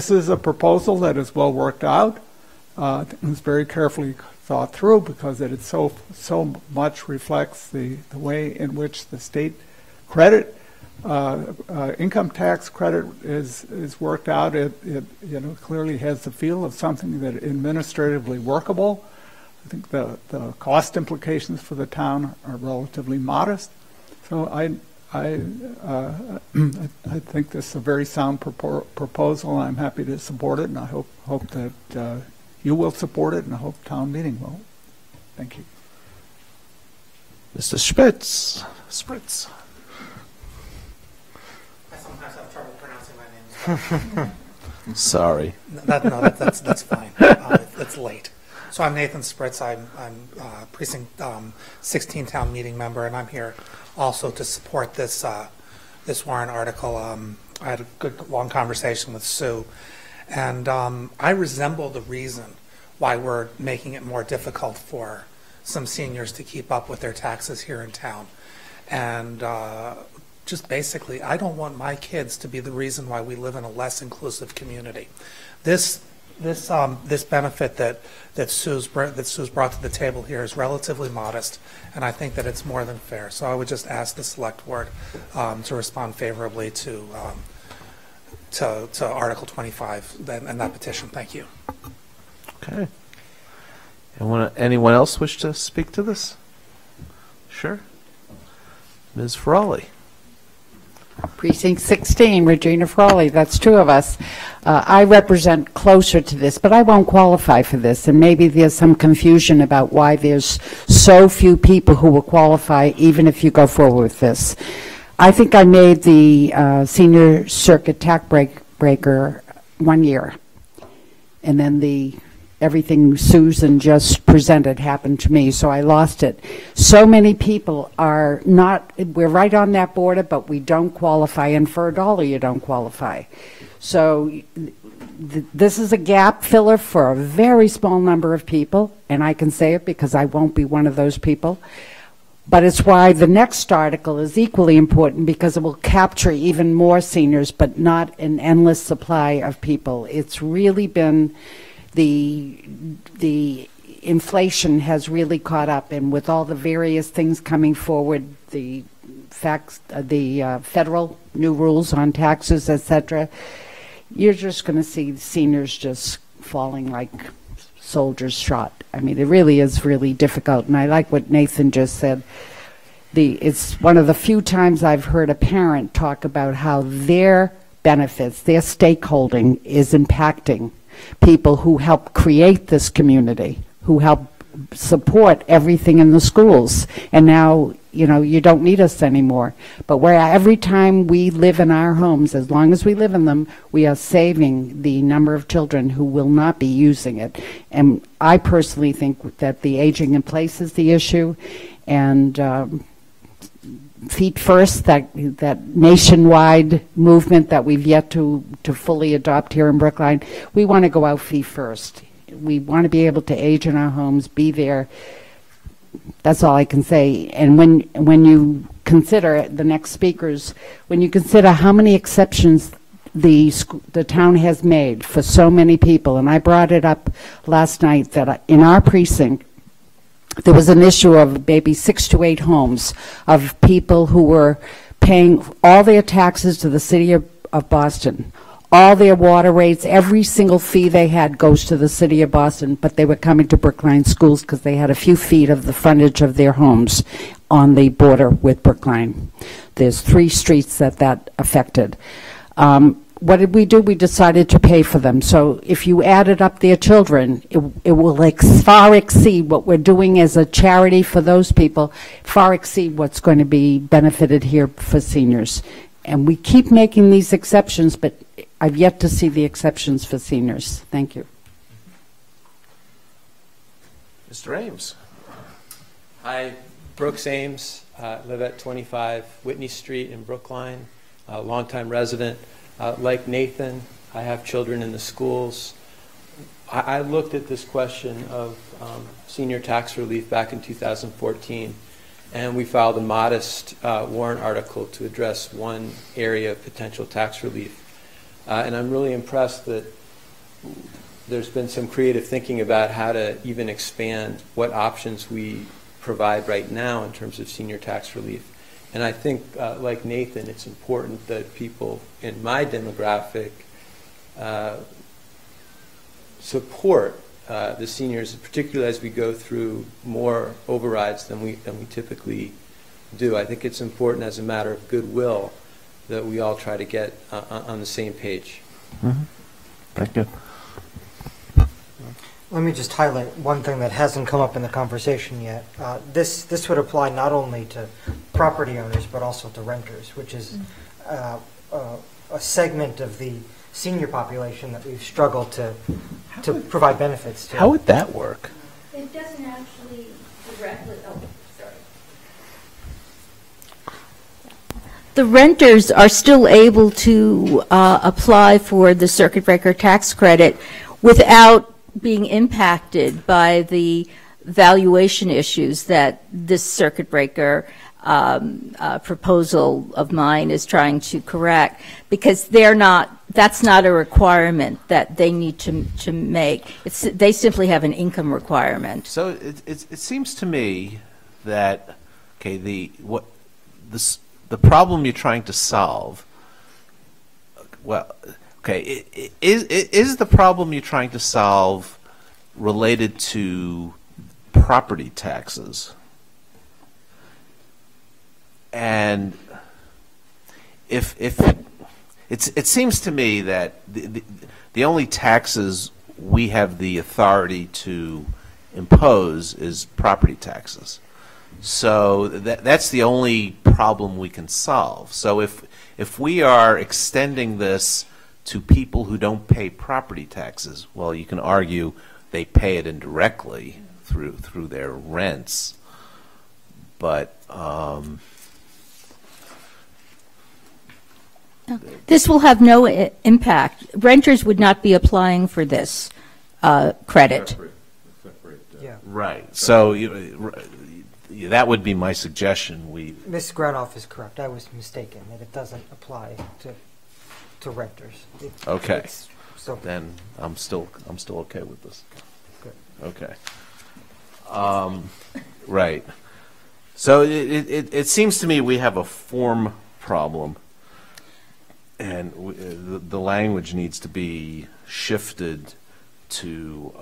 is a proposal that is well worked out. It's very carefully thought through because it so much reflects the way in which the state credit. Income tax credit is worked out. It clearly has the feel of something that administratively workable. I think the cost implications for the town are relatively modest. So I think this is a very sound proposal. I'm happy to support it, and I hope that you will support it, and I hope town meeting will. Thank you. Mr. Spitz. Spritz. I sometimes have trouble pronouncing my name. Sorry. That's fine. It's late. So I'm Nathan Spritz. I'm precinct 16 town meeting member, and I'm here also to support this this warrant article. I had a good long conversation with Sue, and I resemble the reason why we're making it more difficult for some seniors to keep up with their taxes here in town. And just basically, I don't want my kids to be the reason why we live in a less inclusive community. This benefit that Sue's brought to the table here is relatively modest, and I think that it's more than fair. So I would just ask the select board to respond favorably to Article 25 and that petition. Thank you. Okay. Anyone else wish to speak to this? Sure. Ms. Frawley. Precinct 16, Regina Frawley, that's two of us. I represent closer to this, but I won't qualify for this, and maybe there's some confusion about why there's so few people who will qualify even if you go forward with this. I think I made the senior circuit tax breaker 1 year, and then everything Susan just presented happened to me, so I lost it. So many people are not, we're right on that border, but we don't qualify, and for $1 you don't qualify. So this is a gap filler for a very small number of people, and I can say it because I won't be one of those people. But it's why the next article is equally important, because it will capture even more seniors, but not an endless supply of people. It's really been the inflation has really caught up, and with all the various things coming forward, the federal new rules on taxes, etc., you're just going to see seniors just falling like soldiers shot. I mean, it really is really difficult, and I like what Nathan just said. It's one of the few times I've heard a parent talk about how their benefits, their stakeholding is impacting people who help create this community, who help support everything in the schools. And now, you don't need us anymore. But every time we live in our homes, as long as we live in them, we are saving the number of children who will not be using it. And I personally think that the aging in place is the issue. And Feet First, that nationwide movement that we've yet to fully adopt here in Brookline, we want to go out feet first. We want to be able to age in our homes, be there. That's all I can say. And when you consider the next speakers, when you consider how many exceptions the town has made for so many people, and I brought it up last night that in our precinct, there was an issue of maybe 6 to 8 homes of people who were paying all their taxes to the city of Boston. All their water rates, every single fee they had goes to the city of Boston, but they were coming to Brookline schools because they had a few feet of the frontage of their homes on the border with Brookline. There's 3 streets that affected. What did we do? We decided to pay for them. So if you added up their children, it will far exceed what we're doing as a charity for those people, far exceed what's going to be benefited here for seniors. And we keep making these exceptions, but I've yet to see the exceptions for seniors. Thank you. Mr. Ames. Hi, Brooks Ames. Live at 25 Whitney Street in Brookline. Longtime resident. Like Nathan, I have children in the schools. I looked at this question of senior tax relief back in 2014, and we filed a modest warrant article to address one area of potential tax relief. And I'm really impressed that there's been some creative thinking about how to even expand what options we provide right now in terms of senior tax relief. And I think, like Nathan, it's important that people in my demographic support the seniors, particularly as we go through more overrides than we typically do. I think it's important as a matter of goodwill that we all try to get on the same page. Mm-hmm. Thank you. Let me just highlight one thing that hasn't come up in the conversation yet. This would apply not only to property owners, but also to renters, which is a segment of the senior population that we've struggled to provide benefits to. How would that work? It doesn't actually directly, sorry. The renters are still able to apply for the circuit breaker tax credit without being impacted by the valuation issues that this circuit breaker proposal of mine is trying to correct, because that's not a requirement that they need to make. They simply have an income requirement. So it seems to me that, okay, the problem you're trying to solve, well, okay, is the problem you're trying to solve related to property taxes? And if it seems to me that the only taxes we have the authority to impose is property taxes. So that's the only problem we can solve. So if we are extending this to people who don't pay property taxes, well, you can argue they pay it indirectly through their rents, but this will have no impact. Renters would not be applying for this credit. Yeah. Right. So that would be my suggestion. Ms. Granoff is correct. I was mistaken that it doesn't apply to renters. Okay. So then I'm still okay with this. Good. Okay. Right. So it seems to me we have a form problem, and the language needs to be shifted to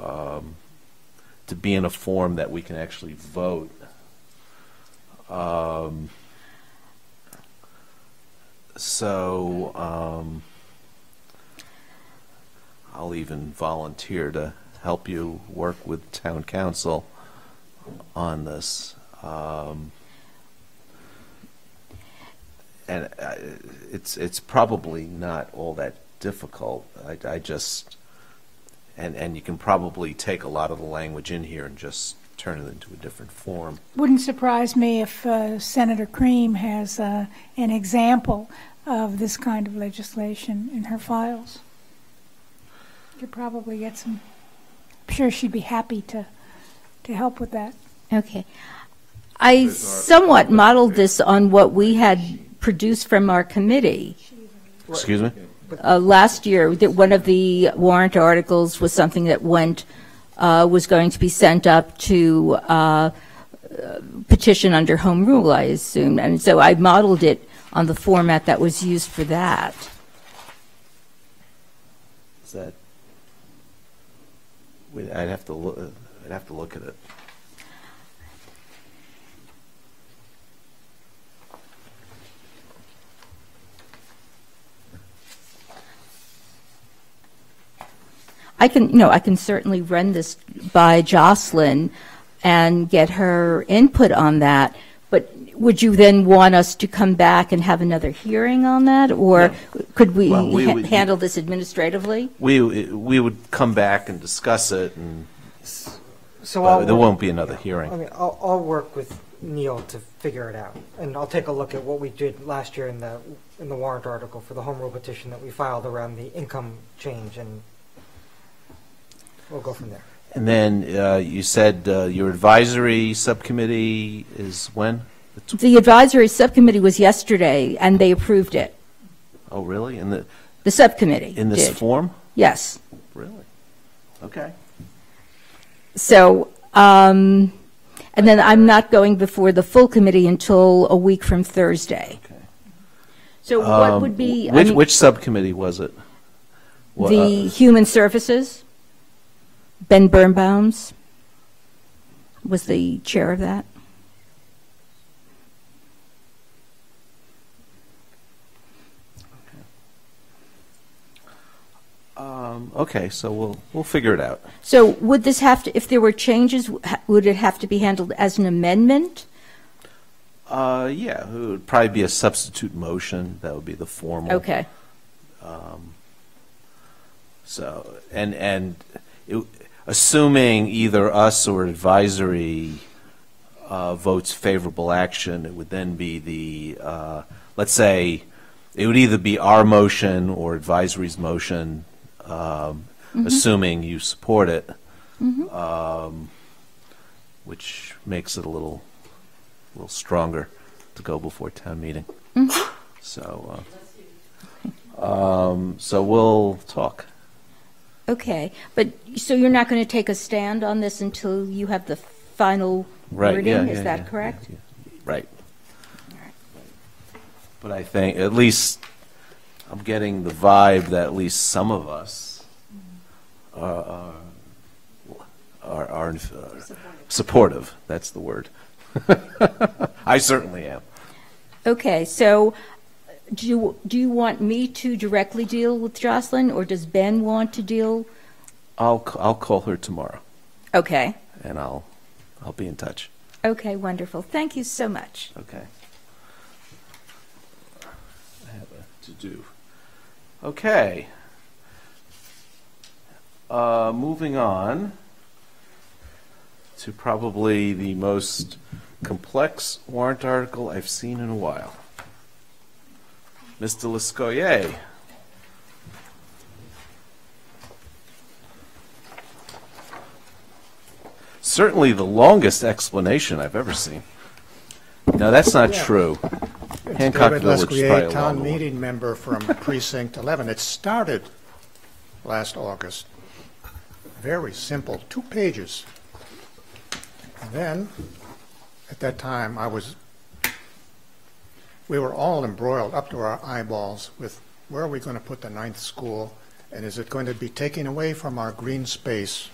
be in a form that we can actually vote. I'll even volunteer to help you work with town council on this. And it's probably not all that difficult. I just and you can probably take a lot of the language in here and just turn it into a different form. Wouldn't surprise me if Senator Cream has an example of this kind of legislation in her files. Could probably get some. I'm sure she'd be happy to help with that. Okay. I somewhat modeled this on what we had produced from our committee. Excuse me? Last year, that one of the warrant articles was something that was going to be sent up to petition under home rule, I assume. And so I modeled it on the format that was used for that. Is that? I'd have to look at it. I can certainly run this by Jocelyn and get her input on that. But would you then want us to come back and have another hearing on that, or could we handle this administratively? We would come back and discuss it, and so there won't be another hearing. I mean, I'll work with Neil to figure it out, and I'll take a look at what we did last year in the warrant article for the home rule petition that we filed around the income change, and we'll go from there. And then you said your advisory subcommittee is when? The advisory subcommittee was yesterday, and they approved it. Oh, really? In the subcommittee in this did. form? Yes. Really? Okay. So, and then I'm not going before the full committee until a week from Thursday. Okay. So what would be... Which subcommittee was it? The Human Services. Ben Birnbaum's was the chair of that. Okay, so we'll figure it out. So would this have to, if there were changes, would it have to be handled as an amendment? Yeah, it would probably be a substitute motion. That would be the formal. Okay. So, assuming either us or advisory votes favorable action, it would then be the, let's say, it would either be our motion or advisory's motion, assuming you support it, which makes it a little stronger to go before town meeting. So, so we'll talk. Okay, but so you're not going to take a stand on this until you have the final wording, is that correct? Yeah. Right. But I think at least I'm getting the vibe that at least some of us are supportive. That's the word. I certainly am. Okay, so do you want me to directly deal with Jocelyn, or does Ben want to deal? I'll call her tomorrow. Okay. And I'll be in touch. Okay, wonderful. Thank you so much. Okay. I have a to-do. Okay. Moving on to probably the most complex warrant article I've seen in a while. Mr. Lescoyer. Certainly the longest explanation I've ever seen. No, that's not true. Hancock David Village is probably Lesquier, a town longer one. meeting member from Precinct 11. It started last August. Very simple, 2 pages. And then, at that time, we were all embroiled up to our eyeballs with where are we going to put the 9th school, and is it going to be taken away from our green space,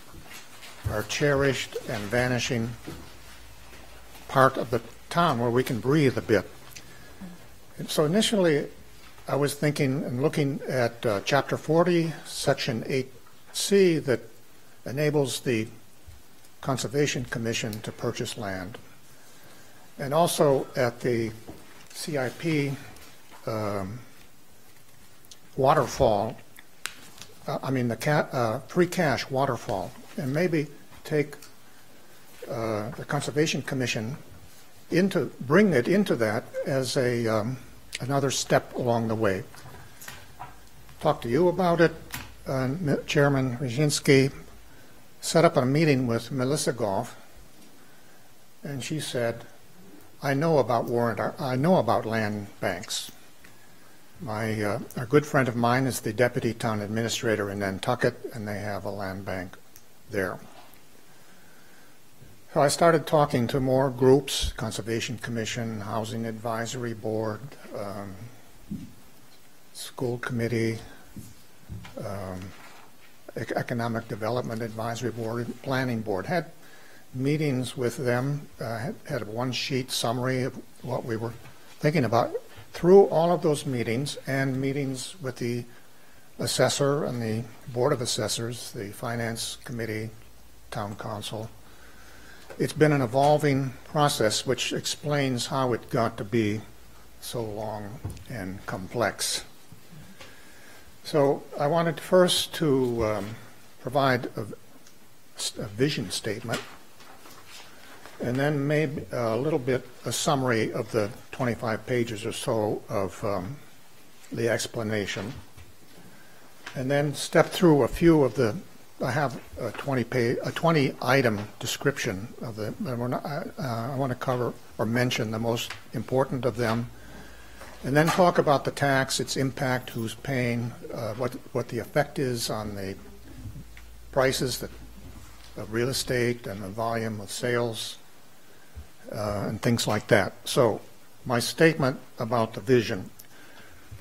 our cherished and vanishing part of the town where we can breathe a bit. And so initially, I was thinking and looking at Chapter 40, Section 8C, that enables the Conservation Commission to purchase land, and also at the CIP waterfall, the free cash waterfall, and maybe take the Conservation Commission bring it into that as another step along the way. Talked to you about it, Chairman Rajinski. Set up a meeting with Melissa Goff, and she said, I know about land banks. A good friend of mine is the deputy town administrator in Nantucket, and they have a land bank there. So I started talking to more groups, Conservation Commission, Housing Advisory Board, School Committee, Economic Development Advisory Board, Planning Board. Had meetings with them, had a one-sheet summary of what we were thinking about. Through all of those meetings and meetings with the assessor and the Board of Assessors, the Finance Committee, Town Council, it's been an evolving process which explains how it got to be so long and complex. So I wanted first to provide a vision statement, and then maybe a little bit a summary of the 25 pages or so of the explanation, and then step through a few of the. I have a 20 item description of the. I want to cover or mention the most important of them, and then talk about the tax, its impact, who's paying, what the effect is on the prices of real estate and the volume of sales, and things like that. So my statement about the vision.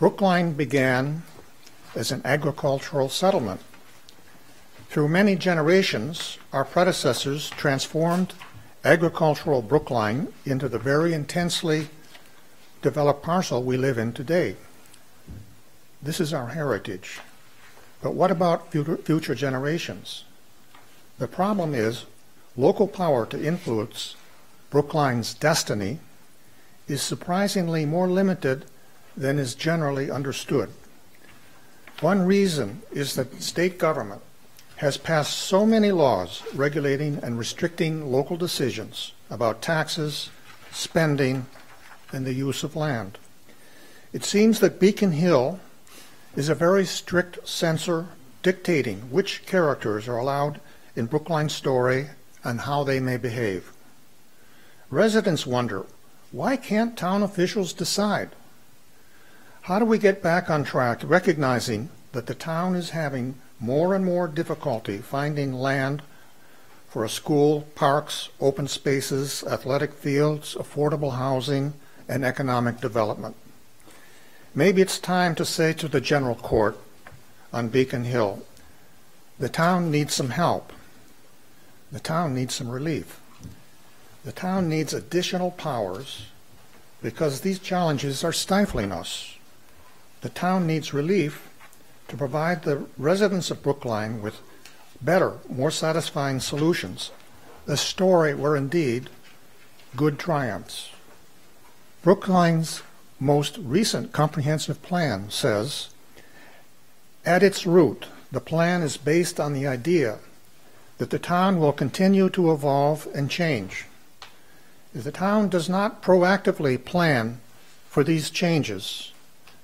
Brookline began as an agricultural settlement. Through many generations, our predecessors transformed agricultural Brookline into the very intensely developed parcel we live in today. This is our heritage. But what about future generations? The problem is local power to influence Brookline's destiny is surprisingly more limited than is generally understood. One reason is that state government has passed so many laws regulating and restricting local decisions about taxes, spending, and the use of land. It seems that Beacon Hill is a very strict censor dictating which characters are allowed in Brookline's story and how they may behave. Residents wonder, why can't town officials decide? How do we get back on track, recognizing that the town is having more and more difficulty finding land for a school, parks, open spaces, athletic fields, affordable housing, and economic development? Maybe it's time to say to the General Court on Beacon Hill, the town needs some help. The town needs some relief. The town needs additional powers because these challenges are stifling us. The town needs relief to provide the residents of Brookline with better, more satisfying solutions, a story where indeed good triumphs. Brookline's most recent comprehensive plan says, at its root, the plan is based on the idea that the town will continue to evolve and change. If the town does not proactively plan for these changes,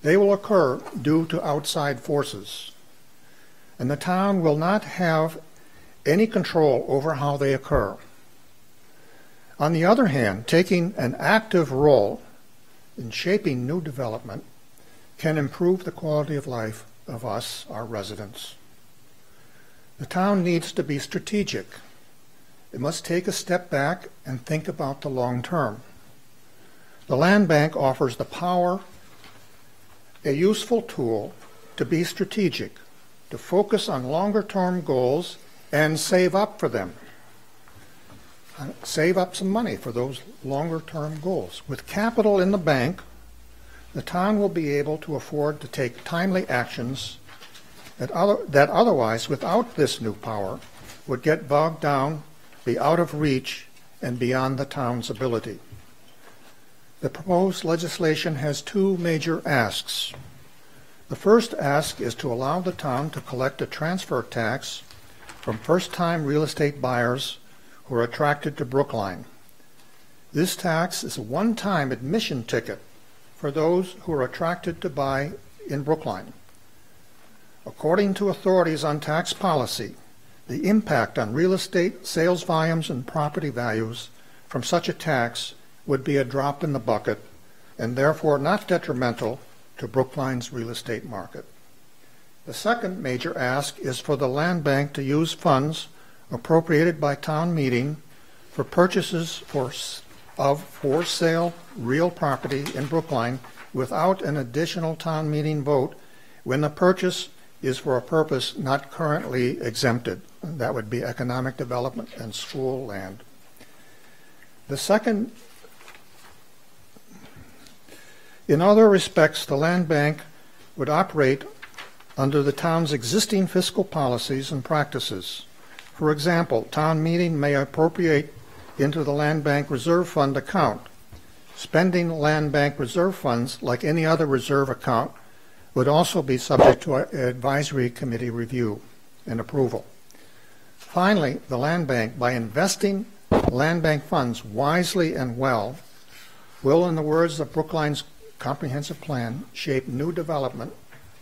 they will occur due to outside forces, and the town will not have any control over how they occur. On the other hand, taking an active role in shaping new development can improve the quality of life of us, our residents. The town needs to be strategic. It must take a step back and think about the long term. The land bank offers the power, a useful tool to be strategic, to focus on longer term goals and save up for them. Save up some money for those longer term goals. With capital in the bank, the town will be able to afford to take timely actions that otherwise, without this new power, would get bogged down, be out of reach, and beyond the town's ability. The proposed legislation has two major asks. The first ask is to allow the town to collect a transfer tax from first-time real estate buyers who are attracted to Brookline. This tax is a one-time admission ticket for those who are attracted to buy in Brookline. According to authorities on tax policy, the impact on real estate sales volumes and property values from such a tax would be a drop in the bucket and therefore not detrimental to Brookline's real estate market. The second major ask is for the land bank to use funds appropriated by town meeting for purchases of for sale real property in Brookline without an additional town meeting vote when the purchase is for a purpose not currently exempted. That would be economic development and school land. The second, in other respects, the land bank would operate under the town's existing fiscal policies and practices. For example, town meeting may appropriate into the land bank reserve fund account. Spending land bank reserve funds, like any other reserve account, would also be subject to advisory committee review and approval. Finally, the land bank, by investing land bank funds wisely and well, will, in the words of Brookline's comprehensive plan, shape new development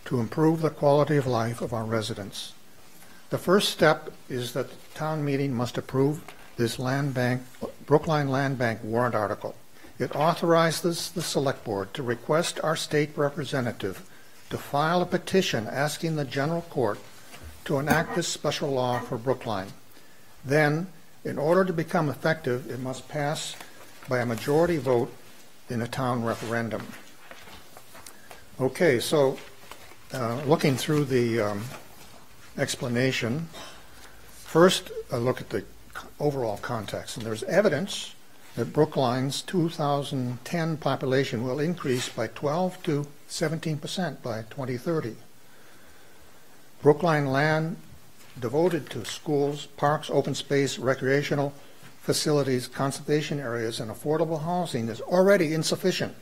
to improve the quality of life of our residents. The first step is that the town meeting must approve this land bank, Brookline Land Bank warrant article. It authorizes the Select Board to request our state representative to file a petition asking the General Court to enact this special law for Brookline. Then, in order to become effective, it must pass by a majority vote in a town referendum. Okay, so looking through the explanation, first a look at the overall context. And there's evidence that Brookline's 2010 population will increase by 12 to 17% by 2030. Brookline land devoted to schools, parks, open space, recreational facilities, conservation areas, and affordable housing is already insufficient.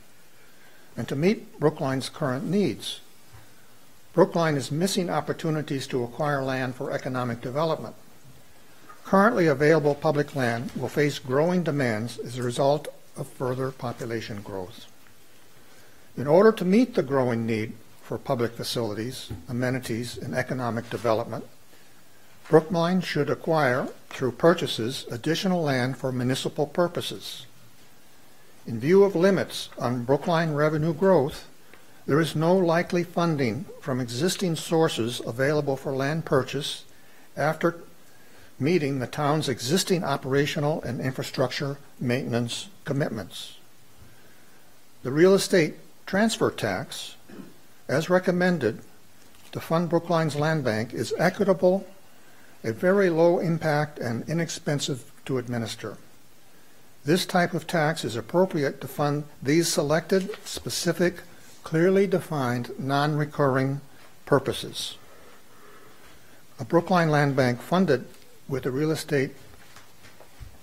And to meet Brookline's current needs, Brookline is missing opportunities to acquire land for economic development. Currently available public land will face growing demands as a result of further population growth. In order to meet the growing need for public facilities, amenities, and economic development, Brookline should acquire, through purchases, additional land for municipal purposes. In view of limits on Brookline revenue growth, there is no likely funding from existing sources available for land purchase after meeting the town's existing operational and infrastructure maintenance commitments. The real estate transfer tax, as recommended to fund Brookline's land bank, is equitable, a very low impact, and inexpensive to administer. This type of tax is appropriate to fund these selected, specific, clearly defined, non-recurring purposes. A Brookline land bank funded with a real estate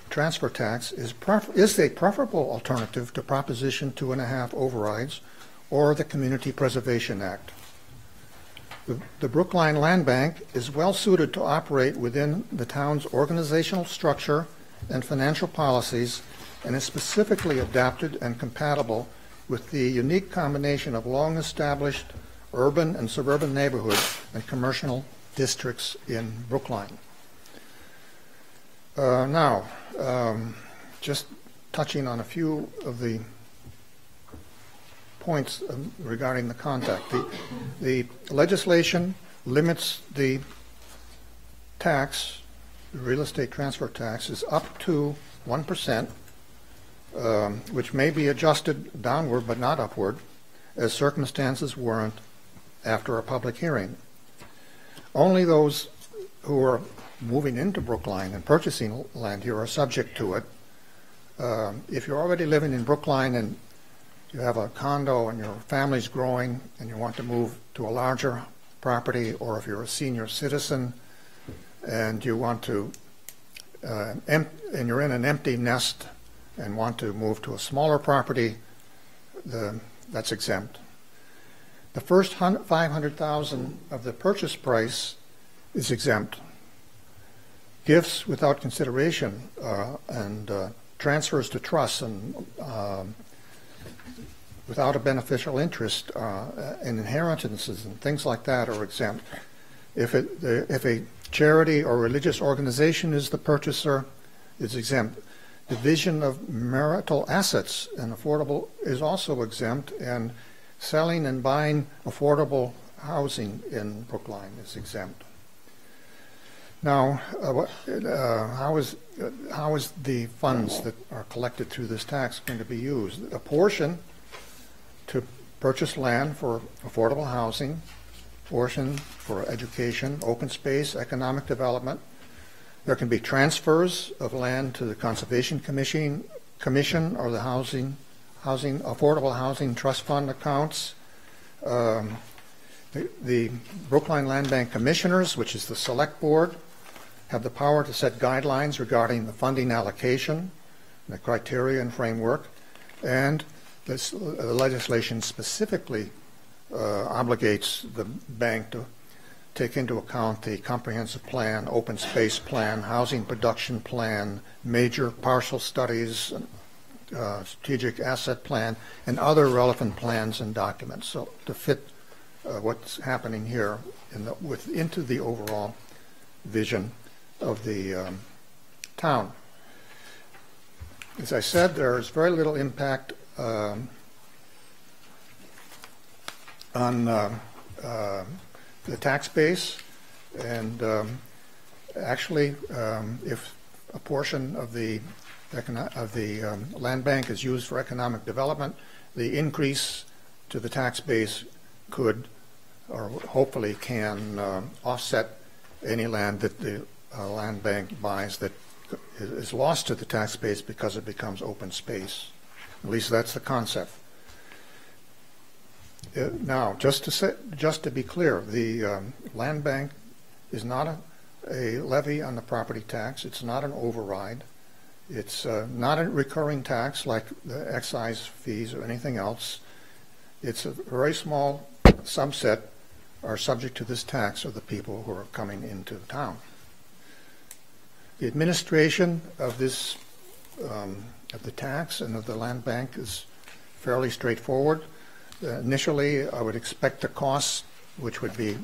transfer tax is a preferable alternative to Proposition 2.5 overrides or the Community Preservation Act. The Brookline Land Bank is well suited to operate within the town's organizational structure and financial policies, and is specifically adapted and compatible with the unique combination of long-established urban and suburban neighborhoods and commercial districts in Brookline. Now, just touching on a few of the points regarding the contact. The legislation limits the tax, the real estate transfer tax, is up to 1%, which may be adjusted downward but not upward as circumstances warrant after a public hearing. Only those who are moving into Brookline and purchasing land here are subject to it. If you're already living in Brookline and you have a condo and your family's growing and you want to move to a larger property, or if you're a senior citizen and you want to, and you're in an empty nest and want to move to a smaller property, that's exempt. The first $500,000 of the purchase price is exempt. Gifts without consideration and transfers to trusts and without a beneficial interest and inheritances and things like that are exempt. If a charity or religious organization is the purchaser, it's exempt. Division of marital assets and affordable is also exempt, and selling and buying affordable housing in Brookline is exempt. Now, how is the funds that are collected through this tax going to be used? A portion to purchase land for affordable housing, portion for education, open space, economic development. There can be transfers of land to the Conservation Commission or the Affordable Housing Trust Fund accounts. The Brookline Land Bank Commissioners, which is the select board, have the power to set guidelines regarding the funding allocation, the criteria and framework, and this legislation specifically obligates the bank to take into account the comprehensive plan, open space plan, housing production plan, major parcel studies, strategic asset plan, and other relevant plans and documents, so to fit what's happening here into the overall vision of the town. As I said, there is very little impact on the tax base, and actually, if a portion of the land bank is used for economic development, the increase to the tax base could, or hopefully can, offset any land that the land bank buys that is lost to the tax base because it becomes open space. At least that's the concept. Now, just to be clear, the land bank is not a levy on the property tax. It's not an override. It's not a recurring tax like the excise fees or anything else. It's a very small subset are subject to this tax of the people who are coming into town. The administration of this, of the tax and of the land bank is fairly straightforward. Initially, I would expect the costs, which would be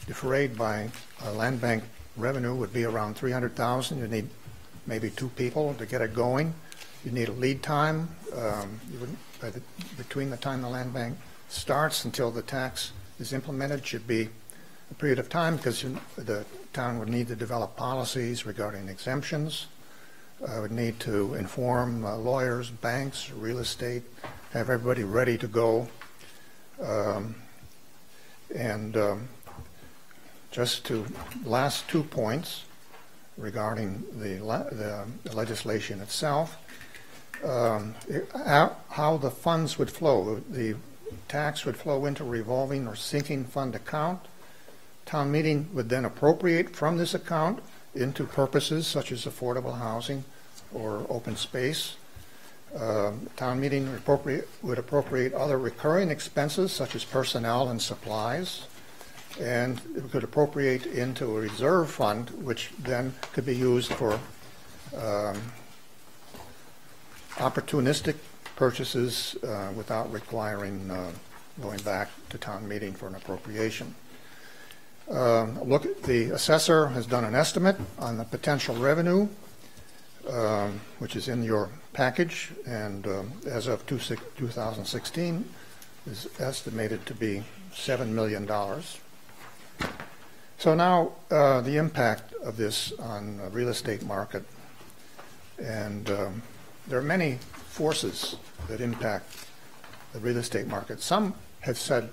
defrayed by land bank revenue, would be around $300,000. You need maybe 2 people to get it going. You need a lead time between the time the land bank starts until the tax is implemented. Should be a period of time because the town would need to develop policies regarding exemptions. Would need to inform lawyers, banks, real estate, have everybody ready to go. Just to last 2 points regarding the legislation itself, how the funds would flow. The tax would flow into a revolving or sinking fund account. Town meeting would then appropriate from this account into purposes such as affordable housing or open space. Town meeting would appropriate other recurring expenses such as personnel and supplies, and it could appropriate into a reserve fund, which then could be used for opportunistic purchases without requiring going back to town meeting for an appropriation. The assessor has done an estimate on the potential revenue, which is in your package, and as of 2016 is estimated to be $7 million. So now the impact of this on the real estate market, and there are many forces that impact the real estate market. Some have said,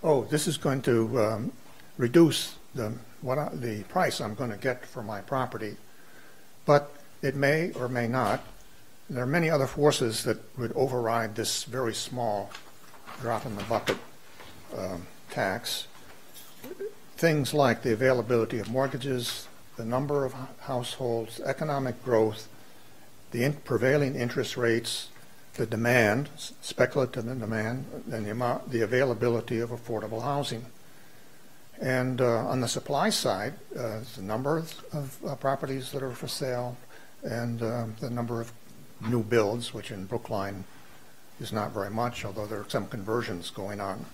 oh, this is going to reduce the price I'm going to get for my property, but it may or may not. There are many other forces that would override this very small drop in the bucket tax. Things like the availability of mortgages, the number of households, economic growth, the prevailing interest rates, the demand, speculative demand, and the availability of affordable housing. And on the supply side, the number of properties that are for sale and the number of new builds, which in Brookline is not very much, although there are some conversions going on.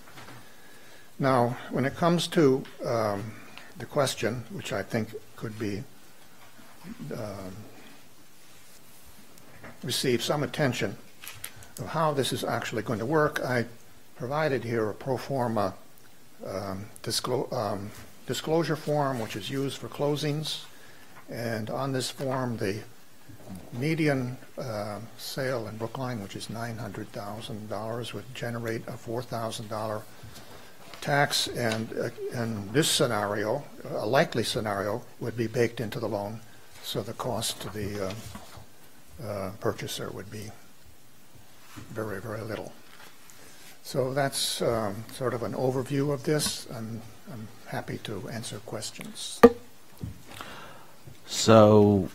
Now, when it comes to the question, which I think could be receive some attention of how this is actually going to work, I provided here a pro forma disclosure form, which is used for closings. And on this form, the median sale in Brookline, which is $900,000, would generate a $4,000 tax, and in this scenario, a likely scenario, would be baked into the loan, so the cost to the purchaser would be very, very little. So that's sort of an overview of this. I'm happy to answer questions. So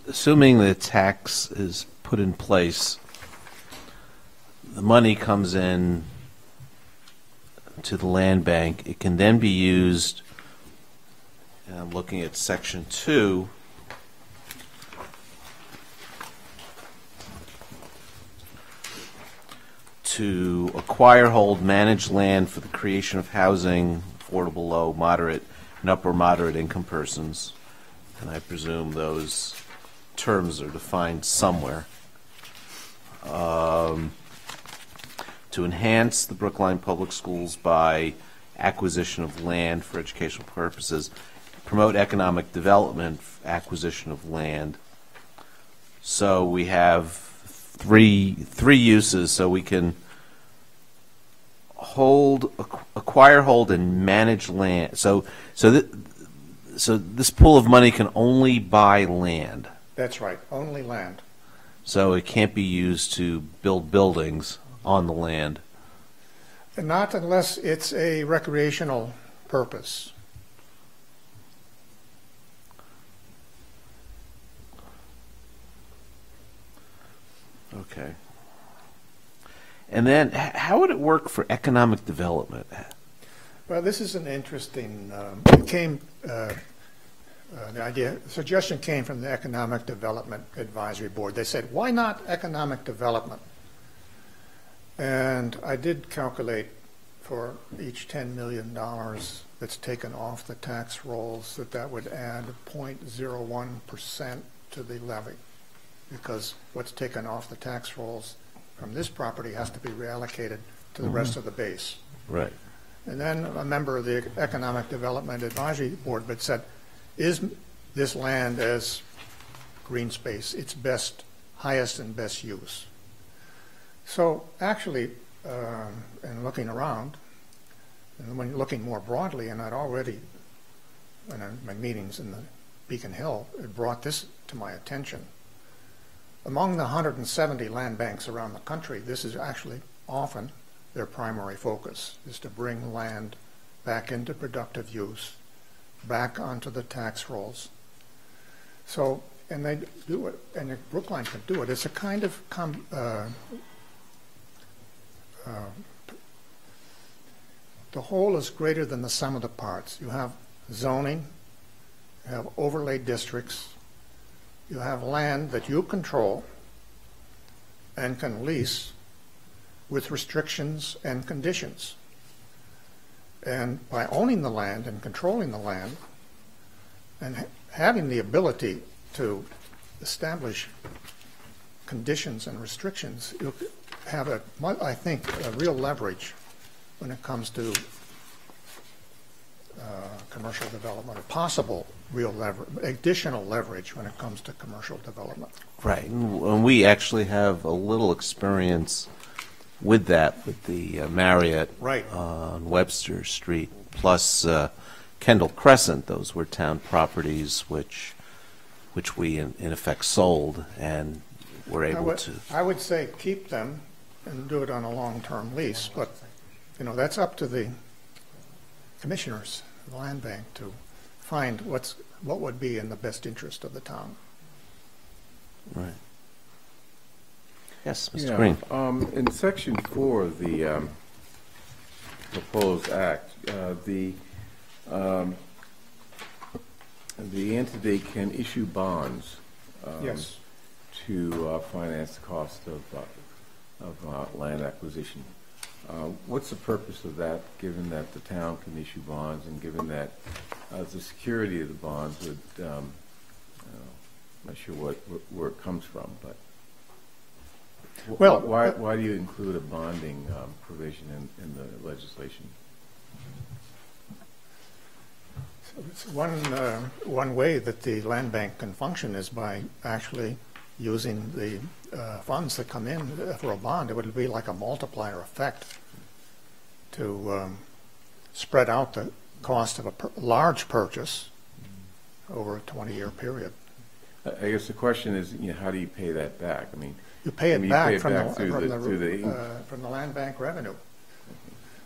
assuming the tax is put in place, the money comes in to the land bank. It can then be used, and I'm looking at section 2, to acquire, hold, manage land for the creation of housing, affordable, low, moderate, and upper moderate income persons. And I presume those terms are defined somewhere. To enhance the Brookline Public Schools by acquisition of land for educational purposes, promote economic development, acquisition of land. So we have three uses. So we can acquire, hold, and manage land. So this pool of money can only buy land. That's right, only land. So it can't be used to build buildings on the land. And not unless it's a recreational purpose. Okay. And then how would it work for economic development? Well, this is an interesting, the suggestion came from the Economic Development Advisory Board. They said, why not economic development? And I did calculate for each $10 million that's taken off the tax rolls that would add 0.01% to the levy, because what's taken off the tax rolls from this property has to be reallocated to the rest of the base. Right. And then a member of the Economic Development Advisory Board but said, is this land as green space its highest and best use? So actually, in looking around, and when looking more broadly, and I'd already, in my meetings in the Beacon Hill, it brought this to my attention. Among the 170 land banks around the country, this is actually often their primary focus, is to bring land back into productive use, back onto the tax rolls. So, and they do it, and Brookline can do it. It's a kind of the whole is greater than the sum of the parts. You have zoning, you have overlay districts, you have land that you control and can lease with restrictions and conditions. And by owning the land and controlling the land and having the ability to establish conditions and restrictions, you have, I think, a real leverage when it comes to commercial development, or possible real additional leverage when it comes to commercial development. Right, and we actually have a little experience with that, with the Marriott on Webster Street, plus Kendall Crescent. Those were town properties which we in effect sold and were able to. I would say keep them and do it on a long-term lease, but that's up to the commissioners of the land bank to find what would be in the best interest of the town. Right. Yes, Mr. Green. In Section 4 of the proposed act, the entity can issue bonds yes. to finance the cost of land acquisition. What's the purpose of that, given that the town can issue bonds and given that the security of the bonds would, I'm not sure where it comes from, but why do you include a bonding provision in the legislation? So it's one way that the land bank can function is by actually using the funds that come in for a bond. It would be like a multiplier effect to spread out the cost of a large purchase over a 20-year period. I guess the question is, how do you pay that back? I mean, you pay it back from the land bank revenue.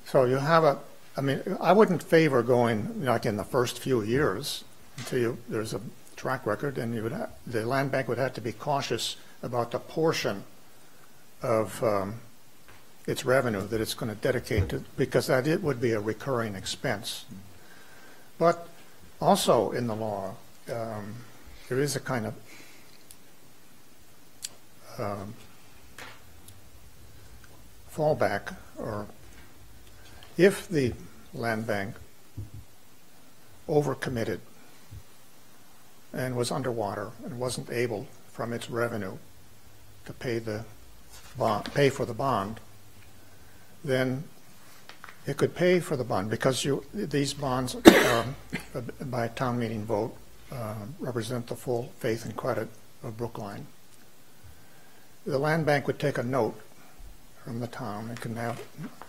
So you have I wouldn't favor going like in the first few years until there's a track record, and the land bank would have to be cautious about the portion of its revenue that it's going to dedicate to, because it would be a recurring expense. But also in the law, there is a kind of fallback, or if the land bank overcommitted and was underwater and wasn't able from its revenue to pay for the bond, then it could pay for the bond, because these bonds by town meeting vote represent the full faith and credit of Brookline. The land bank would take a note from the town. It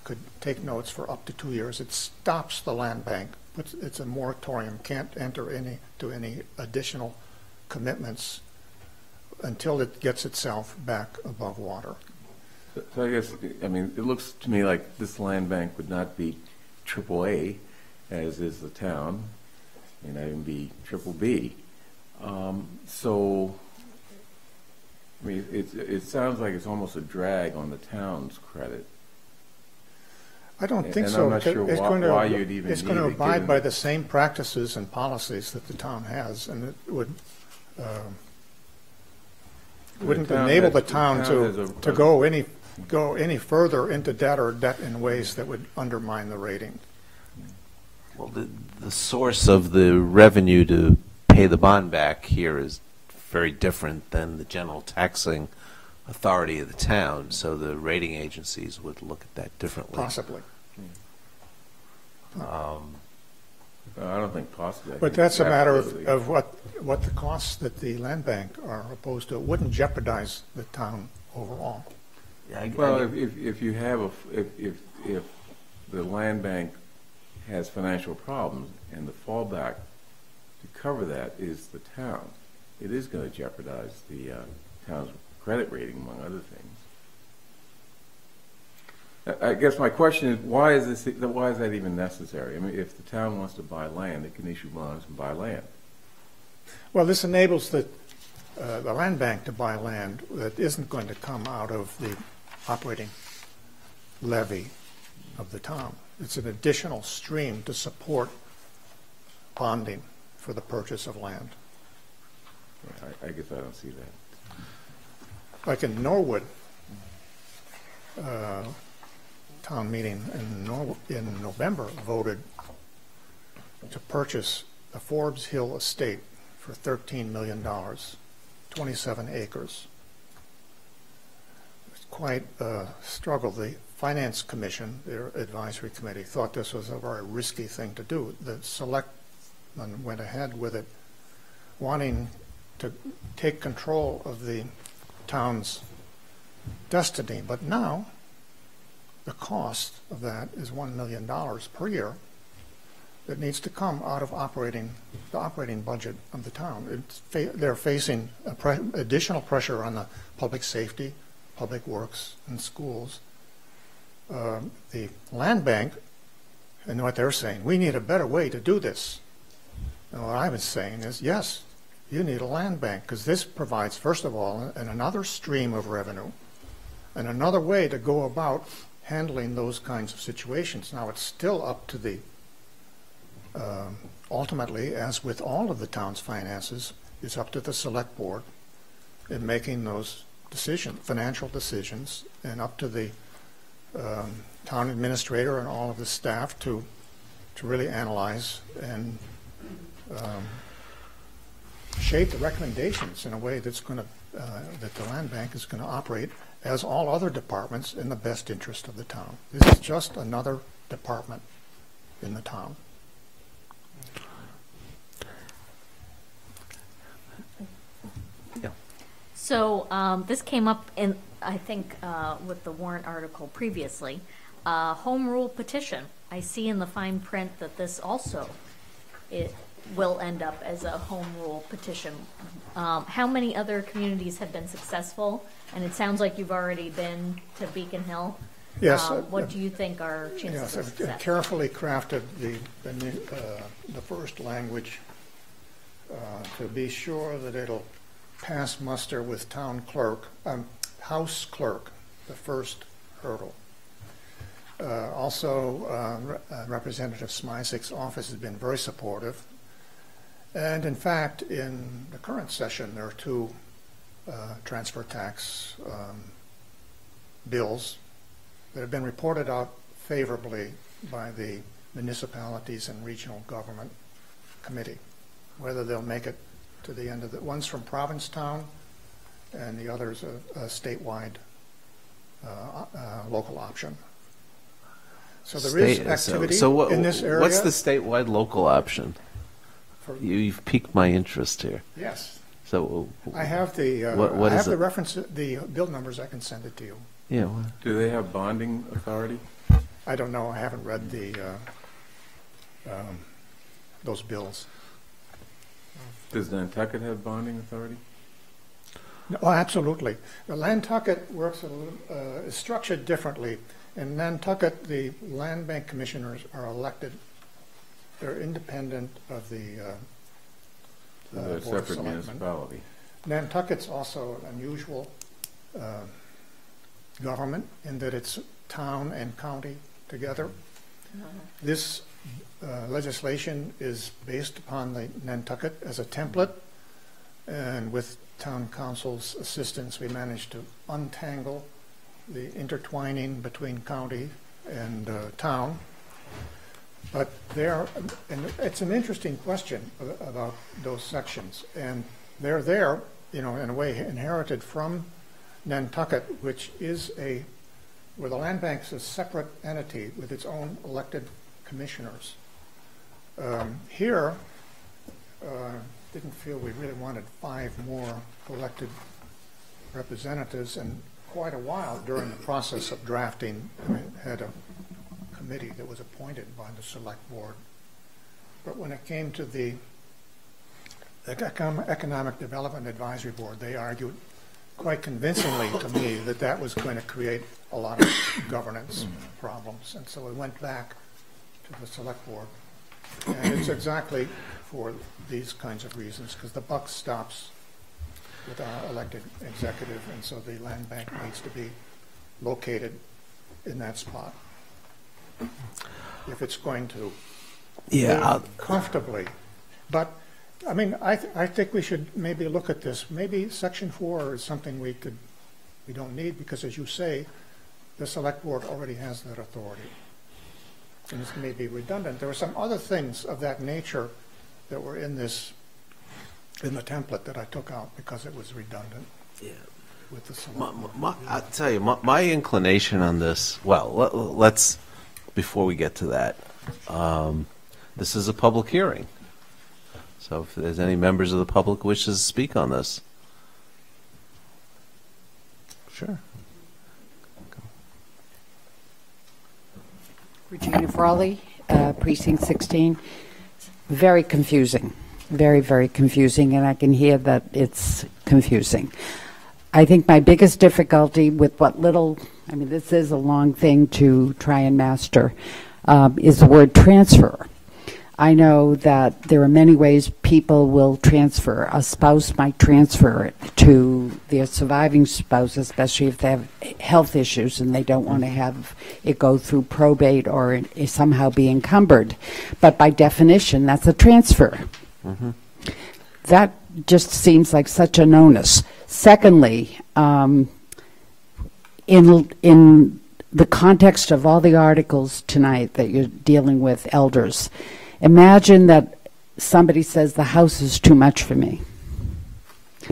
could take notes for up to 2 years. It stops the land bank. It's a moratorium. Can't enter into any additional commitments until it gets itself back above water. So I guess, I mean, it looks to me like this land bank would not be AAA, as is the town. It may not even be triple B. So, I mean, it sounds like it's almost a drag on the town's credit. I don't think and so. I'm not sure why you'd even It's need going to it, abide given by the same practices and policies that the town has, and it would wouldn't town enable has- the town the town has to go any further into debt or debt in ways that would undermine the rating. Well, the source of the revenue to pay the bond back here is very different than the general taxing authority of the town, so the rating agencies would look at that differently. Possibly. I don't think possibly. I But think that's a matter absolutely. of what the costs that the land bank are opposed to. It wouldn't jeopardize the town overall. Well, if you have if the land bank has financial problems and the fallback to cover that is the town, it is going to jeopardize the town's credit rating, among other things. I guess my question is, why is that even necessary? I mean, if the town wants to buy land, it can issue bonds and buy land. Well, this enables the land bank to buy land that isn't going to come out of the operating levy of the town. It's an additional stream to support bonding for the purchase of land. I guess I don't see that. Like in Norwood, town meeting in November voted to purchase the Forbes Hill estate for $13 million, 27 acres. It's quite a struggle. The Finance Commission, their advisory committee, thought this was a very risky thing to do. The selectmen went ahead with it, wanting to take control of the town's destiny. But now, the cost of that is $1 million per year that needs to come out of the operating budget of the town. They're facing additional pressure on the public safety, public works, and schools. The land bank, and what they're saying, we need a better way to do this. And what I was saying is, yes, you need a land bank, because this provides, first of all, another stream of revenue and another way to go about handling those kinds of situations. Now, it's still up to the, ultimately, as with all of the town's finances, it's up to the select board in making those financial decisions, and up to the town administrator and all of the staff to really analyze and shape the recommendations in a way that's going to that the land bank is going to operate as all other departments in the best interest of the town. This is just another department in the town. So this came up in, I think, with the warrant article previously. Home rule petition. I see in the fine print that this also will end up as a home rule petition. How many other communities have been successful? And it sounds like you've already been to Beacon Hill. Yes. What do you think are chances of I've success? carefully crafted the first language to be sure that it'll pass muster with town clerk, house clerk, the first hurdle. Also, Representative Smizek's office has been very supportive. And in fact, in the current session, there are two transfer tax bills that have been reported out favorably by the Municipalities and Regional Government Committee. Whether they'll make it to the end of the, one's from Provincetown, and the other's a statewide local option. So there is activity in this area. What's the statewide local option? You've piqued my interest here. Yes. So I have the what I is have the it? reference, the bill numbers. I can send it to you. Yeah. Do they have bonding authority? I don't know. I haven't read the those bills. Does Nantucket have bonding authority? Oh, absolutely. The Nantucket works is structured differently. In Nantucket, the land bank commissioners are elected. They're independent of the They're a Board of separate Selectmen. municipality. Nantucket's also an unusual government in that it's town and county together. This legislation is based upon the Nantucket as a template, and with town council's assistance, we managed to untangle the intertwining between county and town. But and it's an interesting question about those sections, and they're there, in a way inherited from Nantucket, which is where the land bank's a separate entity with its own elected commissioners. Here, didn't feel we really wanted 5 more elected representatives, and quite a while during the process of drafting, had a committee that was appointed by the select board. But when it came to the Economic Development Advisory Board, they argued quite convincingly to me that that was going to create a lot of governance problems. And so we went back to the select board. And it's exactly for these kinds of reasons, because the buck stops with our elected executive, and so the land bank needs to be located in that spot if it's going to live comfortably. But I mean, I think we should maybe look at this. Maybe Section 4 is something we don't need, because, as you say, the select board already has that authority, and this may be redundant. There were some other things of that nature that were in the template that I took out because it was redundant. Yeah. With the select board. I'll tell you, my inclination on this. Well, let's before we get to that, this is a public hearing. So if there's any members of the public wishes to speak on this. Sure. Regina Frawley, Precinct 16. Very confusing. Very, very confusing, and I can hear that it's confusing. I think my biggest difficulty with this is a long thing to try and master, is the word transfer. I know that there are many ways people will transfer. A spouse might transfer it to their surviving spouse, especially if they have health issues and they don't want to have it go through probate or somehow be encumbered. But by definition, that's a transfer. Mm-hmm. That just seems like such an onus. Secondly, in the context of all the articles tonight that you're dealing with elders, imagine that somebody says the house is too much for me,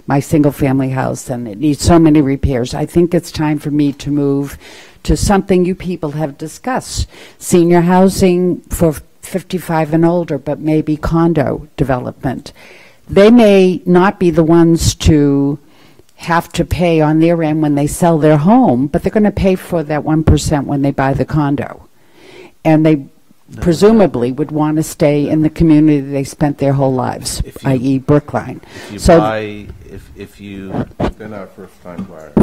my single-family house, and it needs so many repairs. I think it's time for me to move to something you people have discussed, senior housing for 55 and older, but maybe condo development. They may not be the ones to have to pay on their end when they sell their home, but they're going to pay for that 1% when they buy the condo. And they presumably would want to stay in the community they spent their whole lives, i.e. Brookline. They're not first-time buyers.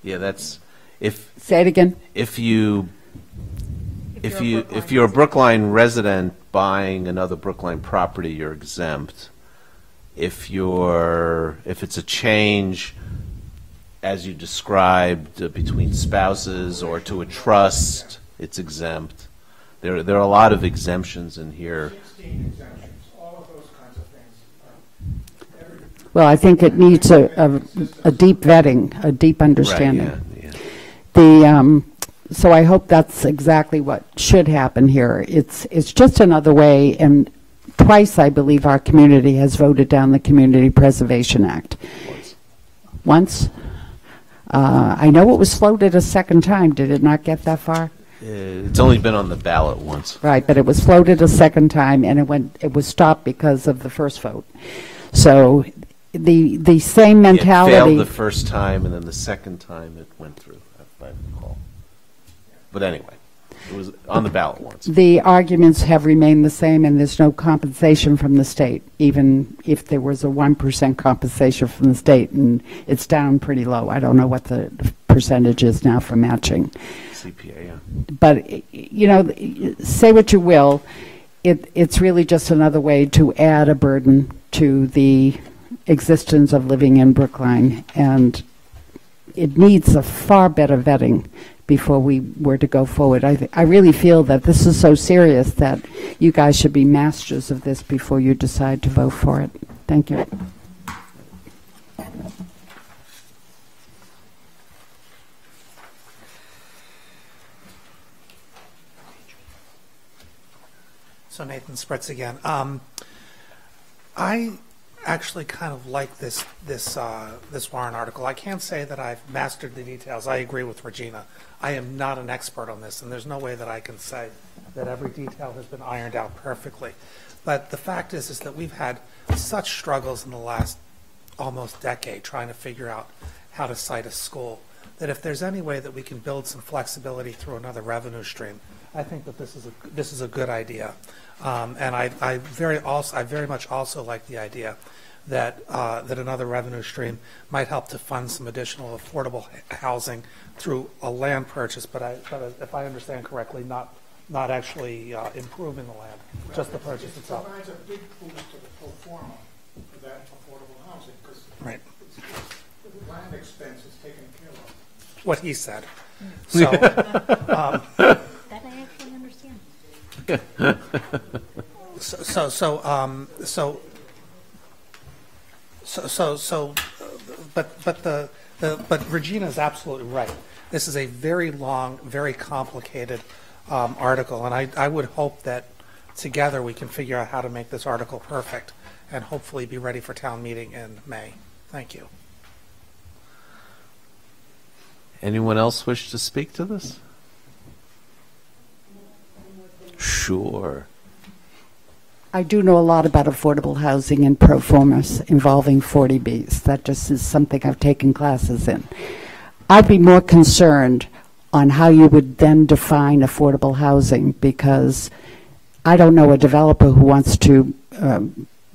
Yeah, that's Say it again. If you're a Brookline resident buying another Brookline property, you're exempt. If it's a change, as you described, between spouses or to a trust, it's exempt. There are a lot of exemptions in here. 16 exemptions, all of those kinds of things. Well, I think it needs a deep vetting, a deep understanding. Right, yeah. So I hope that's exactly what should happen here. It's just another way, and twice I believe our community has voted down the Community Preservation Act. Once? I know it was floated a second time. Did it not get that far? It's only been on the ballot once. Right, but it was floated a second time, and it was stopped because of the first vote. So the same mentality. It failed the first time, and then the second time it went through, if I recall. But anyway. It was on the ballot once. The arguments have remained the same, and there's no compensation from the state, even if there was a 1% compensation from the state, and it's down pretty low. I don't know what the percentage is now for matching. CPA, yeah. But, you know, say what you will, it's really just another way to add a burden to the existence of living in Brookline, and it needs a far better vetting before we were to go forward. I really feel that this is so serious that you guys should be masters of this before you decide to vote for it. Thank you. So Nathan Spritz again. I actually kind of like this warrant article. I can't say that I've mastered the details. I agree with Regina. I am not an expert on this, and there's no way that I can say that every detail has been ironed out perfectly. But the fact is that we've had such struggles in the last almost decade trying to figure out how to site a school, that if there's any way that we can build some flexibility through another revenue stream, I think that this is a good idea. And I very much also like the idea that that another revenue stream might help to fund some additional affordable housing through a land purchase. But if I understand correctly, not actually improving the land, just the purchase itself. It provides a big boost to the pro forma for that affordable housing, because right. The land expense is taken care of. What he said. So. That I actually understand. But Regina is absolutely right. This is a very long, very complicated article, and I would hope that together we can figure out how to make this article perfect and hopefully be ready for town meeting in May. Thank you. Anyone else wish to speak to this? Sure. I do know a lot about affordable housing and pro formas involving 40Bs. That just is something I've taken classes in. I'd be more concerned on how you would then define affordable housing, because I don't know a developer who wants to,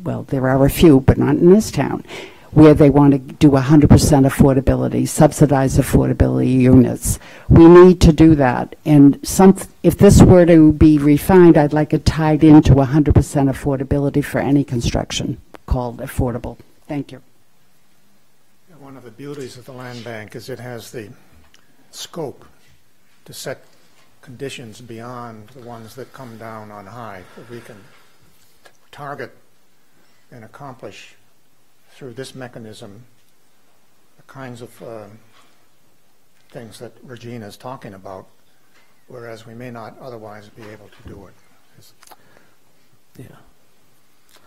well, there are a few, but not in this town, where they want to do 100% affordability, subsidize affordability units. We need to do that. And if this were to be refined, I'd like it tied into 100% affordability for any construction called affordable. Thank you. One of the beauties of the land bank is it has the scope to set conditions beyond the ones that come down on high, that we can target and accomplish through this mechanism the kinds of things that Regina is talking about, whereas we may not otherwise be able to do it.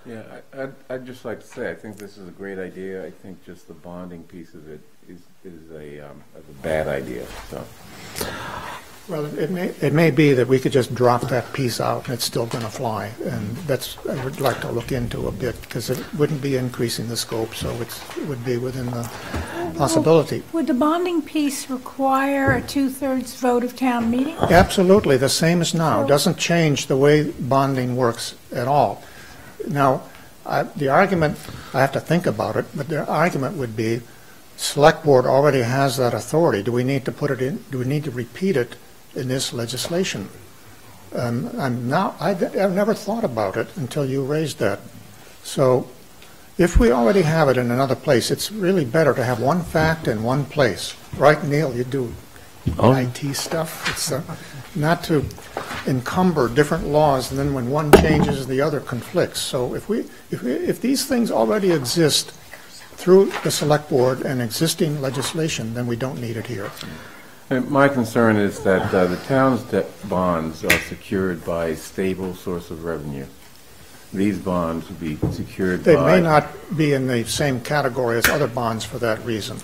Yeah, I'd just like to say I think this is a great idea. I think just the bonding piece of it is a bad idea. So. Well, it may be that we could just drop that piece out and it's still going to fly, and that's I would like to look into a bit, because it wouldn't be increasing the scope, so it would be within the possibility. Would the bonding piece require a 2/3 vote of town meeting? Absolutely, the same as now. It doesn't change the way bonding works at all. Now, the argument, I have to think about it, but the argument would be, Select Board already has that authority. Do we need to put it in? Do we need to repeat it in this legislation? I've never thought about it until you raised that. So if we already have it in another place, it's really better to have one fact in one place. Right, Neil? You do IT stuff. It's not to encumber different laws, and then when one changes, the other conflicts. So if these things already exist through the Select Board and existing legislation, then we don't need it here. My concern is that the town's debt bonds are secured by a stable source of revenue. These bonds would be secured They by... may not be in the same category as other bonds for that reason.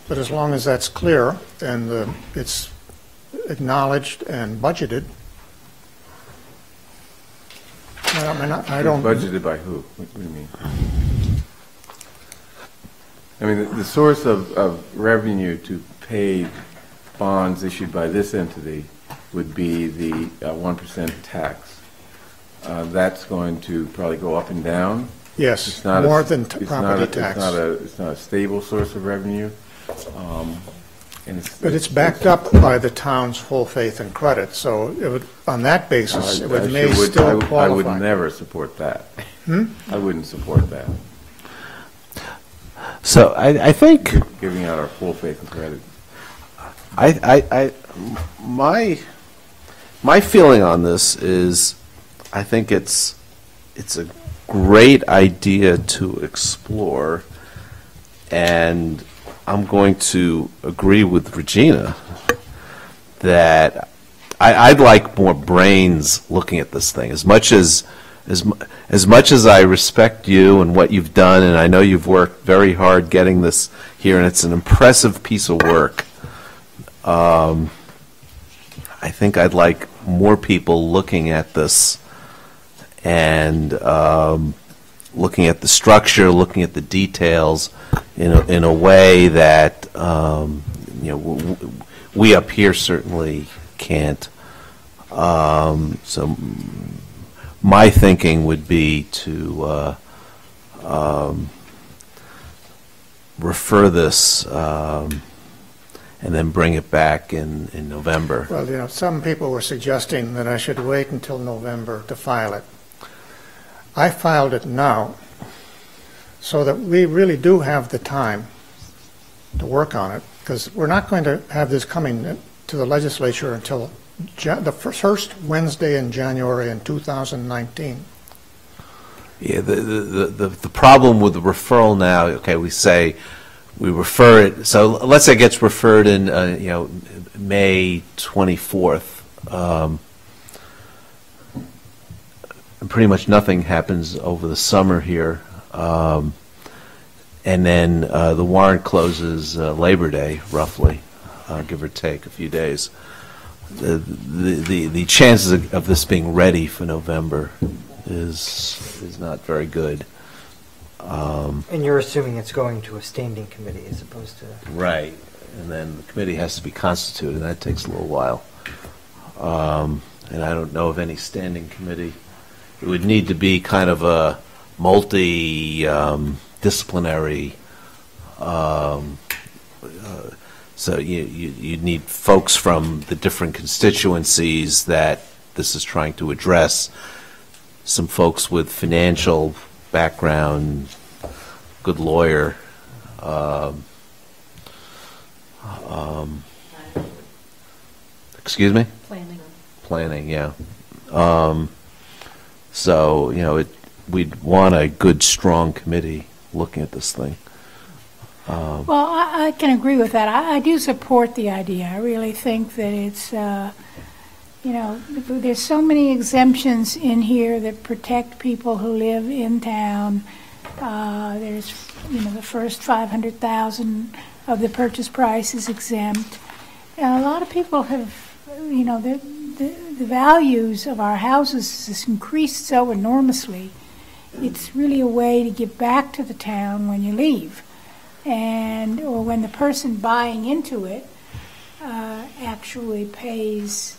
But as long as that's clear and it's acknowledged and budgeted, I don't... Budgeted by who? What do you mean? I mean, the source of revenue to pay bonds issued by this entity would be the 1% tax. That's going to probably go up and down. Yes, It's not more a, than it's property not a, tax. It's not a stable source of revenue. And But it's backed up by the town's full faith and credit, so it would, on that basis, it would may still qualify. I would never support that. I wouldn't support that. So I think Giving out our full faith and credit. my feeling on this is, I think it's a great idea to explore, and I'm going to agree with Regina that I'd like more brains looking at this thing. As much as I respect you and what you've done, and I know you've worked very hard getting this here, and it's an impressive piece of work. I think I'd like more people looking at this and looking at the structure, looking at the details in a way that we up here certainly can't. So my thinking would be to refer this and then bring it back in November. Well, some people were suggesting that I should wait until November to file it. I filed it now so that we really do have the time to work on it, because we're not going to have this coming to the legislature until the first Wednesday in January in 2019. Yeah, the problem with the referral now, okay, we say we refer it, so let's say it gets referred in, May 24th. And pretty much nothing happens over the summer here. And then the warrant closes Labor Day, roughly, give or take a few days. The chances of this being ready for November is not very good. And you're assuming it's going to a standing committee as opposed to... Right. And then the committee has to be constituted, and that takes a little while. And I don't know of any standing committee. It would need to be kind of a multi-disciplinary, so you'd need folks from the different constituencies that this is trying to address, some folks with financial background, good lawyer, excuse me? Planning, yeah. So, we'd want a good, strong committee looking at this thing. Well, I can agree with that. I do support the idea. I really think that it's, there's so many exemptions in here that protect people who live in town. There's, the first $500,000 of the purchase price is exempt. And a lot of people have, the values of our houses has increased so enormously. It's really a way to give back to the town when you leave, or when the person buying into it actually pays,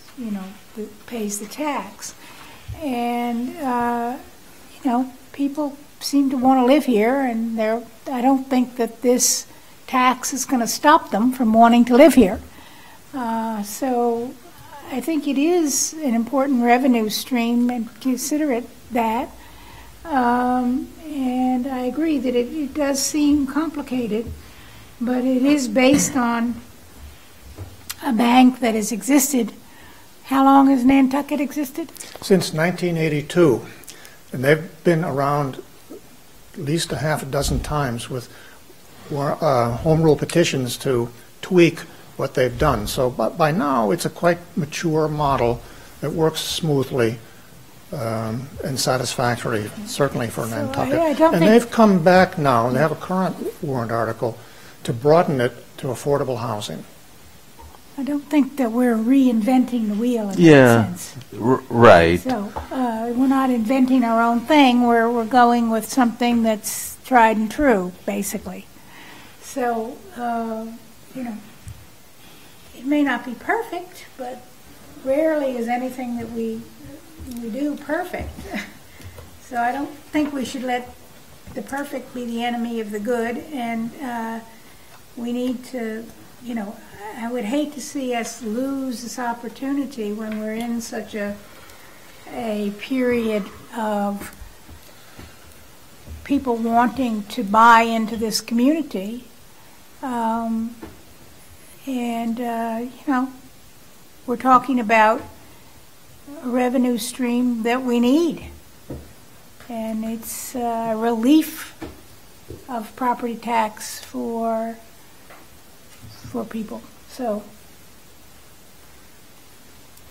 pays the tax. And people seem to want to live here, and I don't think that this tax is going to stop them from wanting to live here. So I think it is an important revenue stream, and consider it that. And I agree that it does seem complicated, but it is based on a bank that has existed. How long has Nantucket existed? Since 1982, and they've been around at least a half a dozen times with home rule petitions to tweak what they've done. So by now, it's a quite mature model that works smoothly and satisfactory, certainly for Nantucket. And they've come back now, and they have a current warrant article to broaden it to affordable housing. I don't think that we're reinventing the wheel in that sense. Right. So we're not inventing our own thing. We're going with something that's tried and true, basically. So, it may not be perfect, but rarely is anything that we do perfect. So I don't think we should let the perfect be the enemy of the good, and we need to, you know, I would hate to see us lose this opportunity when we're in such a period of people wanting to buy into this community. You know, we're talking about a revenue stream that we need. And it's a relief of property tax for people. So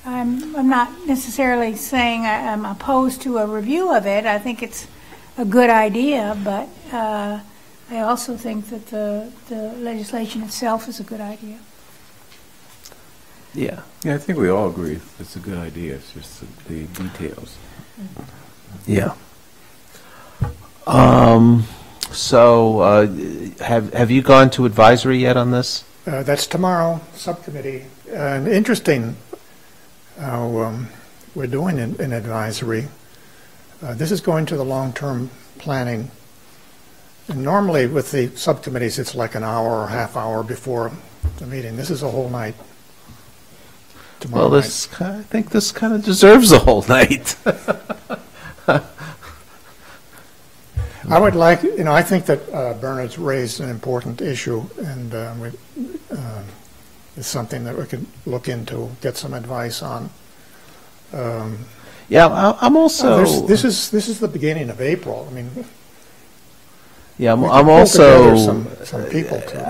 I'm not necessarily saying I'm opposed to a review of it. I think it's a good idea, but I also think that the legislation itself is a good idea. Yeah. Yeah, I think we all agree it's a good idea. It's just the details. Yeah. So have you gone to advisory yet on this? That's tomorrow, subcommittee. And interesting how we're doing in advisory. This is going to the long-term planning. And normally with the subcommittees, it's like an hour or half hour before the meeting. This is a whole night. Well, I think this kind of deserves a whole night. I would like, you know, I think that Bernard's raised an important issue, and it's something that we could look into, get some advice on. Yeah, I'm also. This is the beginning of April. I mean. Yeah, I'm also. Some people too.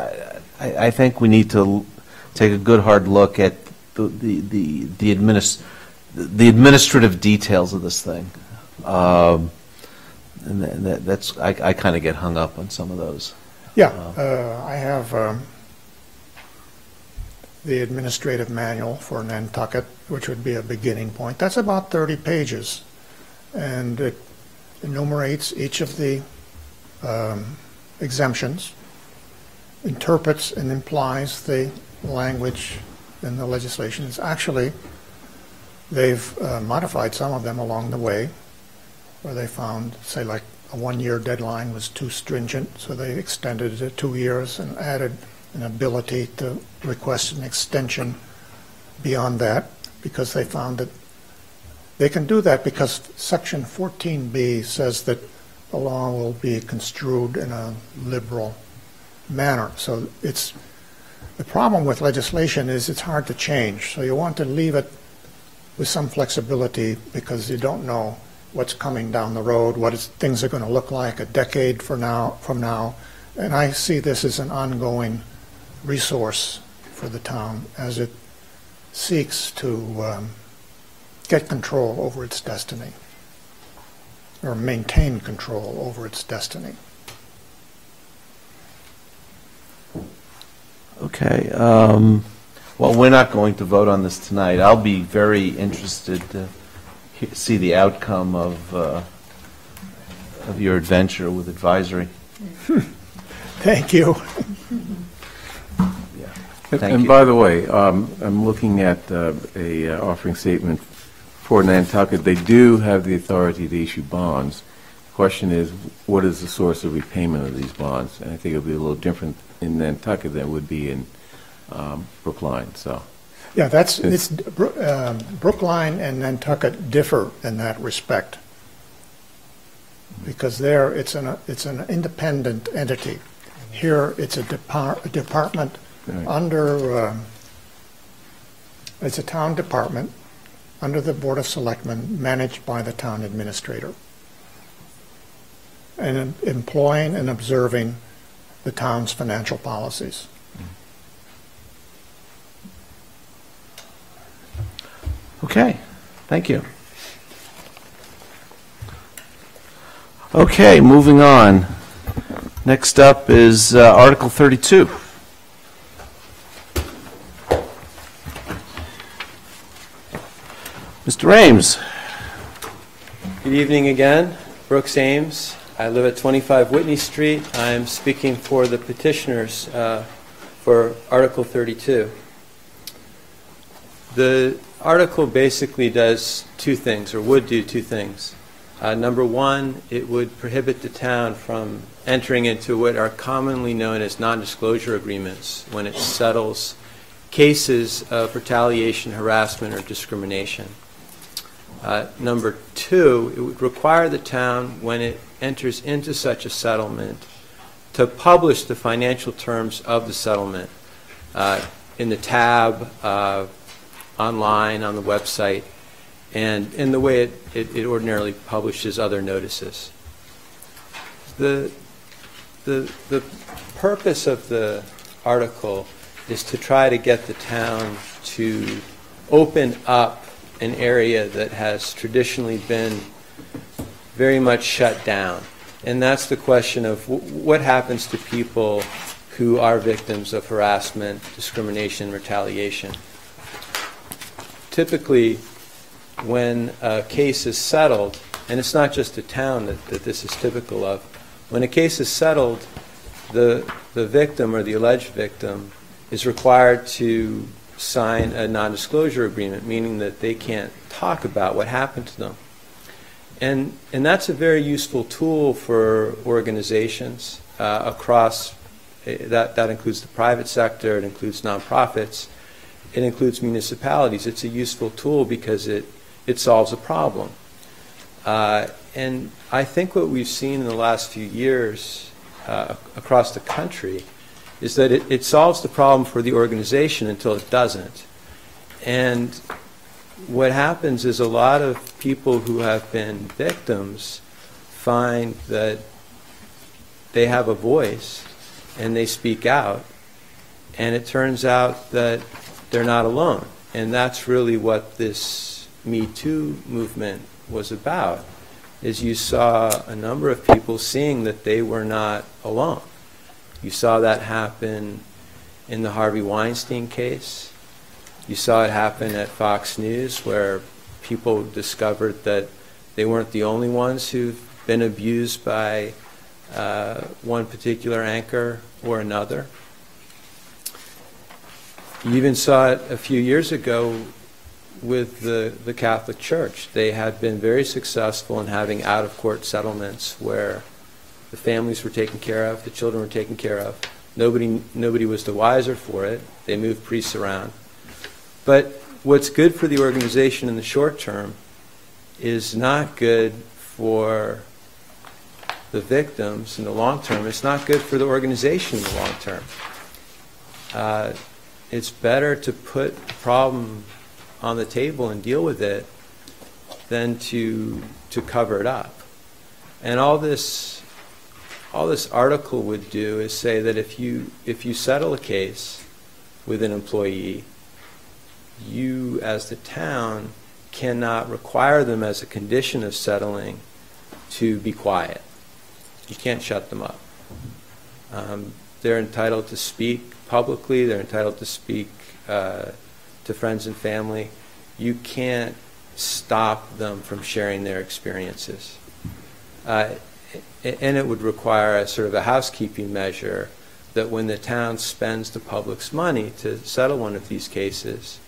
I think we need to take a good hard look at the administrative details of this thing. And that's I kind of get hung up on some of those. Yeah, I have the administrative manual for Nantucket, which would be a beginning point. That's about 30 pages, and it enumerates each of the exemptions, interprets and implies the language in the legislation. It's actually, they've modified some of them along the way, where they found, say, like a one-year deadline was too stringent, so they extended it to 2 years and added an ability to request an extension beyond that, because they found that they can do that because Section 14B says that the law will be construed in a liberal manner. So it's the problem with legislation is it's hard to change. So you want to leave it with some flexibility because you don't know what's coming down the road, things are going to look like a decade from now. And I see this as an ongoing resource for the town as it seeks to get control over its destiny, or maintain control over its destiny. Okay. Well, we're not going to vote on this tonight. I'll be very interested to see the outcome of your adventure with advisory. Thank you. Yeah. And by the way, I'm looking at a offering statement for Nantucket. They do have the authority to issue bonds. The question is, what is the source of repayment of these bonds? And I think it'll be a little different in Nantucket than it would be in Brookline. So. Yeah, Brookline and Nantucket differ in that respect, because there it's an independent entity. Here it's a department under it's a town department under the Board of Selectmen, managed by the town administrator, and employing and observing the town's financial policies. Okay, thank you. Okay, moving on. Next up is Article 32. Mr. Ames. Good evening again. Brooks Ames. I live at 25 Whitney Street. I'm speaking for the petitioners for Article 32. The article basically does two things, or would do two things. Number one, it would prohibit the town from entering into what are commonly known as non-disclosure agreements when it settles cases of retaliation, harassment, or discrimination. Number two, it would require the town, when it enters into such a settlement, to publish the financial terms of the settlement in the tab, online, on the website, and in the way it ordinarily publishes other notices. The purpose of the article is to try to get the town to open up an area that has traditionally been very much shut down. And that's the question of what happens to people who are victims of harassment, discrimination, retaliation. Typically, when a case is settled, and it's not just a town that this is typical of, when a case is settled, the victim or the alleged victim is required to sign a non-disclosure agreement, meaning that they can't talk about what happened to them. And that's a very useful tool for organizations across, that includes the private sector, it includes nonprofits, it includes municipalities. It's a useful tool because it solves a problem. And I think what we've seen in the last few years across the country is that it solves the problem for the organization until it doesn't. And what happens is a lot of people who have been victims find that they have a voice and they speak out, and it turns out that they're not alone. And that's really what this Me Too movement was about, is you saw a number of people seeing that they were not alone. You saw that happen in the Harvey Weinstein case. You saw it happen at Fox News, where people discovered that they weren't the only ones who've been abused by one particular anchor or another. You even saw it a few years ago with the Catholic Church. They had been very successful in having out-of-court settlements where the families were taken care of, the children were taken care of. Nobody was the wiser for it. They moved priests around. But what's good for the organization in the short term is not good for the victims in the long term. It's not good for the organization in the long term. It's better to put the problem on the table and deal with it than to cover it up. And all this article would do is say that if you settle a case with an employee, you as the town cannot require them as a condition of settling to be quiet. You can't shut them up. They're entitled to speak publicly. They're entitled to speak to friends and family. You can't stop them from sharing their experiences. And it would require a sort of a housekeeping measure that when the town spends the public's money to settle one of these cases,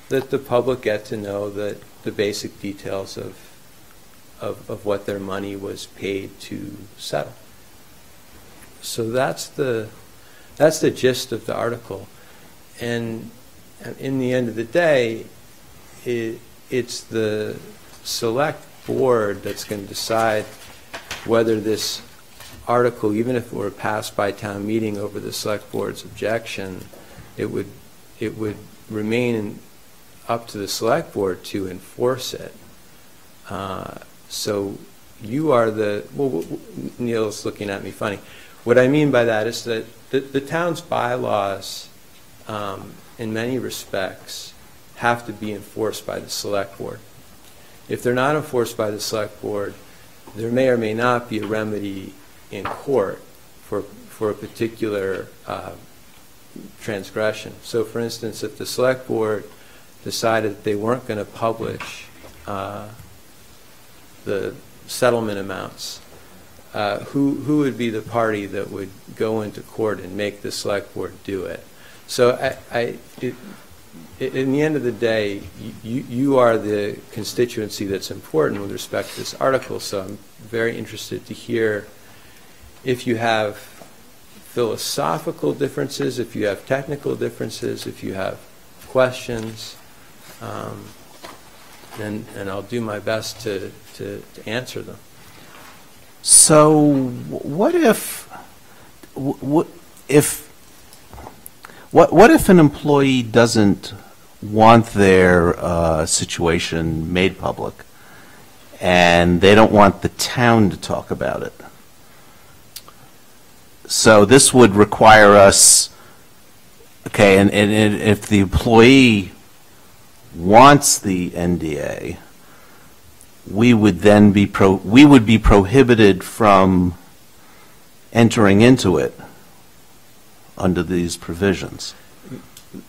that the public get to know that the basic details of what their money was paid to settle. So that's the gist of the article. And in the end of the day, it's the select board that's going to decide whether this article, even if it were passed by town meeting over the select board's objection, it would remain up to the select board to enforce it. So you are Neil's looking at me funny. What I mean by that is that the town's bylaws, in many respects, have to be enforced by the select board. If they're not enforced by the select board, there may or may not be a remedy in court for a particular transgression. So, for instance, if the select board decided that they weren't going to publish the settlement amounts, who would be the party that would go into court and make the select board do it? So in the end of the day, you are the constituency that's important with respect to this article, so I'm very interested to hear if you have philosophical differences, if you have technical differences, if you have questions, and I'll do my best to answer them. So what if an employee doesn't want their situation made public, and they don't want the town to talk about it? So this would require us, okay, and if the employee wants the NDA, we would then be prohibited from entering into it under these provisions.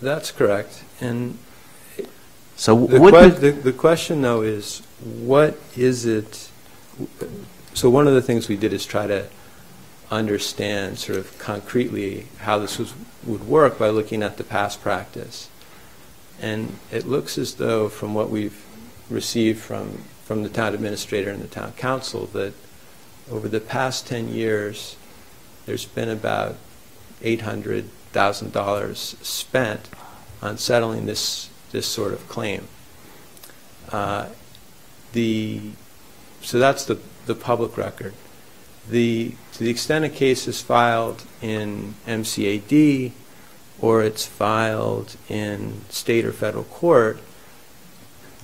That's correct. And so the question, though, is what is it? So one of the things we did is try to understand sort of concretely how this would work by looking at the past practice. And it looks as though, from what we've received from the town administrator and the town council, that over the past 10 years, there's been about $800,000 spent on settling this sort of claim. So that's the public record. To the extent a case is filed in MCAD or it's filed in state or federal court,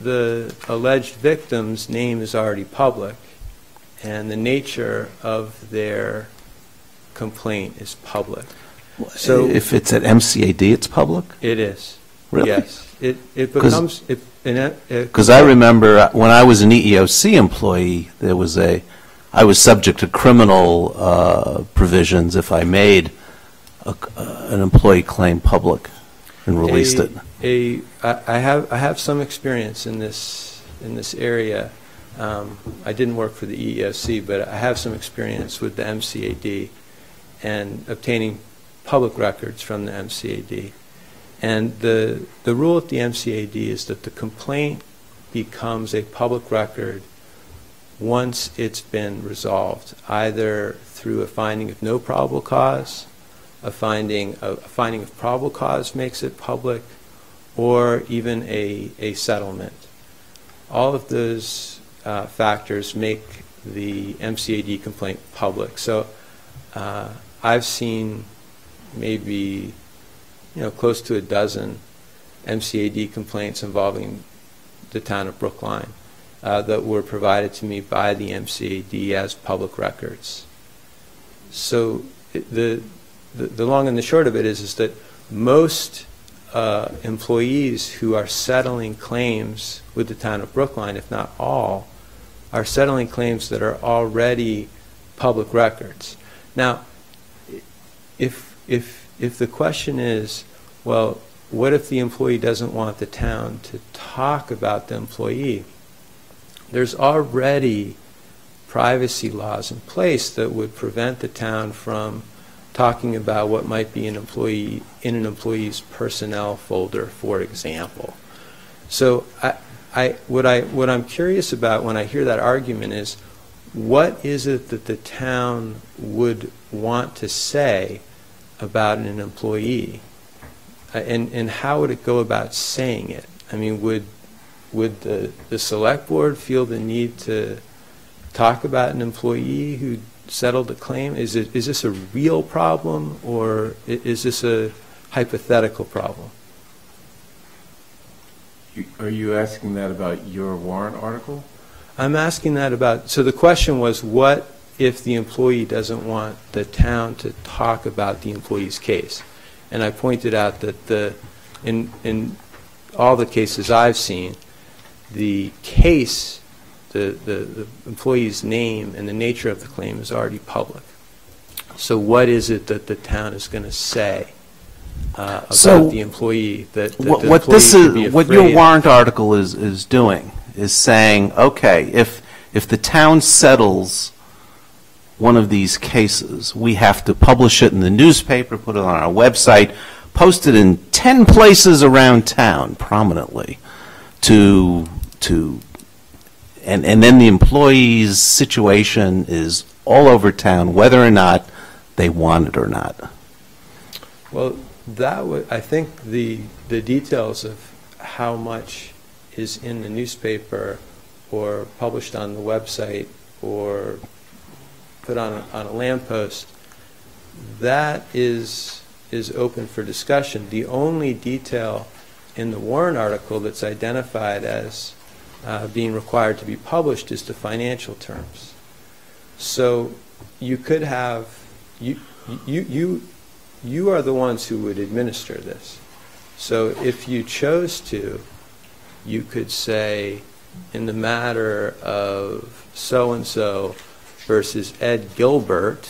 the alleged victim's name is already public, and the nature of their complaint is public. So if it's at MCAD, it's public? It is. Really? Yes. It becomes... Because I remember when I was an EEOC employee, I was subject to criminal provisions if I made an employee claim public and released it. I have some experience in this area. I didn't work for the EEOC, but I have some experience with the MCAD and obtaining public records from the MCAD. And the rule at the MCAD is that the complaint becomes a public record once it's been resolved, either through a finding of no probable cause, a finding of probable cause makes it public, or even a settlement. All of those factors make the MCAD complaint public. So I've seen maybe close to a dozen MCAD complaints involving the town of Brookline that were provided to me by the MCAD as public records. So the long and the short of it is that most employees who are settling claims with the town of Brookline, if not all, are settling claims that are already public records. Now, if the question is, well, what if the employee doesn't want the town to talk about the employee? There's already privacy laws in place that would prevent the town from talking about what might be an employee's personnel folder, for example. So what I'm curious about when I hear that argument is, what is it that the town would want to say about an employee, and how would it go about saying it? I mean, would the select board feel the need to talk about an employee who settled a claim? Is this a real problem, or is this a hypothetical problem? Are you asking that about your warrant article? I'm asking that about, so the question was, what if the employee doesn't want the town to talk about the employee's case? And I pointed out that in all the cases I've seen, the case, the employee's name and the nature of the claim is already public. So what is it that the town is going to say about the employee that the employee should be afraid what your warrant article is doing is saying, okay, if the town settles one of these cases, we have to publish it in the newspaper, put it on our website, posted in 10 places around town prominently and then the employee's situation is all over town, whether or not they want it or not. Well, that would, I think the details of how much is in the newspaper or published on the website or put on a lamppost, that is open for discussion. The only detail in the Warren article that's identified as being required to be published is the financial terms. So you could have, you are the ones who would administer this. So if you chose to, you could say, in the matter of so-and-so versus Ed Gilbert,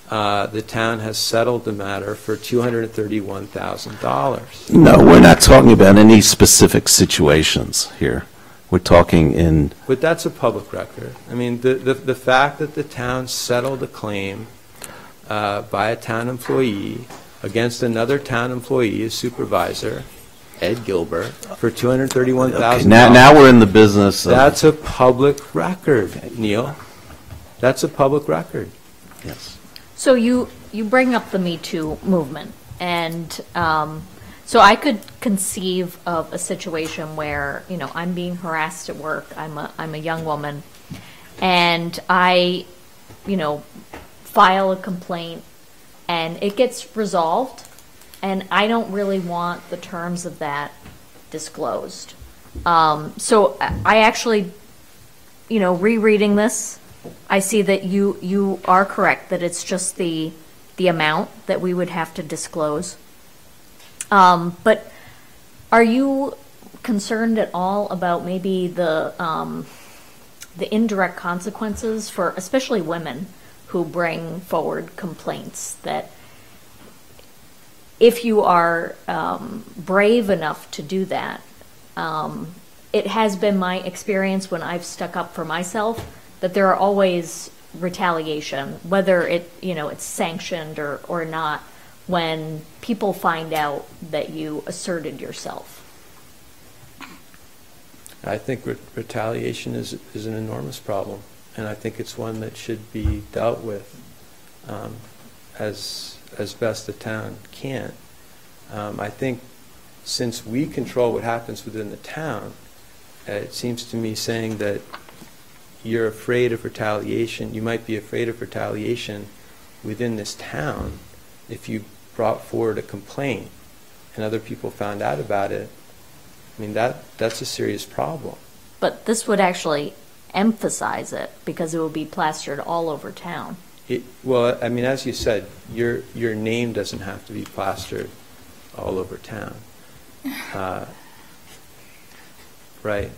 the town has settled the matter for $231,000. No, we're not talking about any specific situations here. We're talking in... But that's a public record. I mean, the fact that the town settled a claim by a town employee against another town employee, a supervisor, Ed Gilbert, for $231,000. Okay, now we're in the business of... That's a public record, Neil. That's a public record. Yes. So you bring up the Me Too movement, and so I could conceive of a situation where, you know, I'm being harassed at work. I'm a young woman, and I, you know, file a complaint, and it gets resolved, and I don't really want the terms of that disclosed. So I actually, you know, rereading this, I see that you are correct, that it's just the amount that we would have to disclose. But are you concerned at all about maybe the indirect consequences for especially women who bring forward complaints, that if you are brave enough to do that, it has been my experience when I've stuck up for myself that there are always retaliation, whether it's sanctioned or not, when people find out that you asserted yourself. I think retaliation is an enormous problem, and I think it's one that should be dealt with as best the town can. I think since we control what happens within the town, it seems to me saying that you're afraid of retaliation, you might be afraid of retaliation within this town if you brought forward a complaint and other people found out about it. I mean, that's a serious problem. But this would actually emphasize it because it will be plastered all over town. Well, I mean, as you said, your name doesn't have to be plastered all over town. Right.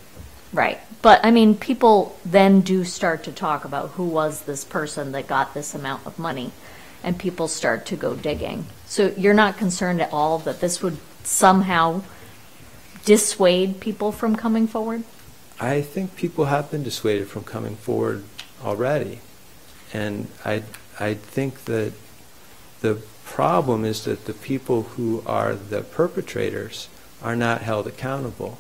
Right. But, I mean, people then do start to talk about who was this person that got this amount of money, and people start to go digging. So you're not concerned at all that this would somehow dissuade people from coming forward? I think people have been dissuaded from coming forward already. And I think that the problem is that the people who are the perpetrators are not held accountable.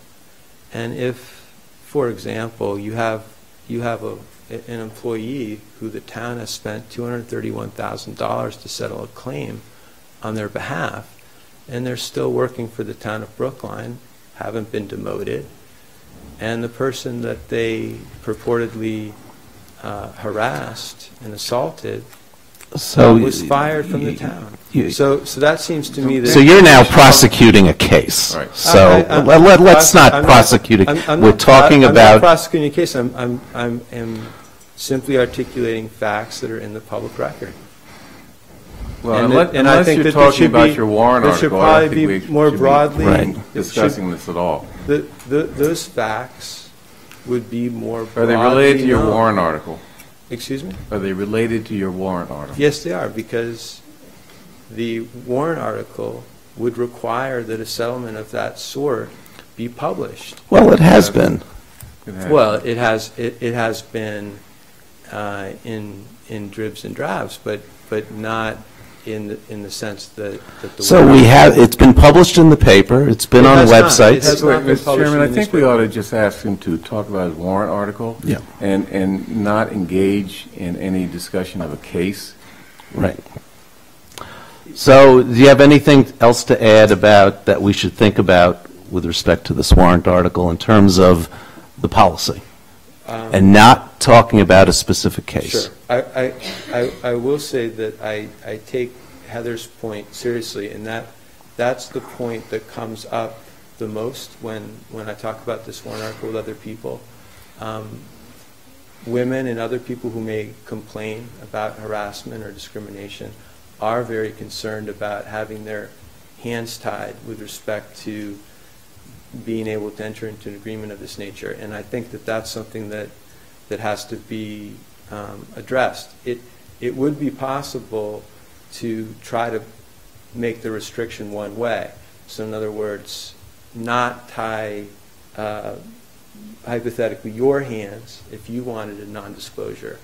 And if, for example, you have an employee who the town has spent $231,000 to settle a claim on their behalf, and they're still working for the town of Brookline, haven't been demoted, and the person that they purportedly harassed and assaulted was fired from the town. So that seems to me that... So you're now prosecuting a case. Right. So let's not prosecute it. We're talking about... I'm not prosecuting a case. I'm simply articulating facts that are in the public record. Well, unless you're talking about your Warren article, I don't think we should more broadly discussing this at all. Those facts would be more broadly Are they related to your Warren article? Excuse me? Are they related to your Warren article? Yes, they are, because the Warren article would require that a settlement of that sort be published. Well, it has been. Well, it has been in dribs and drabs, but not in the sense that the So we have, it's been published in the paper, it's been on the websites. It has not been Mr. published Chairman, in I the think we newspaper. ought to just ask him to talk about his warrant article. Yeah. And not engage in any discussion of a case. Right. So do you have anything else to add about that we should think about with respect to this warrant article in terms of the policy? And not talking about a specific case? Sure. I will say that I take Heather's point seriously, and that's the point that comes up the most when I talk about this warrant article with other people. Women and other people who may complain about harassment or discrimination are very concerned about having their hands tied with respect to being able to enter into an agreement of this nature. And I think that that's something that has to be addressed. It would be possible to try to make the restriction one way. So in other words, not tie hypothetically your hands if you wanted a non-disclosure,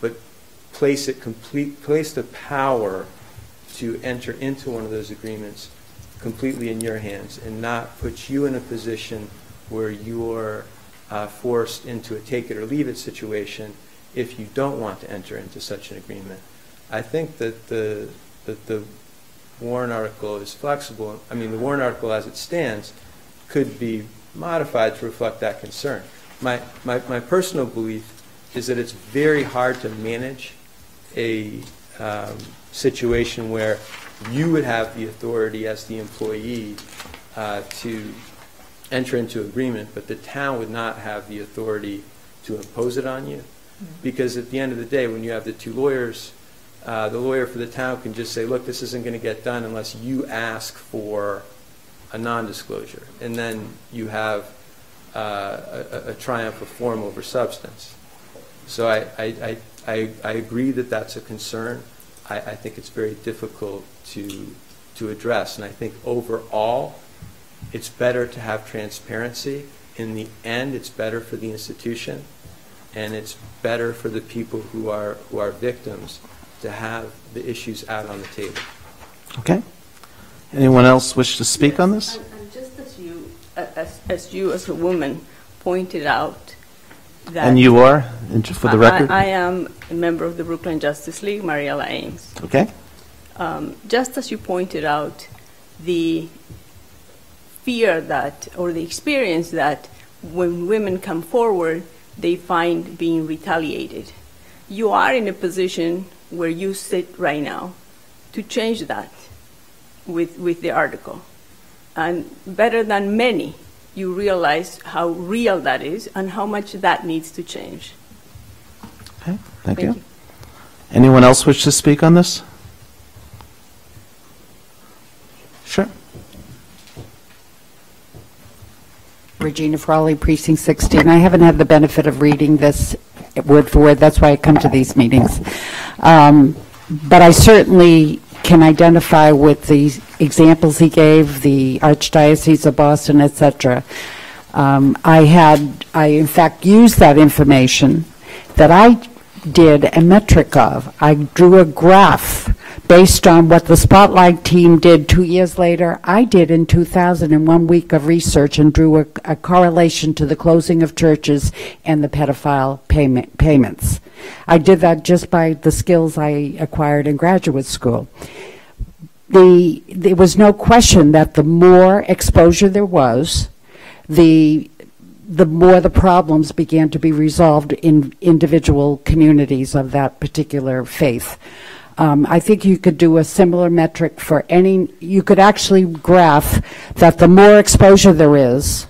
but place the power to enter into one of those agreements completely in your hands and not put you in a position where you're forced into a take it or leave it situation if you don't want to enter into such an agreement. I think that the warrant article is flexible. I mean, the warrant article as it stands could be modified to reflect that concern. My personal belief is that it's very hard to manage a situation where you would have the authority as the employee to enter into agreement, but the town would not have the authority to impose it on you. Mm-hmm. Because at the end of the day, when you have the two lawyers, the lawyer for the town can just say, look, this isn't going to get done unless you ask for a non-disclosure. And then you have a triumph of form over substance. So I agree that that's a concern. I think it's very difficult to address. And I think overall, it's better to have transparency. In the end, it's better for the institution, and it's better for the people who are victims to have the issues out on the table. Okay. Anyone else wish to speak on this? And just as you as a woman pointed out that... And you are, for the record? I am a member of the Brookline Justice League, Mariela Ames. Okay. Just as you pointed out, the fear that, or the experience that when women come forward, they find being retaliated. You are in a position where you sit right now to change that with the article. And better than many, you realize how real that is and how much that needs to change. Okay, thank you. Anyone else wish to speak on this? Sure. Regina Frawley, Precinct 16. I haven't had the benefit of reading this word for word. That's why I come to these meetings. But I certainly can identify with the examples he gave, the Archdiocese of Boston, etc. I in fact used that information that I did a metric of. I drew a graph based on what the Spotlight team did 2 years later. I did in 2000 in 1 week of research and drew a correlation to the closing of churches and the pedophile payments. I did that just by the skills I acquired in graduate school. There was no question that the more exposure there was, the more the problems began to be resolved in individual communities of that particular faith. I think you could do a similar metric for you could actually graph that the more exposure there is,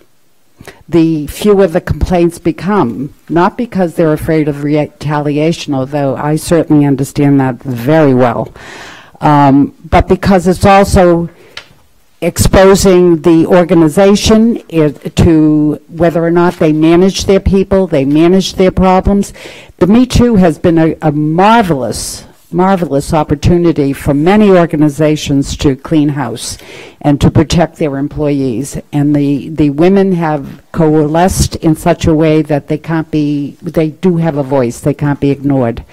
the fewer the complaints become, not because they're afraid of retaliation, although I certainly understand that very well, but because it's also exposing the organization to whether or not they manage their people, they manage their problems. The Me Too has been a marvelous opportunity for many organizations to clean house and to protect their employees. And the women have coalesced in such a way that they do have a voice, they can't be ignored.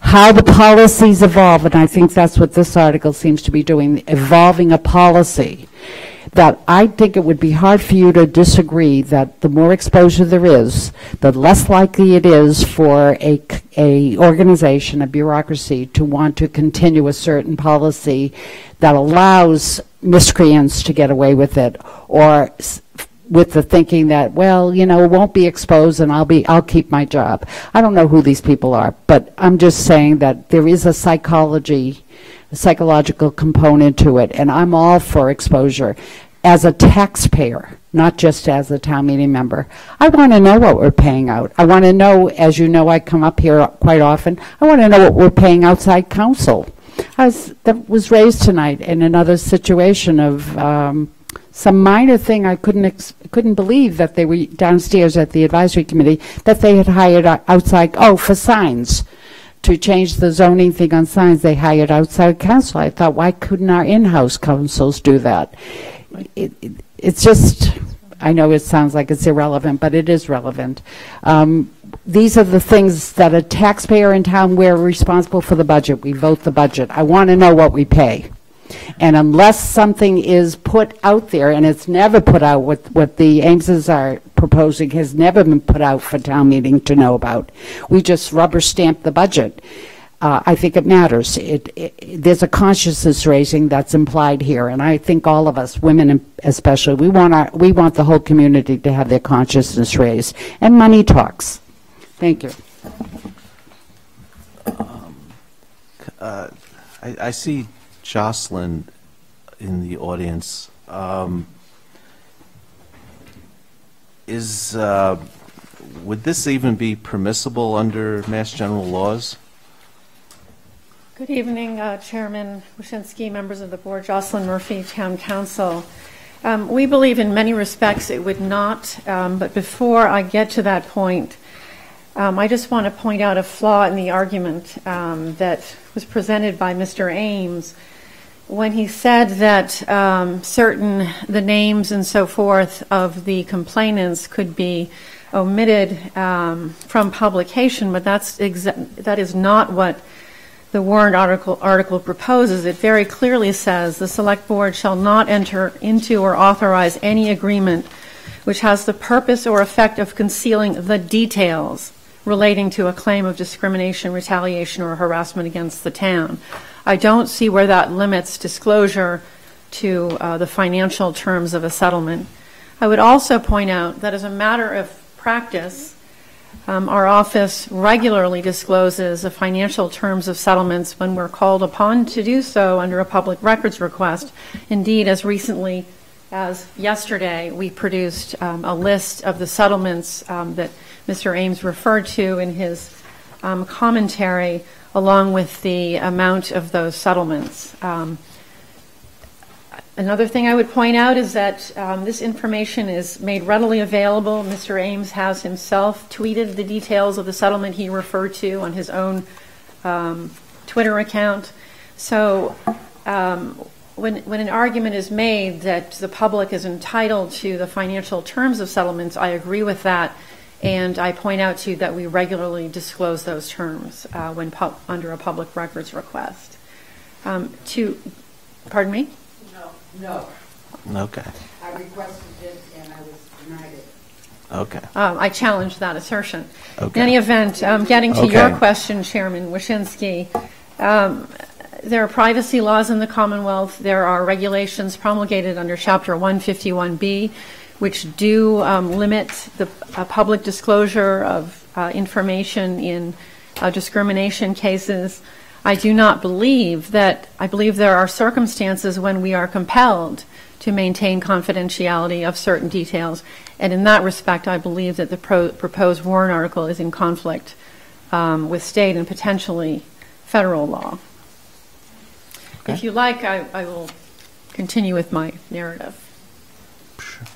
how the policies evolve, and I think that's what this article seems to be doing, evolving a policy, that I think it would be hard for you to disagree that the more exposure there is, the less likely it is for a organization, a bureaucracy, to want to continue a certain policy that allows miscreants to get away with it, or with the thinking that, well, you know, it won't be exposed and I'll keep my job. I don't know who these people are, but I'm just saying that there is a psychological component to it, and I'm all for exposure. As a taxpayer, not just as a town meeting member, I want to know what we're paying out. I want to know, as you know, I come up here quite often, I want to know what we're paying outside counsel. That was raised tonight in another situation of some minor thing. I couldn't believe that they were downstairs at the advisory committee, that they had hired outside, for signs. To change the zoning thing on signs, they hired outside counsel. I thought, why couldn't our in-house counsels do that? It's just, I know it sounds like it's irrelevant, but it is relevant. These are the things that a taxpayer in town, we're responsible for the budget. We vote the budget. I want to know what we pay. And unless something is put out there, and it's never put out, what the Ameses are proposing has never been put out for town meeting to know about. We just rubber stamp the budget. I think it matters. There's a consciousness raising that's implied here, and I think all of us, women especially, we want the whole community to have their consciousness raised. And money talks. Thank you. I see Jocelyn in the audience. Would this even be permissible under Mass General laws? Good evening, Chairman Wyszynski, members of the board, Jocelyn Murphy, Town Council. We believe in many respects it would not, but before I get to that point, I just want to point out a flaw in the argument that was presented by Mr. Ames when he said that the names and so forth of the complainants could be omitted from publication, but that is not what the warrant article proposes. It very clearly says the select board shall not enter into or authorize any agreement which has the purpose or effect of concealing the details relating to a claim of discrimination, retaliation, or harassment against the town. I don't see where that limits disclosure to the financial terms of a settlement. I would also point out that as a matter of practice, our office regularly discloses the financial terms of settlements when we're called upon to do so under a public records request. Indeed, as recently as yesterday, we produced a list of the settlements that Mr. Ames referred to in his commentary, along with the amount of those settlements. Another thing I would point out is that this information is made readily available. Mr. Ames has himself tweeted the details of the settlement he referred to on his own Twitter account. So when an argument is made that the public is entitled to the financial terms of settlements, I agree with that. And I point out to you that we regularly disclose those terms when under a public records request. Pardon me? No. Okay. I requested it and I was denied it. Okay. I challenge that assertion. Okay. In any event, getting to your question, Chairman Wyszynski, there are privacy laws in the Commonwealth. There are regulations promulgated under Chapter 151B, which do limit the public disclosure of information in discrimination cases. I do not believe that, I believe there are circumstances when we are compelled to maintain confidentiality of certain details, and in that respect I believe that the proposed warrant article is in conflict with state and potentially federal law. Okay. If you like, I will continue with my narrative. Sure.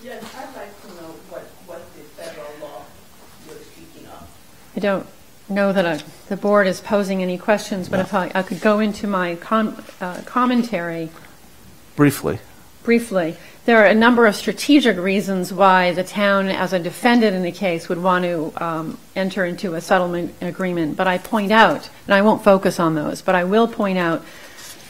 Yes, I'd like to know what the federal law you're speaking of. I don't know that the board is posing any questions, but if I could go into my commentary. Briefly. there are a number of strategic reasons why the town, as a defendant in the case, would want to enter into a settlement agreement. But I point out, and I won't focus on those, but I will point out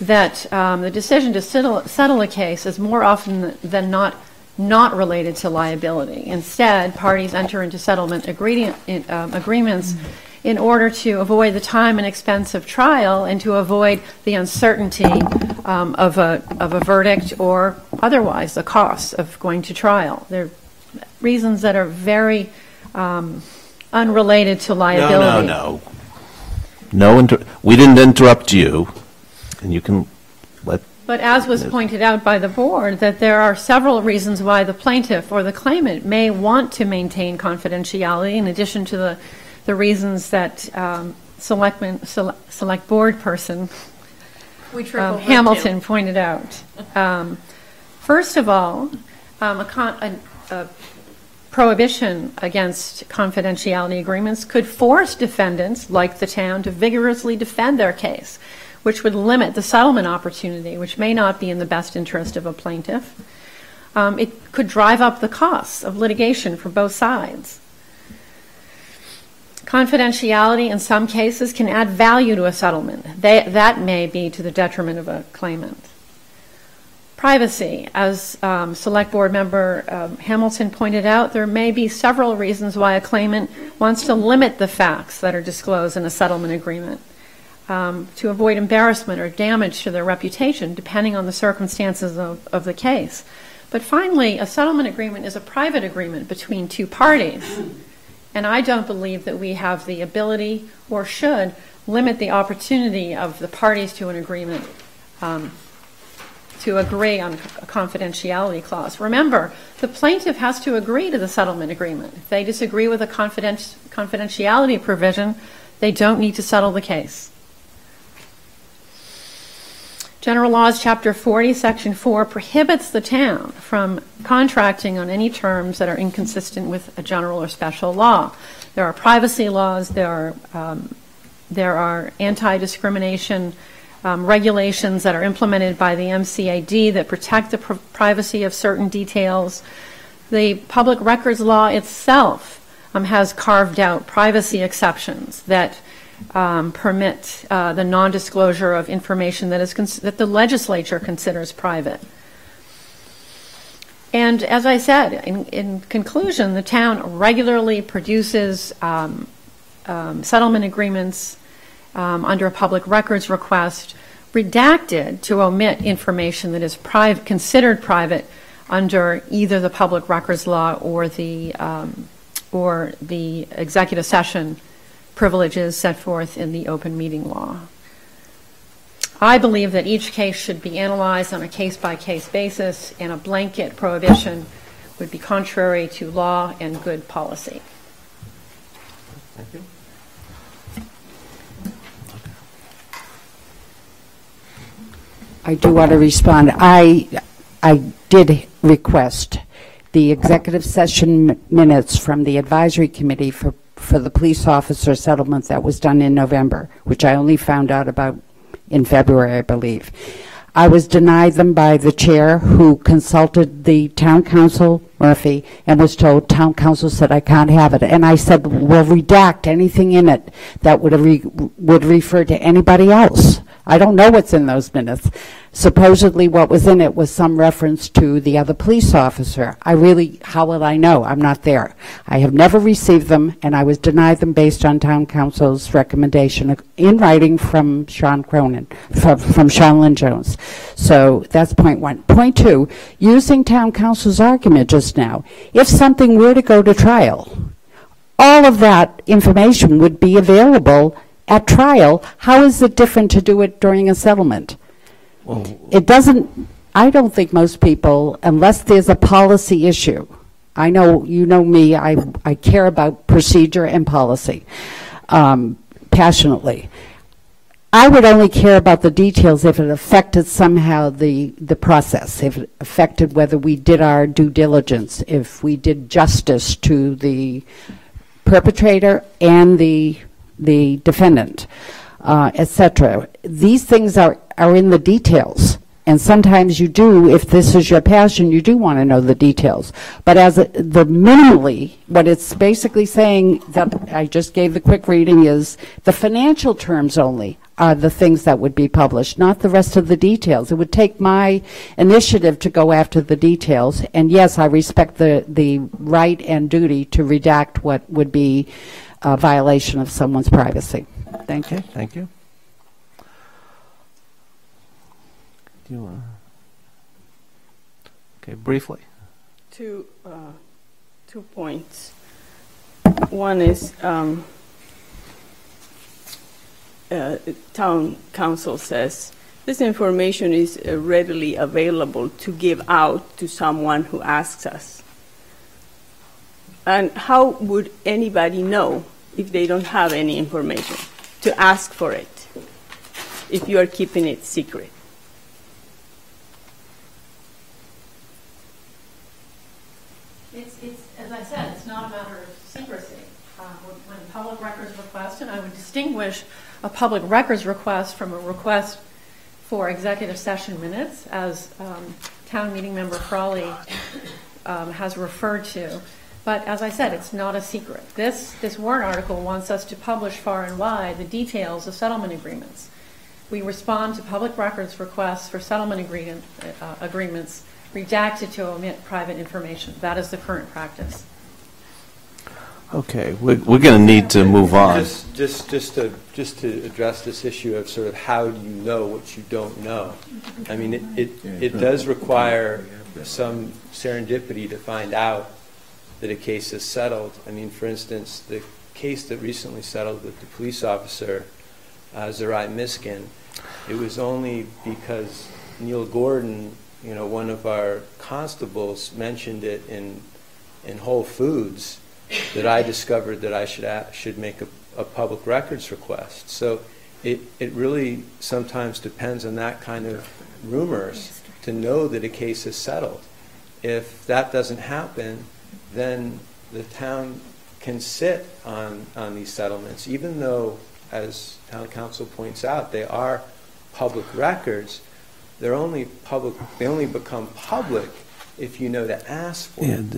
that the decision to settle a case is more often than not related to liability. Instead, parties enter into settlement agreements in order to avoid the time and expense of trial and to avoid the uncertainty of a verdict or otherwise the cost of going to trial. They're reasons that are very unrelated to liability. We didn't interrupt you, and you can let... But as was pointed out by the board, that there are several reasons why the plaintiff or the claimant may want to maintain confidentiality in addition to the reasons that select board person Hamilton pointed out. First of all, a prohibition against confidentiality agreements could force defendants, like the town, to vigorously defend their case, which would limit the settlement opportunity, which may not be in the best interest of a plaintiff. It could drive up the costs of litigation for both sides. Confidentiality in some cases can add value to a settlement. That may be to the detriment of a claimant. Privacy, as Select Board Member Hamilton pointed out, there may be several reasons why a claimant wants to limit the facts that are disclosed in a settlement agreement to avoid embarrassment or damage to their reputation, depending on the circumstances of the case. But finally, a settlement agreement is a private agreement between two parties. And I don't believe that we have the ability or should limit the opportunity of the parties to an agreement to agree on a confidentiality clause. Remember, the plaintiff has to agree to the settlement agreement. If they disagree with a confidentiality provision, they don't need to settle the case. General Laws, Chapter 40, Section 4, prohibits the town from contracting on any terms that are inconsistent with a general or special law. There are privacy laws, there are anti-discrimination regulations that are implemented by the MCAD that protect the privacy of certain details. The public records law itself has carved out privacy exceptions that permit the non-disclosure of information that the legislature considers private. And as I said, in conclusion, the town regularly produces settlement agreements under a public records request, redacted to omit information that is considered private under either the public records law or the executive session privileges set forth in the open meeting law. I believe that each case should be analyzed on a case-by-case basis, and a blanket prohibition would be contrary to law and good policy. Thank you. I do want to respond. I did request the executive session minutes from the advisory committee for the police officer settlement that was done in November, which I only found out about in February, I believe. I was denied them by the chair, who consulted the town council, Murphy, and was told town council said I can't have it. And I said, well, redact anything in it that would refer to anybody else. I don't know what's in those minutes. Supposedly what was in it was some reference to the other police officer. How will I know? I'm not there. I have never received them, and I was denied them based on town council's recommendation in writing from Sean Cronin, from Sean Lynn Jones. So that's point one. Point two, using town council's argument just now, if something were to go to trial, all of that information would be available at trial. How is it different to do it during a settlement? It doesn't, I don't think most people, unless there's a policy issue, I know, you know me, I care about procedure and policy passionately. I would only care about the details if it affected somehow the process, if it affected whether we did our due diligence, if we did justice to the perpetrator and the defendant, etc. These things are in the details, And sometimes you do, if this is your passion, you do want to know the details. But the minimally, what it's basically saying that I just gave the quick reading is the financial terms only are the things that would be published, not the rest of the details. It would take my initiative to go after the details. And yes, I respect the right and duty to redact what would be a violation of someone's privacy. Thank you. Thank you. Do you want? Okay, briefly. Two points. One is town council says this information is readily available to give out to someone who asks us. And how would anybody know if they don't have any information to ask for it if you are keeping it secret? It's as I said, it's not a matter of secrecy. When public records request, and I would distinguish a public records request from a request for executive session minutes, as town meeting member Frawley has referred to. But as I said, it's not a secret. This warrant article wants us to publish far and wide the details of settlement agreements. We respond to public records requests for settlement agreements redacted to omit private information. That is the current practice. Okay, we're going to need to move on. Just to address this issue of sort of how do you know what you don't know. I mean, it does require some serendipity to find out that a case is settled. I mean, for instance, the case that recently settled with the police officer, Zerai Miskin, it was only because Neil Gordon, one of our constables, mentioned it in Whole Foods that I discovered that I should make a public records request. So it really sometimes depends on that kind of rumors to know that a case is settled. If that doesn't happen, then the town can sit on these settlements, even though, as town council points out, they are public records. They only become public if you know to ask for it.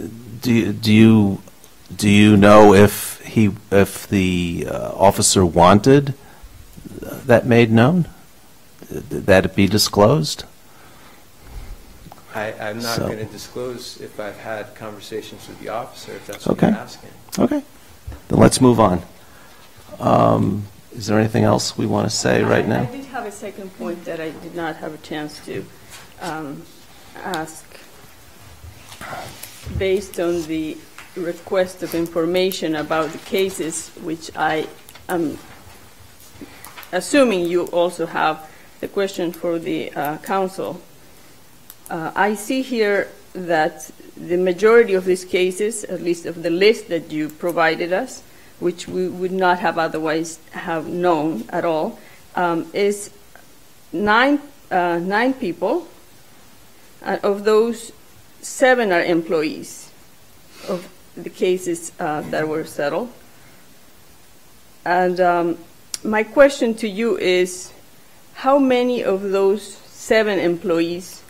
Do you know if the officer wanted that made known, that it be disclosed? I'm not going to disclose if I've had conversations with the officer, if that's what you're asking. Okay. Then let's move on. Is there anything else we want to say right now? I did have a second point that I did not have a chance to ask. Based on the request of information about the cases, which I am assuming you also have the question for the council. I see here that the majority of these cases, at least of the list that you provided us, which we would not have otherwise have known at all, is nine people. Of those, 7 are employees of the cases that were settled. And my question to you is, how many of those 7 employees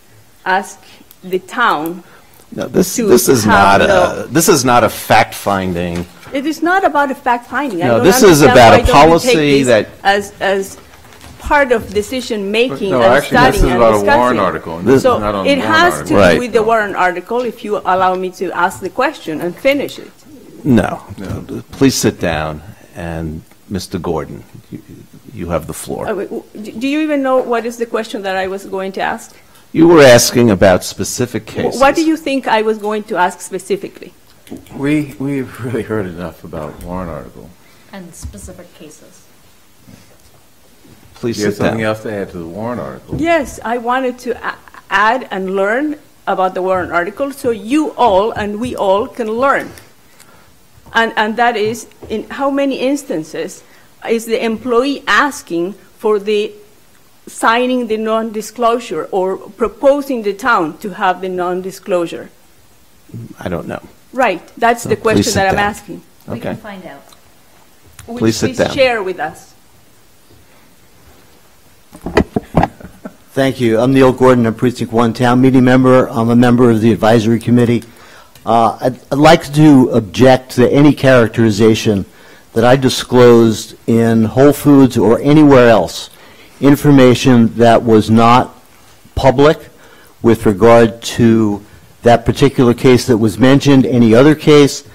ask the town? No, this is not a fact finding. It is not about a fact finding. No, this is about a policy that as part of decision making No, and actually, studying this is and about a discussing. warrant article, and this So is not on it the has warrant to article. do with the warrant article. If you allow me to ask the question and finish it. No. Please sit down, and Mr. Gordon, you have the floor. Do you even know what is the question that I was going to ask? You were asking about specific cases. What do you think I was going to ask specifically? We've really heard enough about warrant article. And specific cases. Please You have sit down. something else to add to the warrant article? Yes, I wanted to add and learn about the warrant article so you all and we all can learn. And that is, in how many instances is the employee asking for the signing the non-disclosure or proposing the town to have the non-disclosure? I don't know. Right, that's the Please question sit that I'm down. asking. We can find out. Please sit down. Share with us. Thank you. I'm Neil Gordon. I'm Precinct 1 Town Meeting member. I'm a member of the Advisory Committee. I'd like to object to any characterization that I disclosed in Whole Foods or anywhere else information that was not public with regard to that particular case that was mentioned, any other case,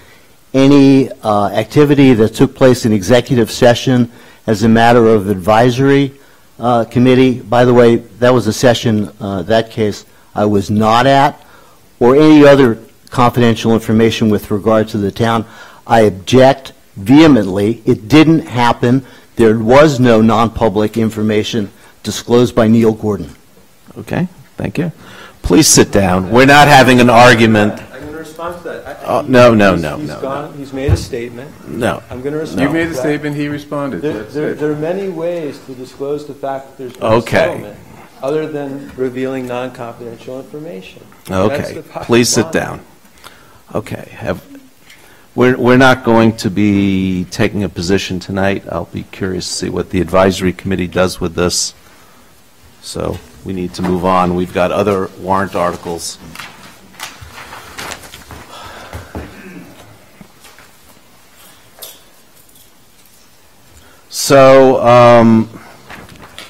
any activity that took place in executive session as a matter of advisory committee. By the way, that was a session, that case, I was not at, or any other confidential information with regard to the town. I object vehemently. It didn't happen. There was no non-public information disclosed by Neil Gordon. Okay, thank you. Please sit down. We're not having an argument. I'm going to respond to that. He's made a statement. No. I'm going to respond. You made a statement, he responded. There are many ways to disclose the fact that there's been a settlement other than revealing non-confidential information. Okay, please sit down. Okay, we're not going to be taking a position tonight. I'll be curious to see what the advisory committee does with this. So we need to move on. We've got other warrant articles. So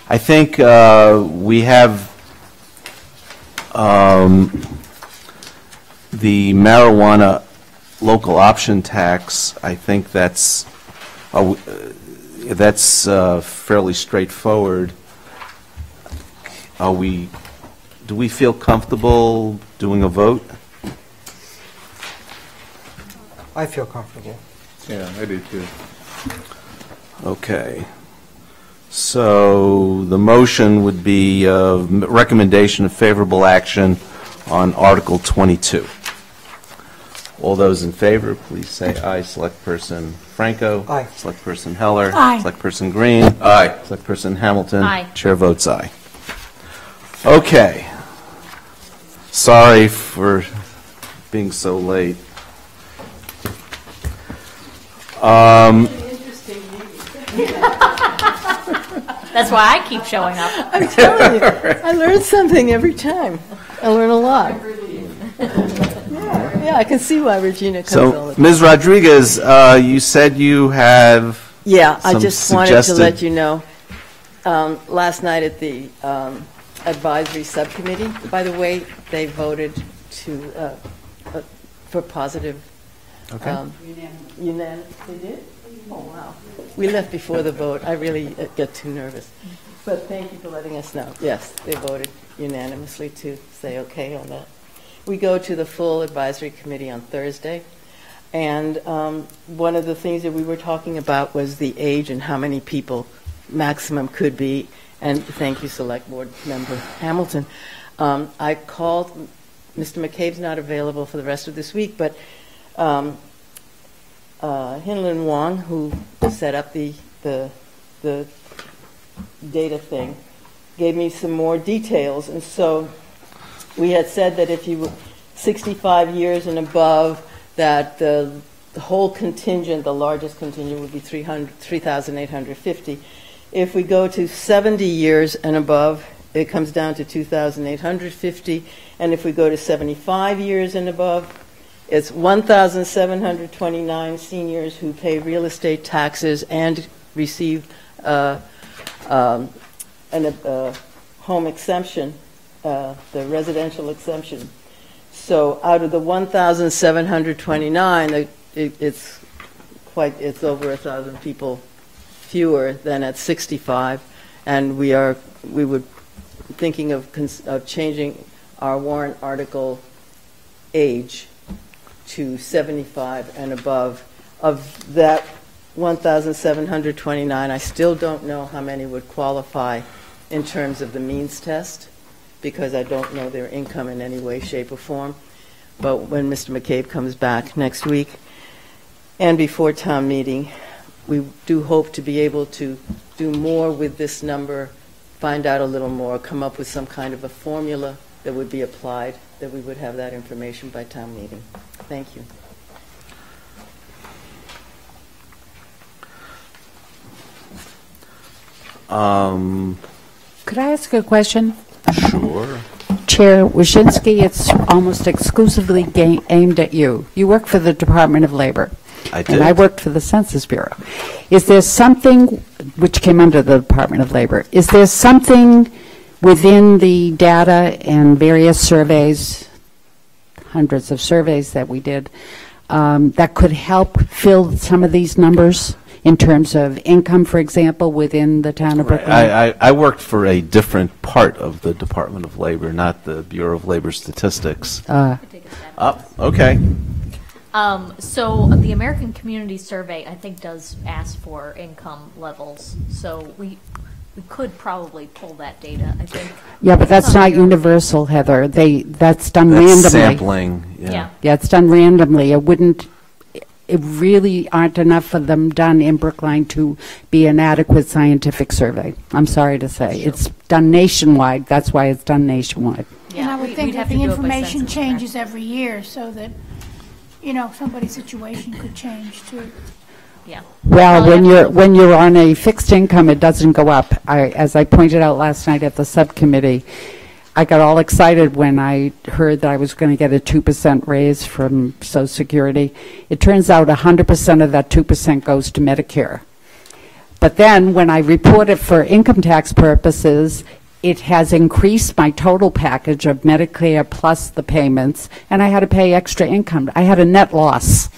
I think we have the marijuana local option tax. I think that's fairly straightforward. Do we feel comfortable doing a vote? I feel comfortable. Yeah, I do too. Okay. So the motion would be recommendation of favorable action on Article 22. All those in favor, please say aye. Select person Franco. Aye. Select person Heller. Aye. Select person Green. Aye. Select person Hamilton. Aye. Chair votes aye. Okay. Sorry for being so late. That's why I keep showing up. I'm telling you, I learn something every time. I learn a lot. Yeah, I can see why Regina comes all the So, time. Ms. Rodriguez, you said you have Yeah, I some just wanted to suggested- let you know, last night at the advisory subcommittee, by the way, they voted for positive. Okay. Unanimous. They did? Oh, wow. We left before the vote. I really get too nervous. But thank you for letting us know. Yes, they voted unanimously to say okay on that. We go to the full advisory committee on Thursday. And one of the things that we were talking about was the age and how many people maximum could be. And thank you, Select Board Member Hamilton. I called, Mr. McCabe's not available for the rest of this week, but Hinlin Wong, who set up the data thing, gave me some more details. And so we had said that if you were 65 years and above, that the whole contingent, the largest contingent, would be 3,850. If we go to 70 years and above, it comes down to 2,850. And if we go to 75 years and above, it's 1,729 seniors who pay real estate taxes and receive a home exemption, the residential exemption. So out of the 1,729, it's over 1,000 people fewer than at 65, and we were thinking of changing our warrant article age to 75 and above. Of that 1,729, I still don't know how many would qualify in terms of the means test, because I don't know their income in any way, shape, or form. But when Mr. McCabe comes back next week, and before town meeting, we do hope to be able to do more with this number, find out a little more, come up with some kind of a formula that would be applied, that we would have that information by town meeting. Thank you. Could I ask a question? Sure. Chair Wyszynski, it's almost exclusively aimed at you. You work for the Department of Labor. I did. And I worked for the Census Bureau. Is there something, which came under the Department of Labor, is there something within the data and various surveys, hundreds of surveys that we did, that could help fill some of these numbers in terms of income, for example, within the town of Brookline? I worked for a different part of the Department of Labor, not the Bureau of Labor Statistics. Okay. So the American Community Survey, I think, does ask for income levels. So we could probably pull that data, I think. Yeah, but that's not universal, Heather. That's done randomly. Sampling, yeah. Yeah, it's done randomly. It really aren't enough of them done in Brookline to be an adequate scientific survey. I'm sorry to say. Sure. It's done nationwide. That's why it's done nationwide. Yeah, and I would think that the information changes every year so that, somebody's situation could change too. Yeah. Well, when you're on a fixed income, it doesn't go up. As I pointed out last night at the subcommittee, I got all excited when I heard that I was going to get a 2% raise from Social Security. It turns out 100% of that 2% goes to Medicare. But then when I report it for income tax purposes, it has increased my total package of Medicare plus the payments, and I had to pay extra income. I had a net loss.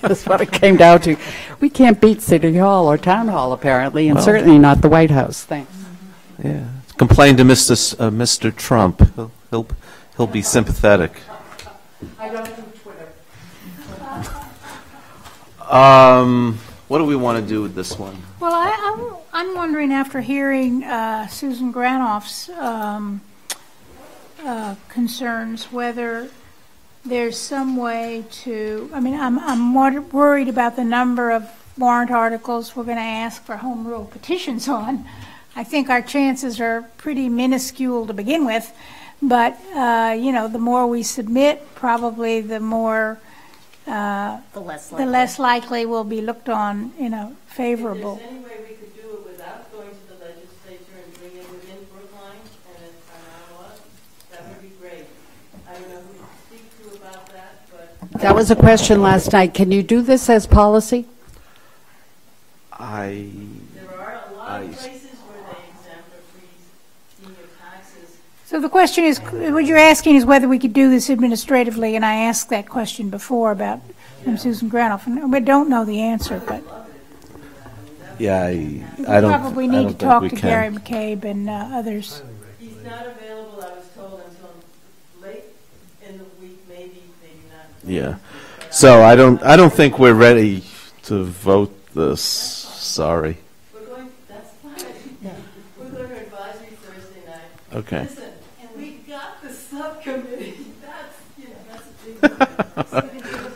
That's what it came down to. We can't beat City Hall or Town Hall, apparently, and certainly not the White House. Thanks. Yeah. Complain to Mr. Trump. He'll be sympathetic. I don't do Twitter. What do we want to do with this one? Well, I'm wondering, after hearing Susan Granoff's concerns, whether there's some way to, I'm more worried about the number of warrant articles we're going to ask for home rule petitions on. I think our chances are pretty minuscule to begin with, but, the more we submit, probably the more, the less likely we'll be looked on, favorable. If there's any way we could do it without going to the legislature and bring it within Brookline and Ottawa, that would be great. I don't know who to speak to about that, but... That was a question last night. Can you do this as policy? There are a lot of places where they exempt or freeze senior taxes. So the question is, what you're asking is whether we could do this administratively, and I asked that question before from Susan Granoff, and we don't know the answer, but yeah, I don't. Probably need to talk to Gary McCabe and others. He's not available, I was told, until late in the week, maybe not. Yeah. So I don't think we're ready to vote this. Sorry. That's fine. Yeah. We're going to advisory Thursday night. Okay. Listen, and we got the subcommittee. That's a big deal.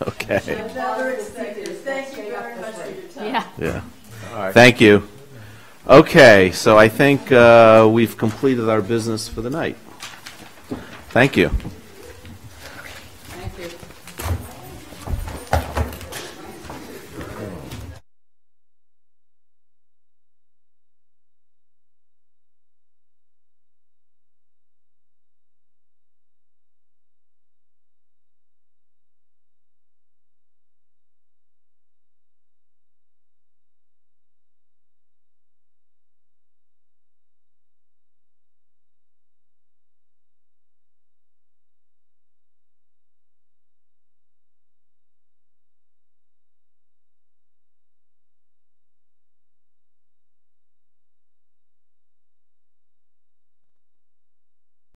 Okay. Thank you very much for your time. Yeah. All right. Thank you. Okay, so I think we've completed our business for the night. Thank you.